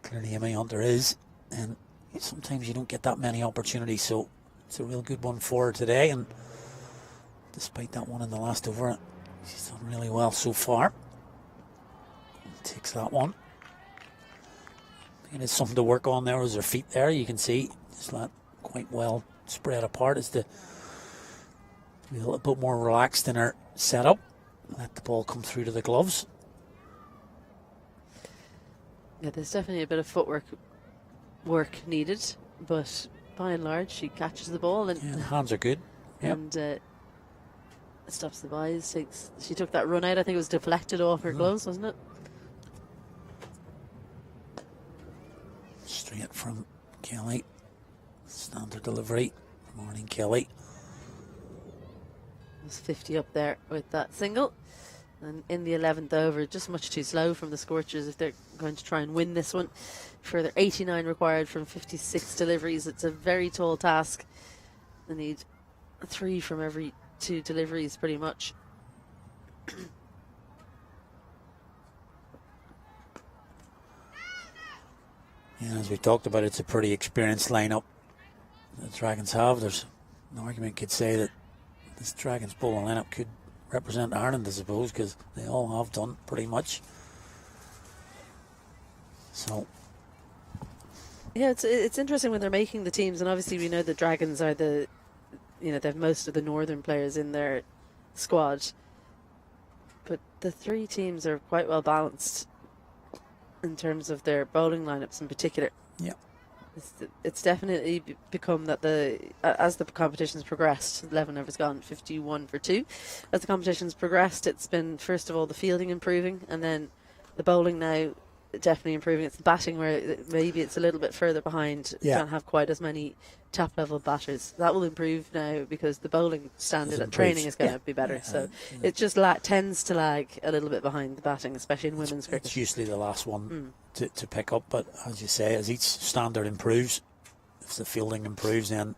clearly Amy Hunter is, and sometimes you don't get that many opportunities. So it's a real good one for her today, and despite that one in the last over, she's done really well so far. Takes that one. It is something to work on there. As her feet there, you can see it's not quite well spread apart. It's to be a little bit more relaxed in her setup. Let the ball come through to the gloves. Yeah, there's definitely a bit of footwork needed, but by and large she catches the ball, and the hands are good. Yep. And stops the byes. She took that run out. I think it was deflected off her gloves, wasn't it? Straight from Kelly. Standard delivery. Morning, Kelly. Was 50 up there with that single. And in the 11th over, just much too slow from the Scorchers if they're going to try and win this one. Further 89 required from 56 deliveries. It's a very tall task. They need 3 from every 2 deliveries pretty much. Yeah, as we talked about, it's a pretty experienced lineup the Dragons have. There's an argument could say that this Dragons bowling lineup could represent Ireland, I suppose, because they all have done pretty much. So yeah, it's interesting when they're making the teams, and obviously we know the Dragons are they have most of the northern players in their squad, but the 3 teams are quite well balanced in terms of their bowling lineups in particular. Yeah. It's definitely become that as the competition's progressed, 11 overs gone, 51 for 2. As the competition's progressed, it's been first of all the fielding improving, and then the bowling now definitely improving. It's the batting where maybe it's a little bit further behind. Yeah. Can't have quite as many top level batters. That will improve now because the bowling standard at training is going to be better. So it just tends to lag a little bit behind the batting, especially in women's cricket. It's usually the last one to pick up, but as you say, as each standard improves, if the fielding improves, then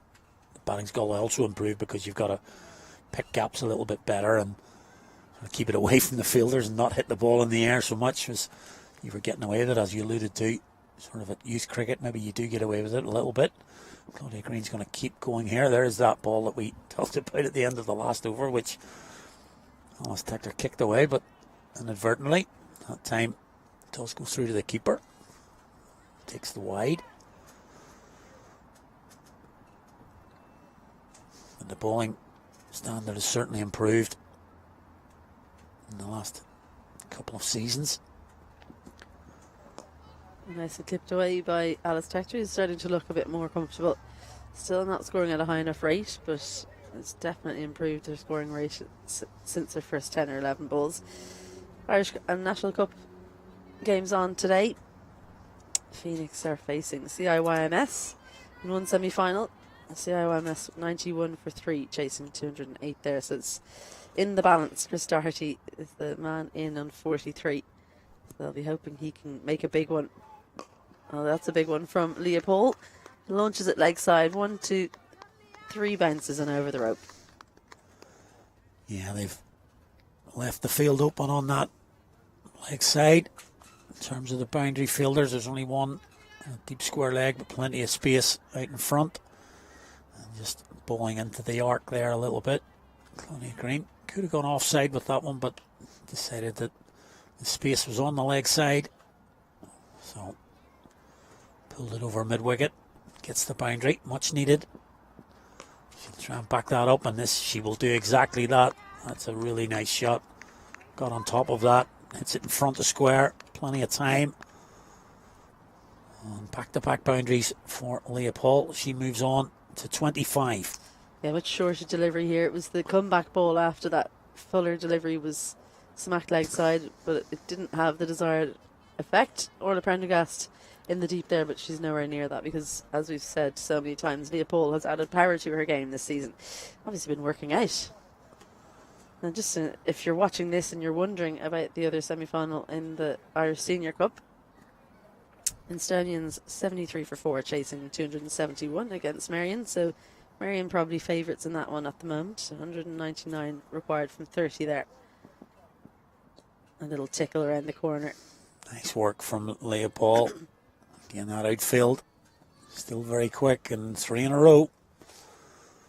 the batting's got to also improve, because you've got to pick gaps a little bit better and keep it away from the fielders and not hit the ball in the air so much as you were getting away with it, as you alluded to. Sort of at youth cricket, maybe you do get away with it a little bit. Claudia Green's going to keep going here. There's that ball that we talked about at the end of the last over, which Alice Tector kicked away, but inadvertently. That time does go through to the keeper. Takes the wide. And the bowling standard has certainly improved in the last couple of seasons. Nicely clipped away by Alice Tector, who's starting to look a bit more comfortable. Still not scoring at a high enough rate, but it's definitely improved her scoring rate since her first 10 or 11 balls. Irish and National Cup games on today. Phoenix are facing CIYMS in one semi-final. CIYMS 91 for 3, chasing 208 there, so it's in the balance. Chris Doherty is the man in on 43. So they'll be hoping he can make a big one. Oh, that's a big one from Leopold. Launches it leg side. 1, 2, 3 bounces and over the rope. Yeah, they've left the field open on that leg side. In terms of the boundary fielders, there's only one deep square leg, but plenty of space out in front. And just bowling into the arc there a little bit. Claudia Green could have gone offside with that one, but decided that the space was on the leg side. So pulled it over mid-wicket. Gets the boundary, much needed. She'll try and back that up, and she will do exactly that. That's a really nice shot got on top of that. Hits it in front of square. Plenty of time. And back-to-back boundaries for Leopold. She moves on to 25. Yeah, much shorter delivery here. It was the comeback ball after that fuller delivery was smacked leg side, but it didn't have the desired effect. Orla Prendergast in the deep there, but she's nowhere near that because, as we've said so many times, Leopold has added power to her game this season. Obviously been working out. And just if you're watching this and you're wondering about the other semi-final in the Irish Senior Cup, Estonians 73 for 4, chasing 271 against Marion. So Marion probably favourites in that one at the moment. 199 required from 30 there. A little tickle around the corner. Nice work from Leopold. Again, that outfield. Still very quick, and 3 in a row.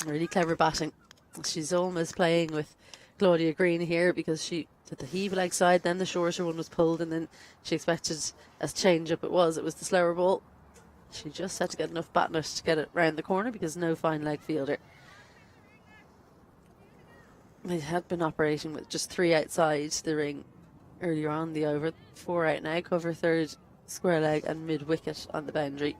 Really clever batting. She's almost playing with Claudia Green here because she did the heave leg side, then the shorter one was pulled, and then she expected as change up it was the slower ball. She just had to get enough bat nut to get it round the corner because no fine leg fielder. They had been operating with just 3 outside the ring earlier on the over. 4 out now, cover third, square leg and mid wicket on the boundary.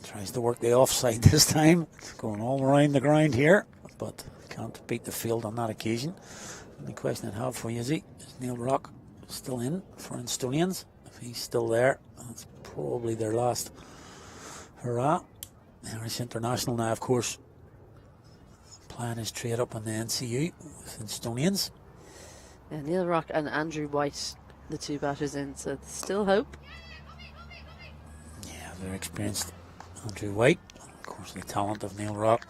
Tries to work the offside this time. It's going all around the ground here, but can't beat the field on that occasion. The question I have for you is Neil Rock still in for Estonians? If he's still there, that's probably their last hurrah. The Irish International now, of course, plan his trade up on the NCU with Estonians. Yeah, Neil Rock and Andrew White, the 2 batters in, so still hope. Yeah, very experienced Andrew White, of course the talent of Neil Rock.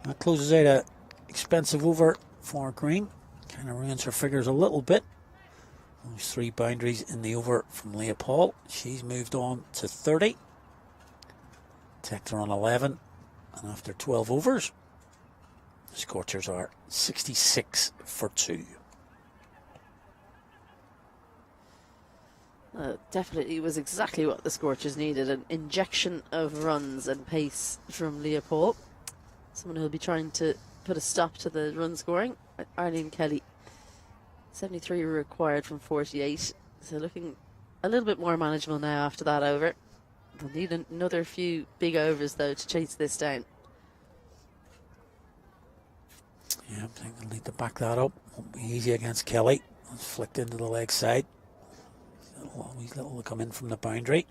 That closes out a expensive over for Green. Kind of ruins her figures a little bit. There's 3 boundaries in the over from Leopold. She's moved on to 30. Tector on 11. And after 12 overs, the Scorchers are 66 for 2. Definitely was exactly what the Scorchers needed, an injection of runs and pace from Leopold. Someone who'll be trying to put a stop to the run scoring. Arlene Kelly, 73 required from 48, so looking a little bit more manageable now after that over. They'll need another few big overs though to chase this down. Yeah, I think they'll need to back that up. Won't be easy against Kelly. It's flicked into the leg side. Always little to come in from the boundary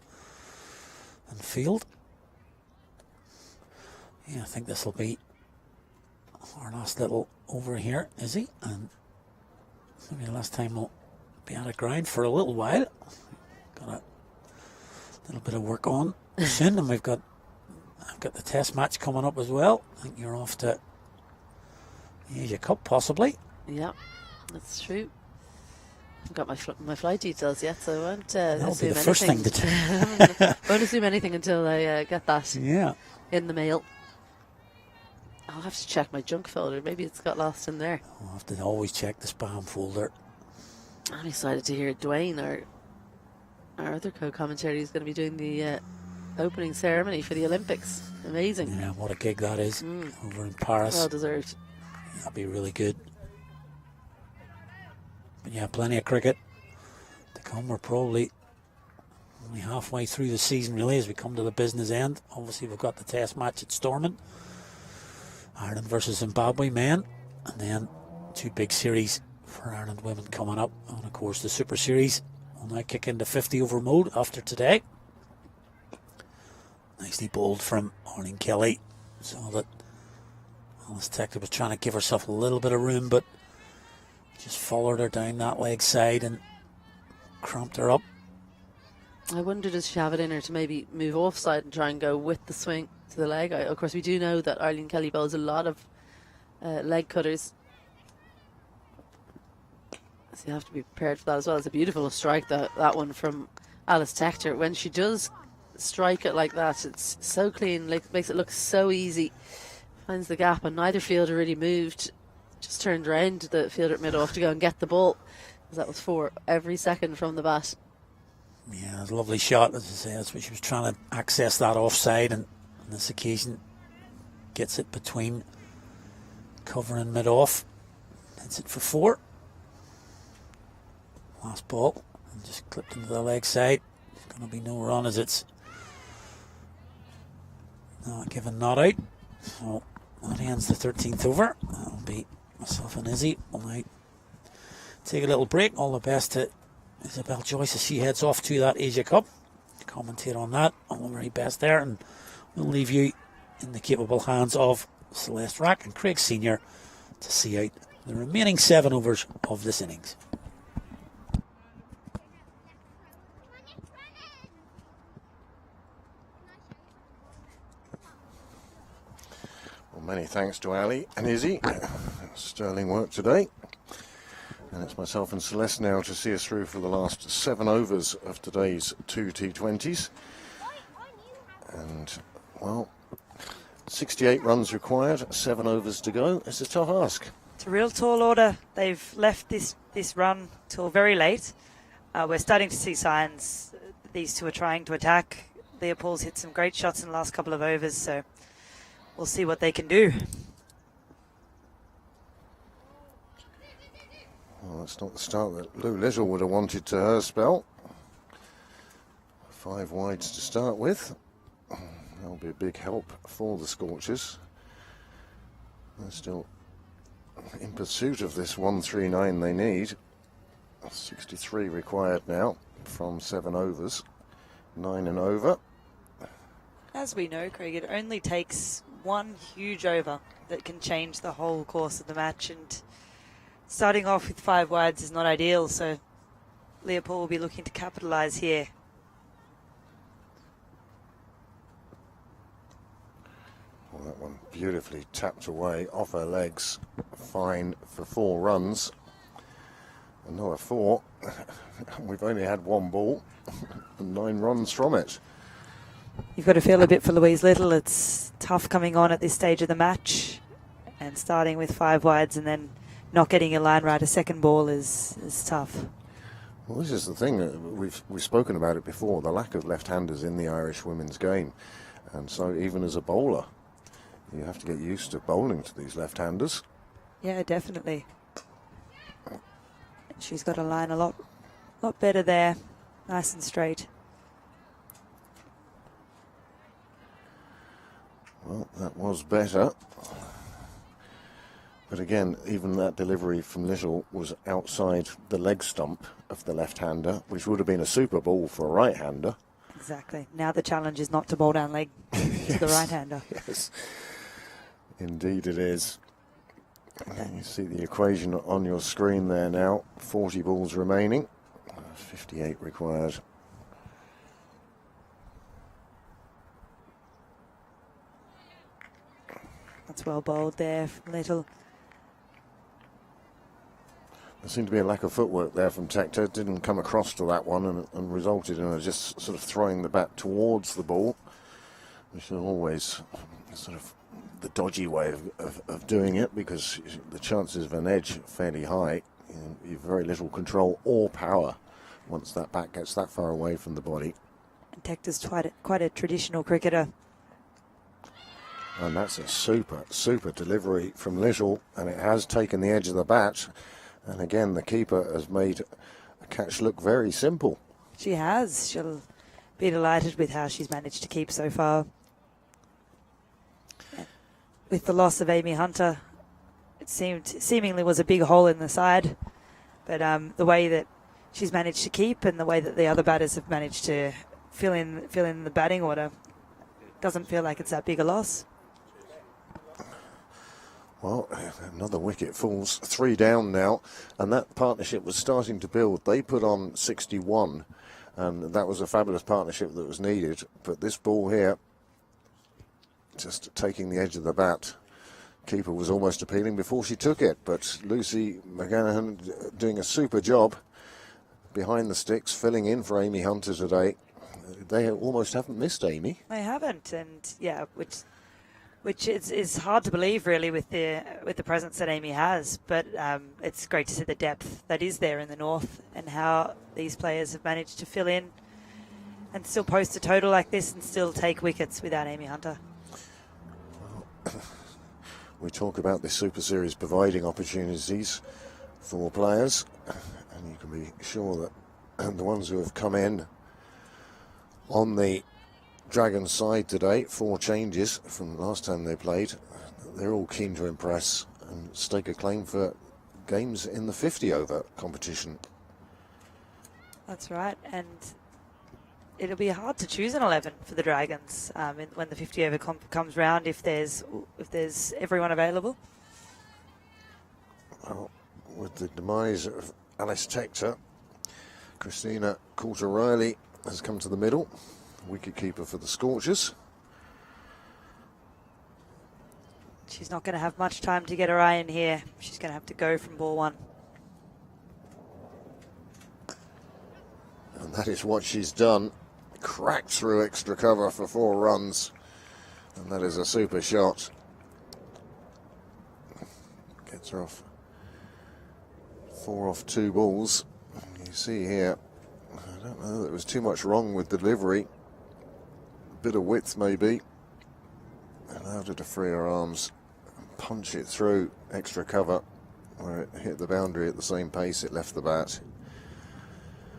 and field. Yeah, I think this will be our last little over here, Izzy, and maybe the last time we'll be out of ground for a little while. Got a little bit of work on soon, and I've got the test match coming up as well. I think you're off to the Asia Cup possibly. Yeah, that's true. I haven't got my flight details yet, so I won't That'll be assume the first thing anything. to do. Won't assume anything until I get that in the mail. I'll have to check my junk folder. Maybe it's got lost in there. I'll have to always check the spam folder. I'm excited to hear Dwayne, our other co-commentator, is going to be doing the opening ceremony for the Olympics. Amazing. Yeah, what a gig that is over in Paris. Well deserved. That'll be really good. But yeah, plenty of cricket to come. We're probably only halfway through the season really as we come to the business end. Obviously we've got the test match at Stormont, Ireland versus Zimbabwe men, and then 2 big series for Ireland women coming up, and of course the Super Series will now kick into 50 over mode after today. Nicely bowled from Arlene Kelly, so that Alice Tector was trying to give herself a little bit of room, but just followed her down that leg side and cramped her up. I wonder, does she have it in her to maybe move offside and try and go with the swing to the leg? Of course, we do know that Arlene Kelly bowls a lot of leg cutters, so you have to be prepared for that as well. It's a beautiful strike, that one from Alice Tector. When she does strike it like that, it's so clean, makes it look so easy. Finds the gap, and neither fielder really moved. Just turned around the fielder at mid-off to go and get the ball. That was 4 every second from the bat. Yeah, it was a lovely shot, as I say. That's what she was trying to access, that offside, and on this occasion gets it between covering mid-off. Hits it for 4. Last ball. And just clipped into the leg side. There's going to be no run as it's not given not out. So that ends the 13th over. That'll be myself and Izzy. We'll now take a little break. All the best to Isabel Joyce as she heads off to that Asia Cup. Commentate on that. All the very best there. And we'll leave you in the capable hands of Celeste Rack and Craig Senior to see out the remaining 7 overs of this innings. Well, many thanks to Ali and Izzy. Sterling work today. And it's myself and Celeste now to see us through for the last 7 overs of today's 2 T20s. And, well, 68 runs required, 7 overs to go. It's a tough ask. It's a real tall order. They've left this run till very late. We're starting to see signs these two are trying to attack. Leopold's hit some great shots in the last couple of overs, so we'll see what they can do. Well, that's not the start that Lou Little would have wanted to her spell. 5 wides to start with. That'll be a big help for the Scorchers. They're still in pursuit of this 139 they need. 63 required now from 7 overs. 9 and over. As we know, Craig, it only takes one huge over that can change the whole course of the match, and starting off with 5 wides is not ideal, so Leopold will be looking to capitalise here. Well, that one beautifully tapped away off her legs. Fine for 4 runs. Another 4. We've only had 1 ball and 9 runs from it. You've got to feel a bit for Louise Little. It's tough coming on at this stage of the match, and starting with 5 wides and then not getting your line right a second ball is tough. Well, this is the thing. We've spoken about it before, the lack of left-handers in the Irish women's game. And so even as a bowler, you have to get used to bowling to these left-handers. Yeah, definitely. She's got a line a lot better there. Nice and straight. Well, that was better. But again, even that delivery from Little was outside the leg stump of the left-hander, which would have been a super ball for a right-hander. Exactly. Now the challenge is not to bowl down leg to the right-hander. Yes, indeed it is. And you see the equation on your screen there now. 40 balls remaining, 58 required. That's well bowled there from Little. There seemed to be a lack of footwork there from Tector. Didn't come across to that one and resulted in her just sort of throwing the bat towards the ball, which is always sort of the dodgy way of doing it, because the chances of an edge are fairly high. You've very little control or power once that bat gets that far away from the body. And Tector's quite a traditional cricketer. And that's a super delivery from Little, and it has taken the edge of the bat. And again, the keeper has made a catch look very simple. She has. She'll be delighted with how she's managed to keep so far. With the loss of Amy Hunter, it seemingly was a big hole in the side. But the way that she's managed to keep and the way that the other batters have managed to fill in the batting order, doesn't feel like it's that big a loss. Well, another wicket falls, 3 down now, and that partnership was starting to build. They put on 61, and that was a fabulous partnership that was needed. But this ball here, just taking the edge of the bat, keeper was almost appealing before she took it. But Lucy McGanahan doing a super job behind the sticks, filling in for Amy Hunter today. They almost haven't missed Amy. They haven't, and yeah, which is hard to believe really with the presence that Amy has, but it's great to see the depth that is there in the north and how these players have managed to fill in and still post a total like this and still take wickets without Amy Hunter. We talk about the Super Series providing opportunities for players, and you can be sure that the ones who have come in on the Dragons side today, 4 changes from last time they played, they're all keen to impress and stake a claim for games in the 50-over competition. That's right, and it'll be hard to choose an 11 for the Dragons when the 50-over comp comes round, if there's everyone available. Well, with the demise of Alice Tector, Christina Coulter-Riley has come to the middle, wicketkeeper for the Scorchers. She's not going to have much time to get her eye in here. She's going to have to go from ball 1. And that is what she's done. Cracked through extra cover for 4 runs. And that is a super shot. Gets her off 4 off 2 balls. You see here, I don't know, there was too much wrong with delivery. A bit of width maybe. Allowed her to free her arms and punch it through extra cover, where it hit the boundary at the same pace it left the bat.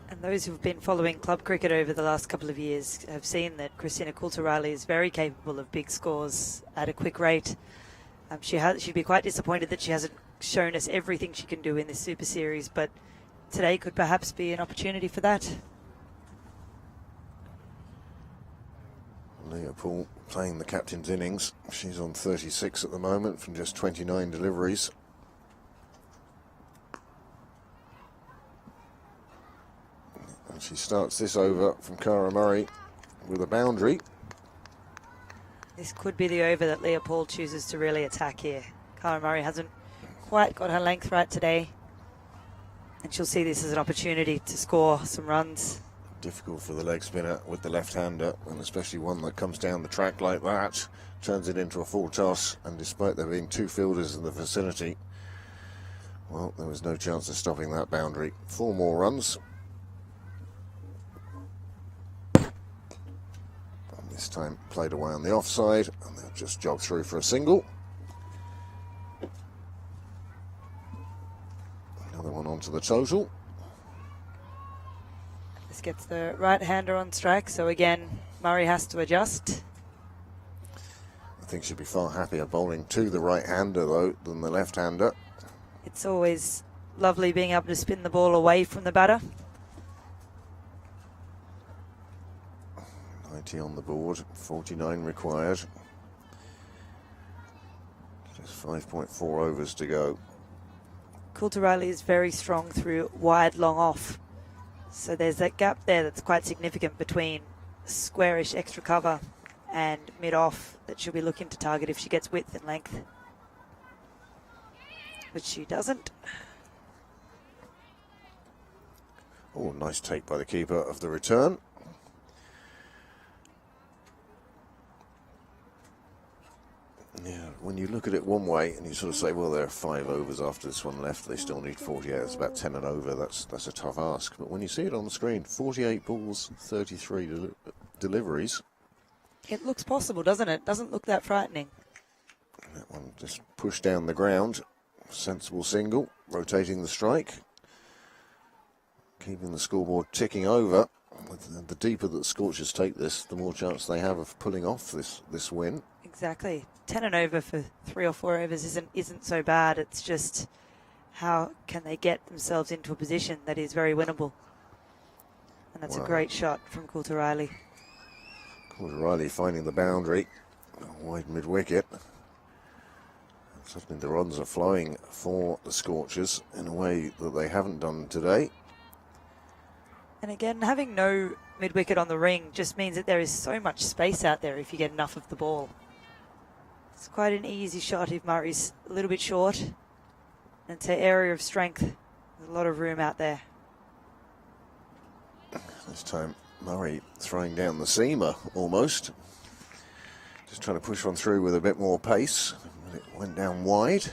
And those who've been following club cricket over the last couple of years have seen that Christina Coulter-Riley is very capable of big scores at a quick rate. She'd be quite disappointed that she hasn't shown us everything she can do in this Super Series, but today could perhaps be an opportunity for that. Leopold playing the captain's innings. She's on 36 at the moment from just 29 deliveries. And she starts this over from Cara Murray with a boundary. This could be the over that Leopold chooses to really attack here. Cara Murray hasn't quite got her length right today, and she'll see this as an opportunity to score some runs. Difficult for the leg spinner with the left-hander, and especially one that comes down the track like that, turns it into a full toss, and despite there being 2 fielders in the vicinity, well, there was no chance of stopping that boundary. 4 more runs. And this time played away on the offside, and they'll just jog through for a single. Another one onto the total. This gets the right-hander on strike, so again, Murray has to adjust. I think she'd be far happier bowling to the right-hander, though, than the left-hander. It's always lovely being able to spin the ball away from the batter. 90 on the board, 49 required. Just 5.4 overs to go. Coulter-Riley is very strong through wide, long off. So there's that gap there that's quite significant between squarish extra cover and mid-off that she'll be looking to target if she gets width and length. But she doesn't. Oh, nice take by the keeper of the return. Yeah, when you look at it one way and you sort of say, well, there are 5 overs after this one left, they still need 48, it's about 10 and over, that's a tough ask. But when you see it on the screen, 48 balls, 33 deliveries. It looks possible, doesn't it? Doesn't look that frightening. That one just pushed down the ground, sensible single, rotating the strike, keeping the scoreboard ticking over. The deeper that Scorchers take this, the more chance they have of pulling off this win. Exactly. 10 and over for 3 or 4 overs isn't so bad. It's just how can they get themselves into a position that is very winnable. And that's a great shot from Coulter-Riley. Coulter-Riley finding the boundary, wide mid-wicket. Suddenly the runs are flowing for the Scorchers in a way that they haven't done today. And again, having no mid-wicket on the ring just means that there is so much space out there if you get enough of the ball. It's quite an easy shot if Murray's a little bit short. And it's an area of strength. There's a lot of room out there. This time Murray throwing down the seamer almost. Just trying to push one through with a bit more pace. It went down wide.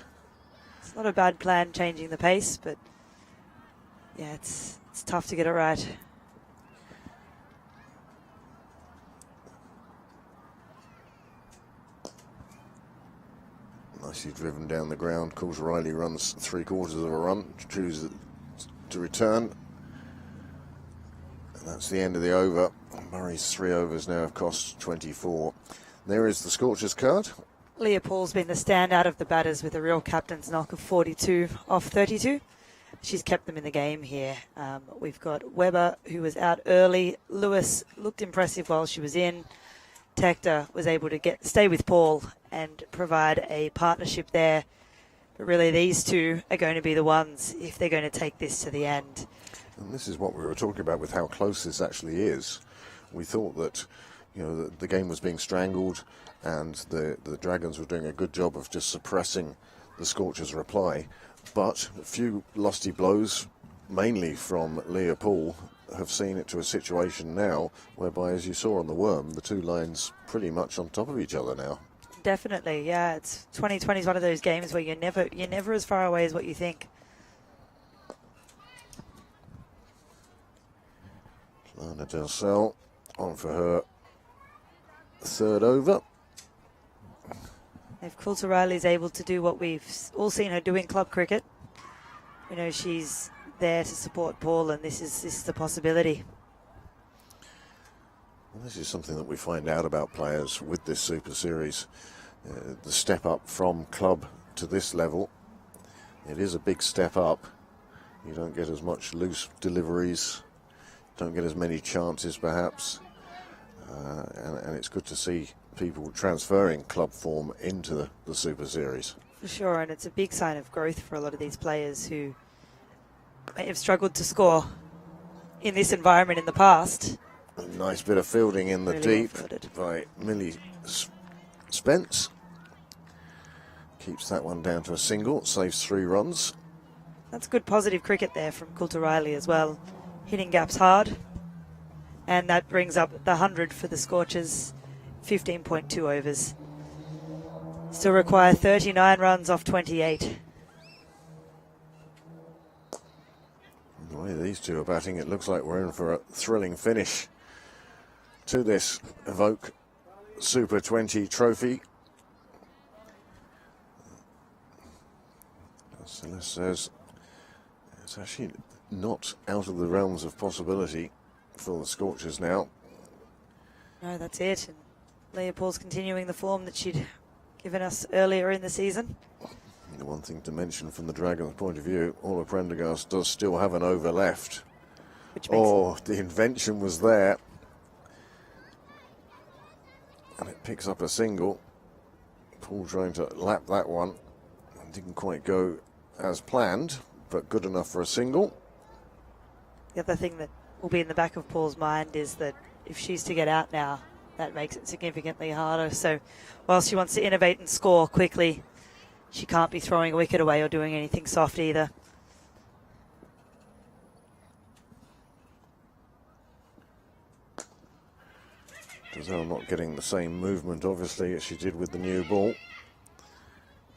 It's not a bad plan changing the pace, but yeah, it's tough to get it right. Nicely driven down the ground. Coulter Riley runs 3/4 of a run, chooses to return. And that's the end of the over. Murray's 3 overs now have cost 24. There is the Scorchers card. Leah Paul's been the standout of the batters with a real captain's knock of 42 off 32. She's kept them in the game here. We've got Webber, who was out early. Lewis looked impressive while she was in. Tector was able to stay with Paul and provide a partnership there. But really, these two are going to be the ones if they're going to take this to the end. And this is what we were talking about with how close this actually is. We thought that, the game was being strangled, and the Dragons were doing a good job of just suppressing the Scorchers' reply. But a few lusty blows, mainly from Leah Paul, have seen it to a situation now whereby, as you saw on the worm, the two lines pretty much on top of each other now. Definitely, yeah. It's 2020 is one of those games where you're never as far away as what you think. Lana Del Cel on for her 3rd over. If Coulter Riley's able to do what we've all seen her do in club cricket, she's there to support Paul, and this is the possibility. Well, this is something that we find out about players with this Super Series. The step up from club to this level, it is a big step up. You don't get as much loose deliveries, don't get as many chances perhaps, and it's good to see people transferring club form into the Super Series. For sure, and it's a big sign of growth for a lot of these players who may have struggled to score in this environment in the past. A nice bit of fielding in the Really deep well fielded. by Millie Spence. Keeps that one down to a single, saves 3 runs. That's good positive cricket there from Coulter Riley as well. Hitting gaps hard. And that brings up the 100 for the Scorchers. 15.2 overs. Still require 39 runs off 28. The way these two are batting, it looks like we're in for a thrilling finish to this Evoke Super 20 trophy. Celeste says it's actually not out of the realms of possibility for the Scorchers now. No, that's it. And Leah Paul's continuing the form that she'd given us earlier in the season. The one thing to mention from the Dragons' point of view, Ola Prendergast does still have an over left. Which makes The invention was there. And it picks up a single. Paul trying to lap that one. Didn't quite go as planned, but good enough for a single. The other thing that will be in the back of Paul's mind is that if she's to get out now, that makes it significantly harder. So whilst she wants to innovate and score quickly, she can't be throwing a wicket away or doing anything soft either. Giselle not getting the same movement, obviously, as she did with the new ball.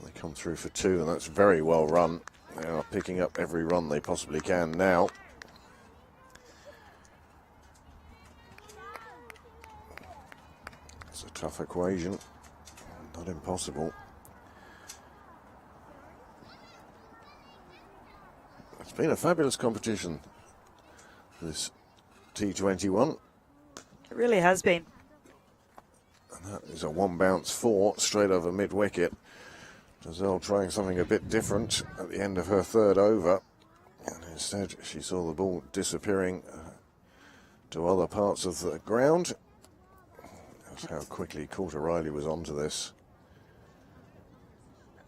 They come through for 2, and that's very well run. They are picking up every run they possibly can now. It's a tough equation, not impossible. It's been a fabulous competition, this T21. It really has been. And that is a 1-bounce 4 straight over mid-wicket. Giselle trying something a bit different at the end of her 3rd over. And instead she saw the ball disappearing to other parts of the ground. That's how quickly Coulter Riley was onto this.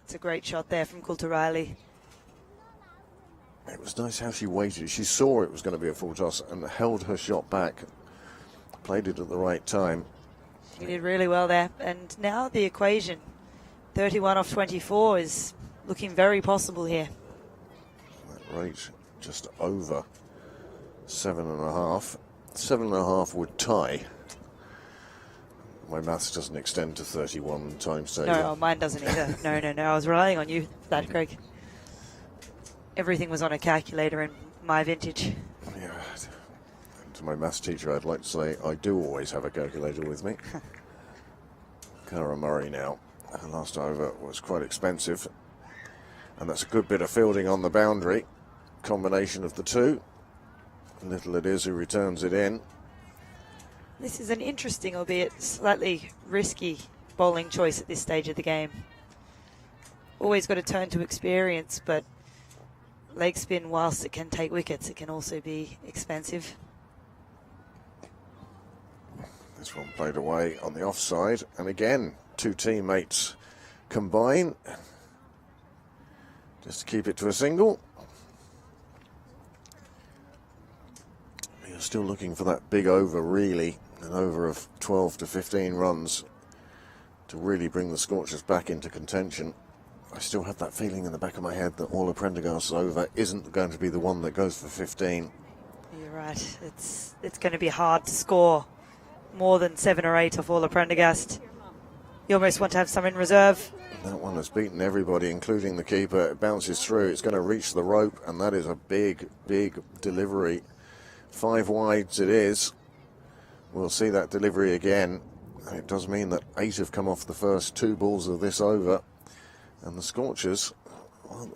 It's a great shot there from Coulter Riley. It was nice how she waited. She saw it was going to be a full toss and held her shot back. Played it at the right time. She did really well there. And now the equation, 31 off 24, is looking very possible here. That rate just over 7.5. 7.5 would tie. My maths doesn't extend to 31 times table. No, mine doesn't either. No. I was relying on you for that, Craig. Everything was on a calculator in my vintage. Yeah. And to my maths teacher, I'd like to say I do always have a calculator with me. Cara Murray now Her last over was quite expensive, and that's a good bit of fielding on the boundary. Combination of the two. Little it is who returns it in. This is an interesting, albeit slightly risky, bowling choice at this stage of the game. Always got to turn to experience, but leg spin, whilst it can take wickets, it can also be expensive. This one played away on the offside, and again, two teammates combine just to keep it to a single. You're still looking for that big over, really, an over of 12 to 15 runs to really bring the Scorchers back into contention. I still have that feeling in the back of my head that Orla Prendergast's over isn't going to be the one that goes for 15. You're right. It's going to be hard to score more than 7 or 8 off Orla Prendergast. You almost want to have some in reserve. That one has beaten everybody, including the keeper. It bounces through. It's going to reach the rope, and that is a big, big delivery. 5 wides it is. We'll see that delivery again. It does mean that 8 have come off the first 2 balls of this over. And the Scorchers, well,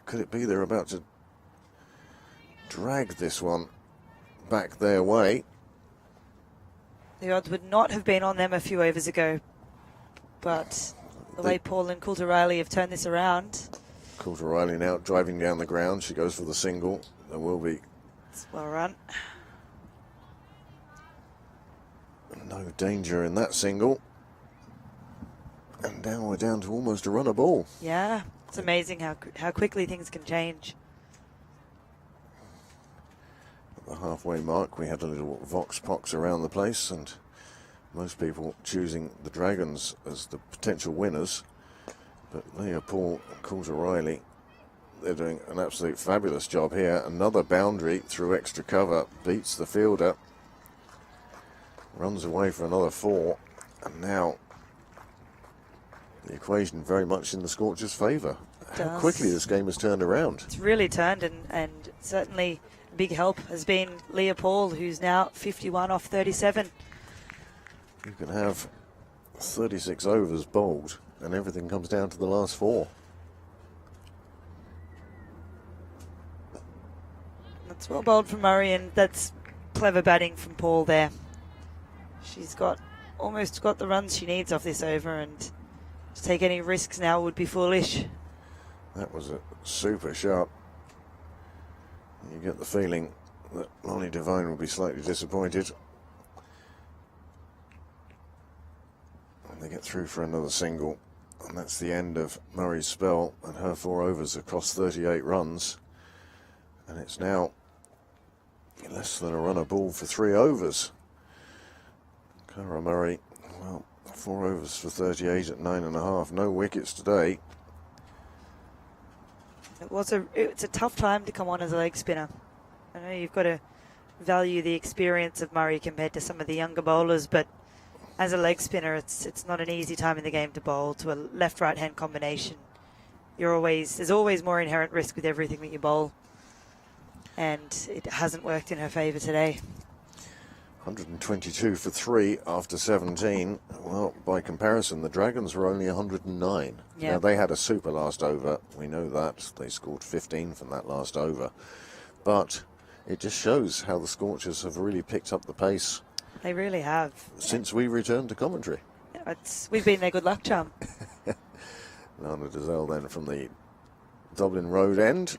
could it be they're about to drag this one back their way? The odds would not have been on them a few overs ago. But the way Paul and Coulter Riley have turned this around. Coulter Riley now driving down the ground. She goes for the single. There will be... It's well run. No danger in that single. And now we're down to almost a run a ball. Yeah, it's amazing how quickly things can change. At the halfway mark, we had a little vox pox around the place, and most people choosing the Dragons as the potential winners. But Leah Paul and Coulter Riley, they're doing an absolute fabulous job here. Another boundary through extra cover, beats the fielder, runs away for another 4, and now the equation very much in the Scorchers' favour. How quickly this game has turned around. It's really turned, and certainly big help has been Leah Paul, who's now 51 off 37. You can have 36 overs bowled, and everything comes down to the last 4. That's well bowled from Murray, and that's clever batting from Paul there. She's almost got the runs she needs off this over, and to take any risks now would be foolish. That was a super shot. You get the feeling that Lonnie Devine will be slightly disappointed. And they get through for another single. And that's the end of Murray's spell, and her 4 overs have cost 38 runs. And it's now less than a run a ball for 3 overs. Cara Murray, well, 4 overs for 38 at 9.5. No wickets today. It's a tough time to come on as a leg spinner. I know you've got to value the experience of Murray compared to some of the younger bowlers, but as a leg spinner, it's not an easy time in the game to bowl to a left-right hand combination. There's always more inherent risk with everything that you bowl, and it hasn't worked in her favour today. 122 for 3 after 17. Well, by comparison, the Dragons were only 109. Yeah. Now, they had a super last over. We know that. They scored 15 from that last over. But it just shows how the Scorchers have really picked up the pace. They really have. Since we returned to commentary. We've been their good luck charm. Lana Dazelle then from the Dublin Road end.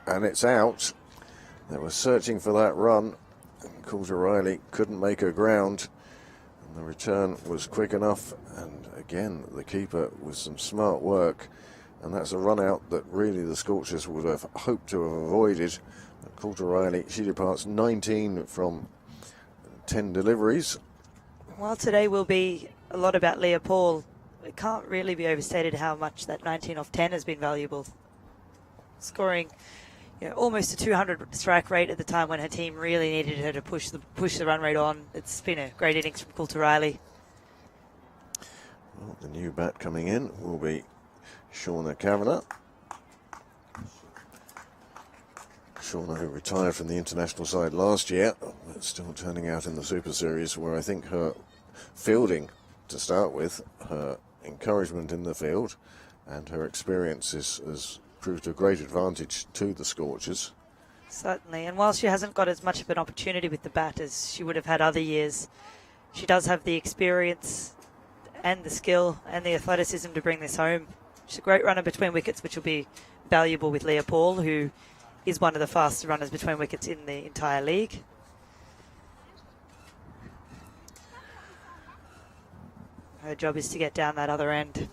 And it's out. They were searching for that run. Coulter Riley couldn't make her ground. And the return was quick enough. And again, the keeper with some smart work. And that's a run out that really the Scorchers would have hoped to have avoided. But Coulter Riley, she departs 19 from 10 deliveries. While today will be a lot about Leah Paul, it can't really be overstated how much that 19 off 10 has been valuable. Scoring almost a 200 strike rate at the time when her team really needed her to push the run rate on. It's been a great innings from Coulter Riley. Well, the new bat coming in will be Shauna Kavanagh. Shauna, who retired from the international side last year, but still turning out in the Super Series, where I think her fielding, to start with, her encouragement in the field, and her experience has proved a great advantage to the Scorchers. Certainly, and while she hasn't got as much of an opportunity with the bat as she would have had other years, she does have the experience and the skill and the athleticism to bring this home. She's a great runner between wickets, which will be valuable with Leah Paul, who is one of the fastest runners between wickets in the entire league. Her job is to get down that other end.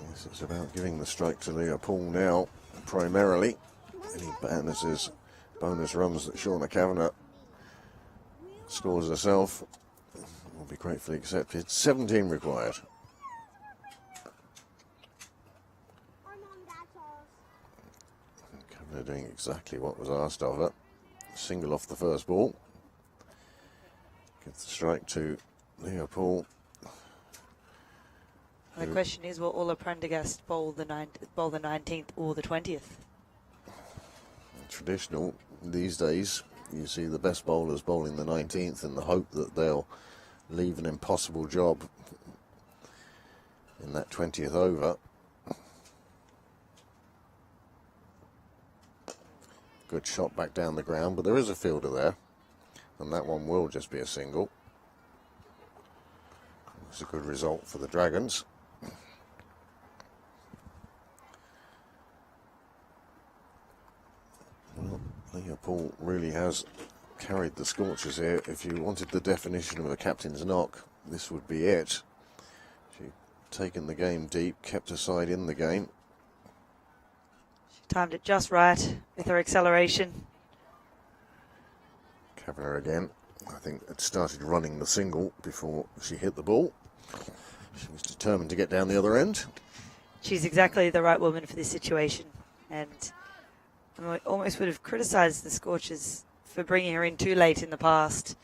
Yes, it's about giving the strike to Leah Paul now, primarily. Any bonus runs that Shauna Kavanagh scores herself will be gratefully accepted. 17 required. Kavanagh doing exactly what was asked of her. Single off the first ball. Gives the strike to Leah Paul. The question is, will Ola Prendergast bowl the 19th or the 20th? Traditional these days, you see the best bowlers bowling the 19th in the hope that they'll leave an impossible job in that 20th over. Good shot back down the ground, but there is a fielder there, and that one will just be a single. It's a good result for the Dragons. Well, Leah Paul really has carried the Scorchers here. If you wanted the definition of a captain's knock, this would be it. She'd taken the game deep, kept her side in the game. She timed it just right with her acceleration. Kavanagh again, I think, had started running the single before she hit the ball. She was determined to get down the other end. She's exactly the right woman for this situation, and I almost would have criticised the Scorchers for bringing her in too late in the past.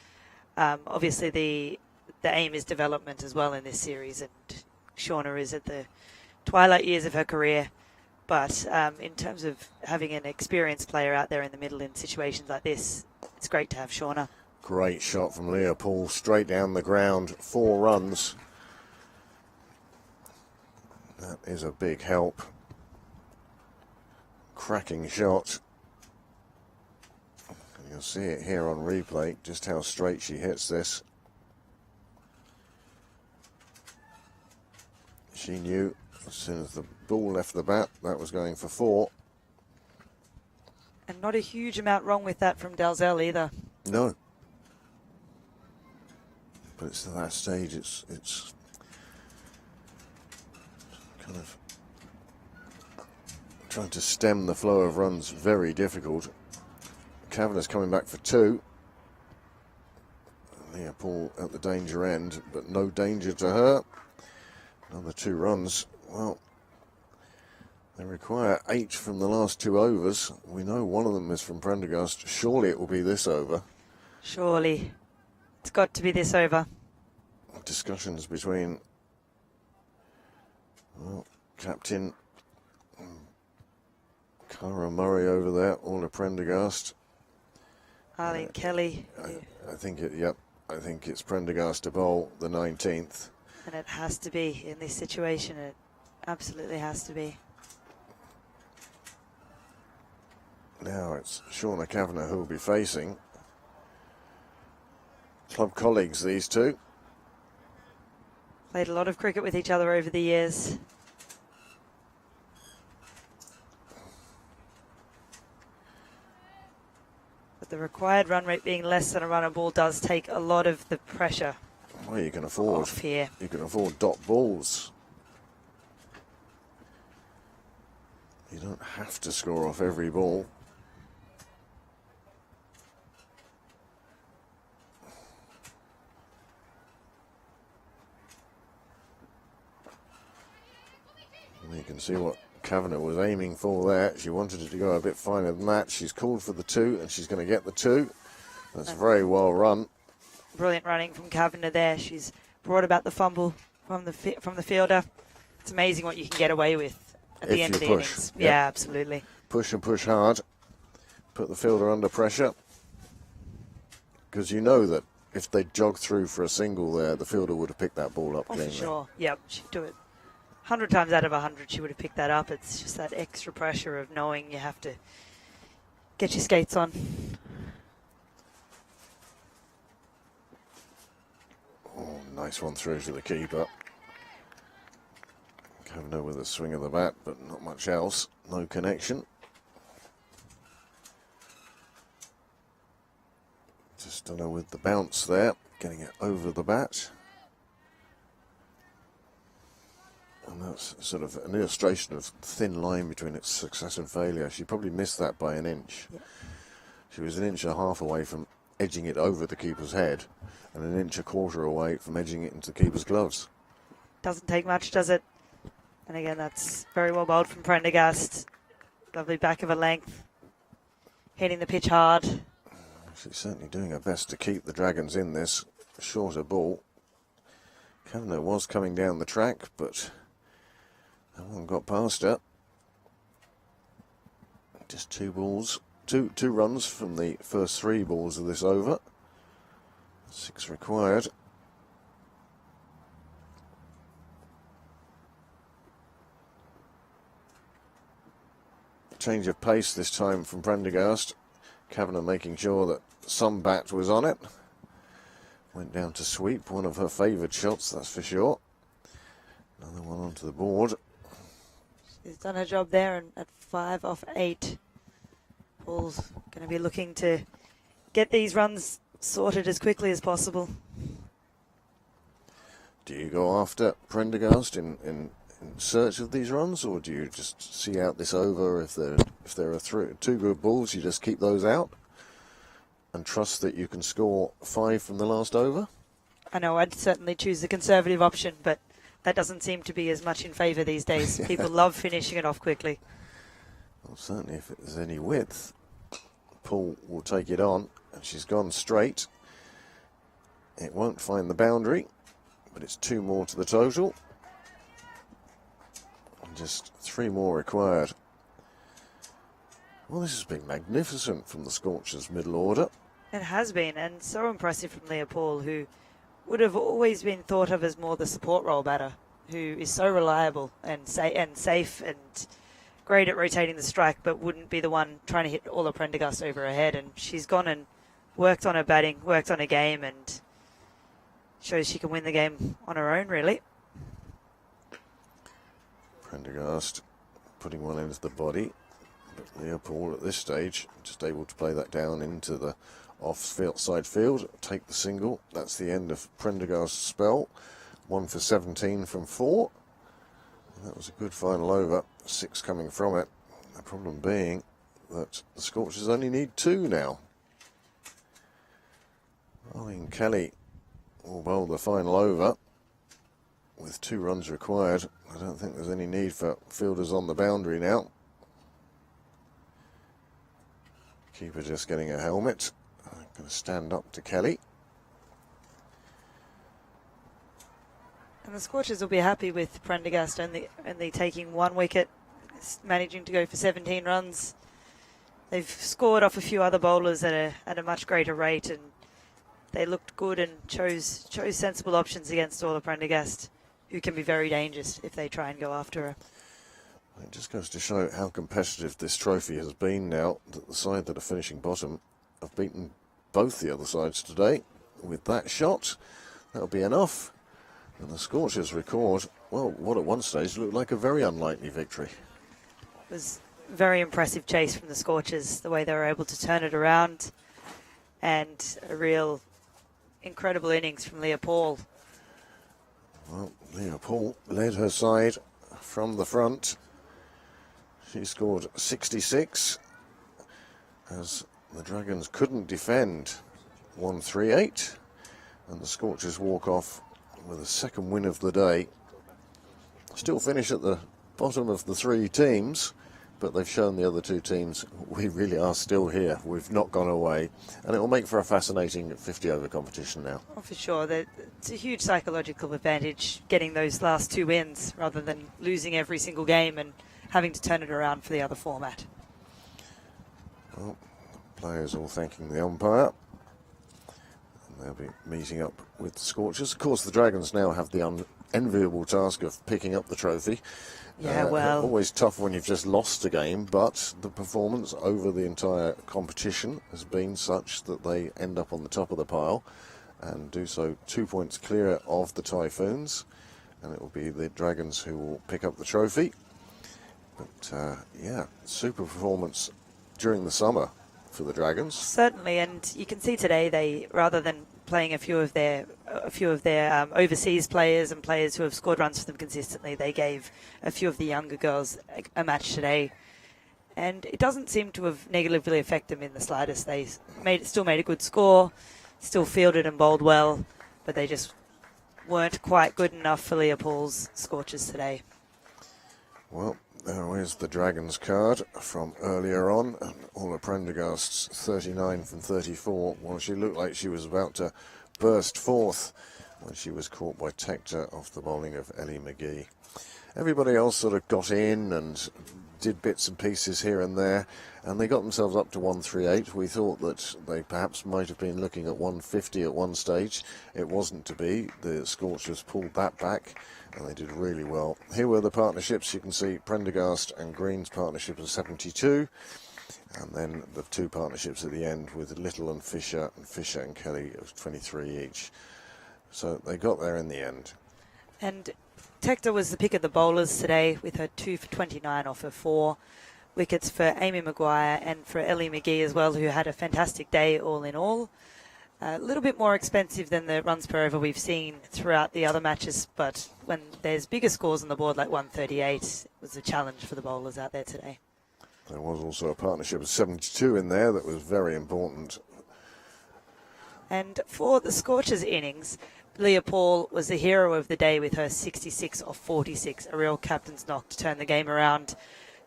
Obviously, the aim is development as well in this series, and Shauna is at the twilight years of her career. But in terms of having an experienced player out there in the middle in situations like this, it's great to have Shauna. Great shot from Leah Paul, straight down the ground, 4 runs. That is a big help. Cracking shot. And you'll see it here on replay, just how straight she hits this. She knew as soon as the ball left the bat, that was going for 4. And not a huge amount wrong with that from Dalzell either. No. But it's at that stage, it's kind of trying to stem the flow of runs, very difficult. Kavanagh's coming back for 2. Leah Paul at the danger end, but no danger to her. Another 2 runs. Well, they require 8 from the last 2 overs. We know one of them is from Prendergast. Surely it will be this over. Surely. It's got to be this over. Discussions between Captain Cara Murray over there, Orla Prendergast. Arlene Kelly. I think I think it's Prendergast to bowl the 19th. And it has to be in this situation. It absolutely has to be. Now it's Shauna Kavanagh who will be facing. Club colleagues, these two. Played a lot of cricket with each other over the years. But the required run rate being less than a run a ball does take a lot of the pressure. Well, you can afford off here. You can afford dot balls. You don't have to score off every ball. And you can see what Kavanagh was aiming for there. She wanted it to go a bit finer than that. She's called for the 2, and she's going to get the 2. That's very well run. Brilliant running from Kavanagh there. She's brought about the fumble from the fielder. It's amazing what you can get away with at the end of the innings. Yep. Yeah, absolutely. Push and push hard. put the fielder under pressure, because you know that if they jog through for a single there, the fielder would have picked that ball up Oh, for cleanly. sure. Yep, she'd do it 100 times out of 100. She would have picked that up. It's just that extra pressure of knowing you have to get your skates on. Oh, nice one through to the keeper. Kavanagh with a swing of the bat, but not much else. No connection. Just don't know with the bounce there, getting it over the bat. And that's sort of an illustration of thin line between its success and failure. She probably missed that by an inch. Yeah. She was 1.5 inches away from edging it over the keeper's head and 1.25 inches away from edging it into the keeper's gloves. Doesn't take much, does it? And again, that's very well bowled from Prendergast. Lovely back of a length. Hitting the pitch hard. She's certainly doing her best to keep the Dragons in this shorter ball. Kavanagh was coming down the track, but no one got past her. Just 2 balls, two runs from the first 3 balls of this over. 6 required. Change of pace this time from Prendergast. Kavanagh making sure that some bat was on it. Went down to sweep, one of her favoured shots, that's for sure. Another one onto the board. She's done her job there, and at 5 off 8. Paul's going to be looking to get these runs sorted as quickly as possible. Do you go after Prendergast in search of these runs, or do you just see out this over? If there are 2 good balls, you just keep those out and trust that you can score 5 from the last over? I know I'd certainly choose the conservative option, but that doesn't seem to be as much in favour these days. Yeah. People love finishing it off quickly. Well, certainly if there's any width, Paul will take it on, and she's gone straight. It won't find the boundary, but it's 2 more to the total. And just 3 more required. Well, this has been magnificent from the Scorchers middle order. It has been, and so impressive from Leah Paul, who would have always been thought of as more the support role batter, who is so reliable and safe and great at rotating the strike, but wouldn't be the one trying to hit all of Prendergast over her head. And she's gone and worked on her batting, worked on her game, and shows she can win the game on her own, really. Prendergast putting one into the body, but Leah Paul at this stage just able to play that down into the side field, take the single. That's the end of Prendergast's spell. 1 for 17 from 4. And that was a good final over, 6 coming from it. The problem being that the Scorchers only need 2 now. Arlene Kelly will bowl the final over with 2 runs required. I don't think there's any need for fielders on the boundary now. Keeper just getting a helmet. I'm going to stand up to Kelly. And the Scorchers will be happy with Prendergast only taking 1 wicket, managing to go for 17 runs. They've scored off a few other bowlers at a much greater rate, and they looked good and chose sensible options against all of Prendergast, who can be very dangerous if they try and go after her. It just goes to show how competitive this trophy has been now, that the side that are finishing bottom have beaten both the other sides today. With that shot, that'll be enough. And the Scorchers record, well, what at one stage looked like a very unlikely victory. It was a very impressive chase from the Scorchers, the way they were able to turn it around, and a real incredible innings from Leah Paul. Well, Leah Paul led her side from the front. She scored 66 as the Dragons couldn't defend. 138, and the Scorchers walk off with a second win of the day. Still finish at the bottom of the 3 teams, but they've shown the other 2 teams we really are still here. We've not gone away, and it will make for a fascinating 50-over competition now. Oh, for sure. It's a huge psychological advantage getting those last 2 wins rather than losing every single game and having to turn it around for the other format. Well, Players all thanking the umpire. And they'll be meeting up with the Scorchers. Of course, the Dragons now have the unenviable task of picking up the trophy. Yeah, well, always tough when you've just lost a game, but the performance over the entire competition has been such that they end up on the top of the pile and do so 2 points clear of the Typhoons, and it will be the Dragons who will pick up the trophy. But yeah, super performance during the summer for the Dragons. certainly, and you can see today they, rather than playing a few of their overseas players and players who have scored runs for them consistently, they gave a few of the younger girls a match today, and it doesn't seem to have negatively affected them in the slightest. They still made a good score, still fielded and bowled well, but they just weren't quite good enough for Leopold's Scorchers today. Well, there is the Dragons card from earlier on, and Orla Prendergast's 39 from 34. Well, she looked like she was about to burst forth when she was caught by Tector off the bowling of Ellie McGee. Everybody else sort of got in and did bits and pieces here and there, and they got themselves up to 138. We thought that they perhaps might have been looking at 150 at one stage. It wasn't to be. The Scorchers pulled that back, and they did really well. Here were the partnerships. You can see Prendergast and Green's partnership of 72, and then the two partnerships at the end with Little and Fisher and Kelly of 23 each. So they got there in the end. And Tector was the pick of the bowlers today with her 2 for 29 off her 4 wickets for Amy Maguire and for Ellie McGee as well, who had a fantastic day all in all. A little bit more expensive than the runs per over we've seen throughout the other matches, but when there's bigger scores on the board like 138, it was a challenge for the bowlers out there today. There was also a partnership of 72 in there that was very important. And for the Scorchers innings, Leah Paul was the hero of the day with her 66 off 46, a real captain's knock to turn the game around.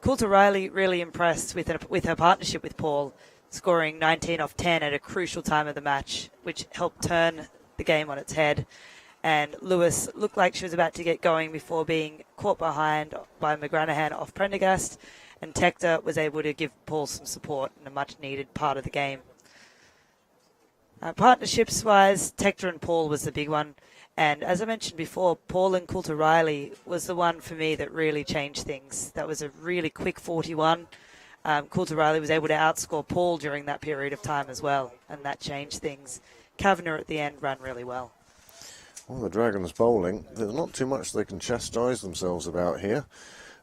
Coulter Riley really impressed with her partnership with Paul, scoring 19 off 10 at a crucial time of the match, which helped turn the game on its head. And Lewis looked like she was about to get going before being caught behind by McGranahan off Prendergast, and Tector was able to give Paul some support in a much-needed part of the game. Partnerships-wise, Tector and Paul was the big one. And as I mentioned before, Paul and Coulter Riley was the one for me that really changed things. That was a really quick 41. Coulter Riley was able to outscore Paul during that period of time as well, and that changed things. Kavanagh at the end ran really well. Well, the Dragons bowling, there's not too much they can chastise themselves about here.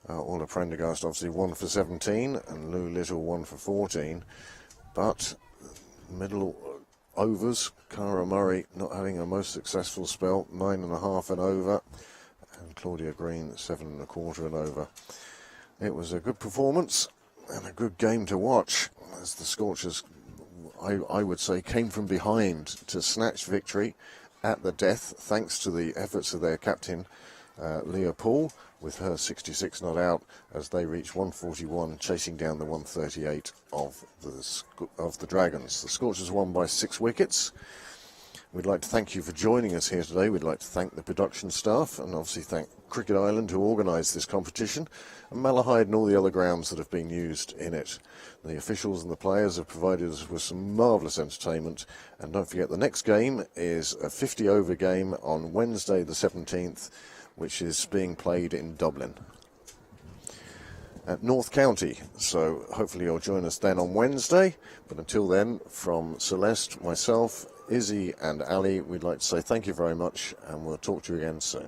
Orla Prendergast obviously 1 for 17 and Lou Little 1 for 14. But middle overs, Cara Murray not having her most successful spell, 9.5 and over, and Claudia Green 7.25 and over. It was a good performance and a good game to watch as the Scorchers, I would say, came from behind to snatch victory at the death thanks to the efforts of their captain Leah Paul with her 66 not out as they reach 141, chasing down the 138 of the Dragons. The Scorchers won by 6 wickets. We'd like to thank you for joining us here today. We'd like to thank the production staff and obviously thank Cricket Island who organised this competition, and Malahide and all the other grounds that have been used in it. The officials and the players have provided us with some marvellous entertainment, and don't forget the next game is a 50 over game on Wednesday the 17th, which is being played in Dublin at North County. So hopefully you'll join us then on Wednesday. But until then, from Celeste, myself, Izzy and Ali, we'd like to say thank you very much, and we'll talk to you again soon.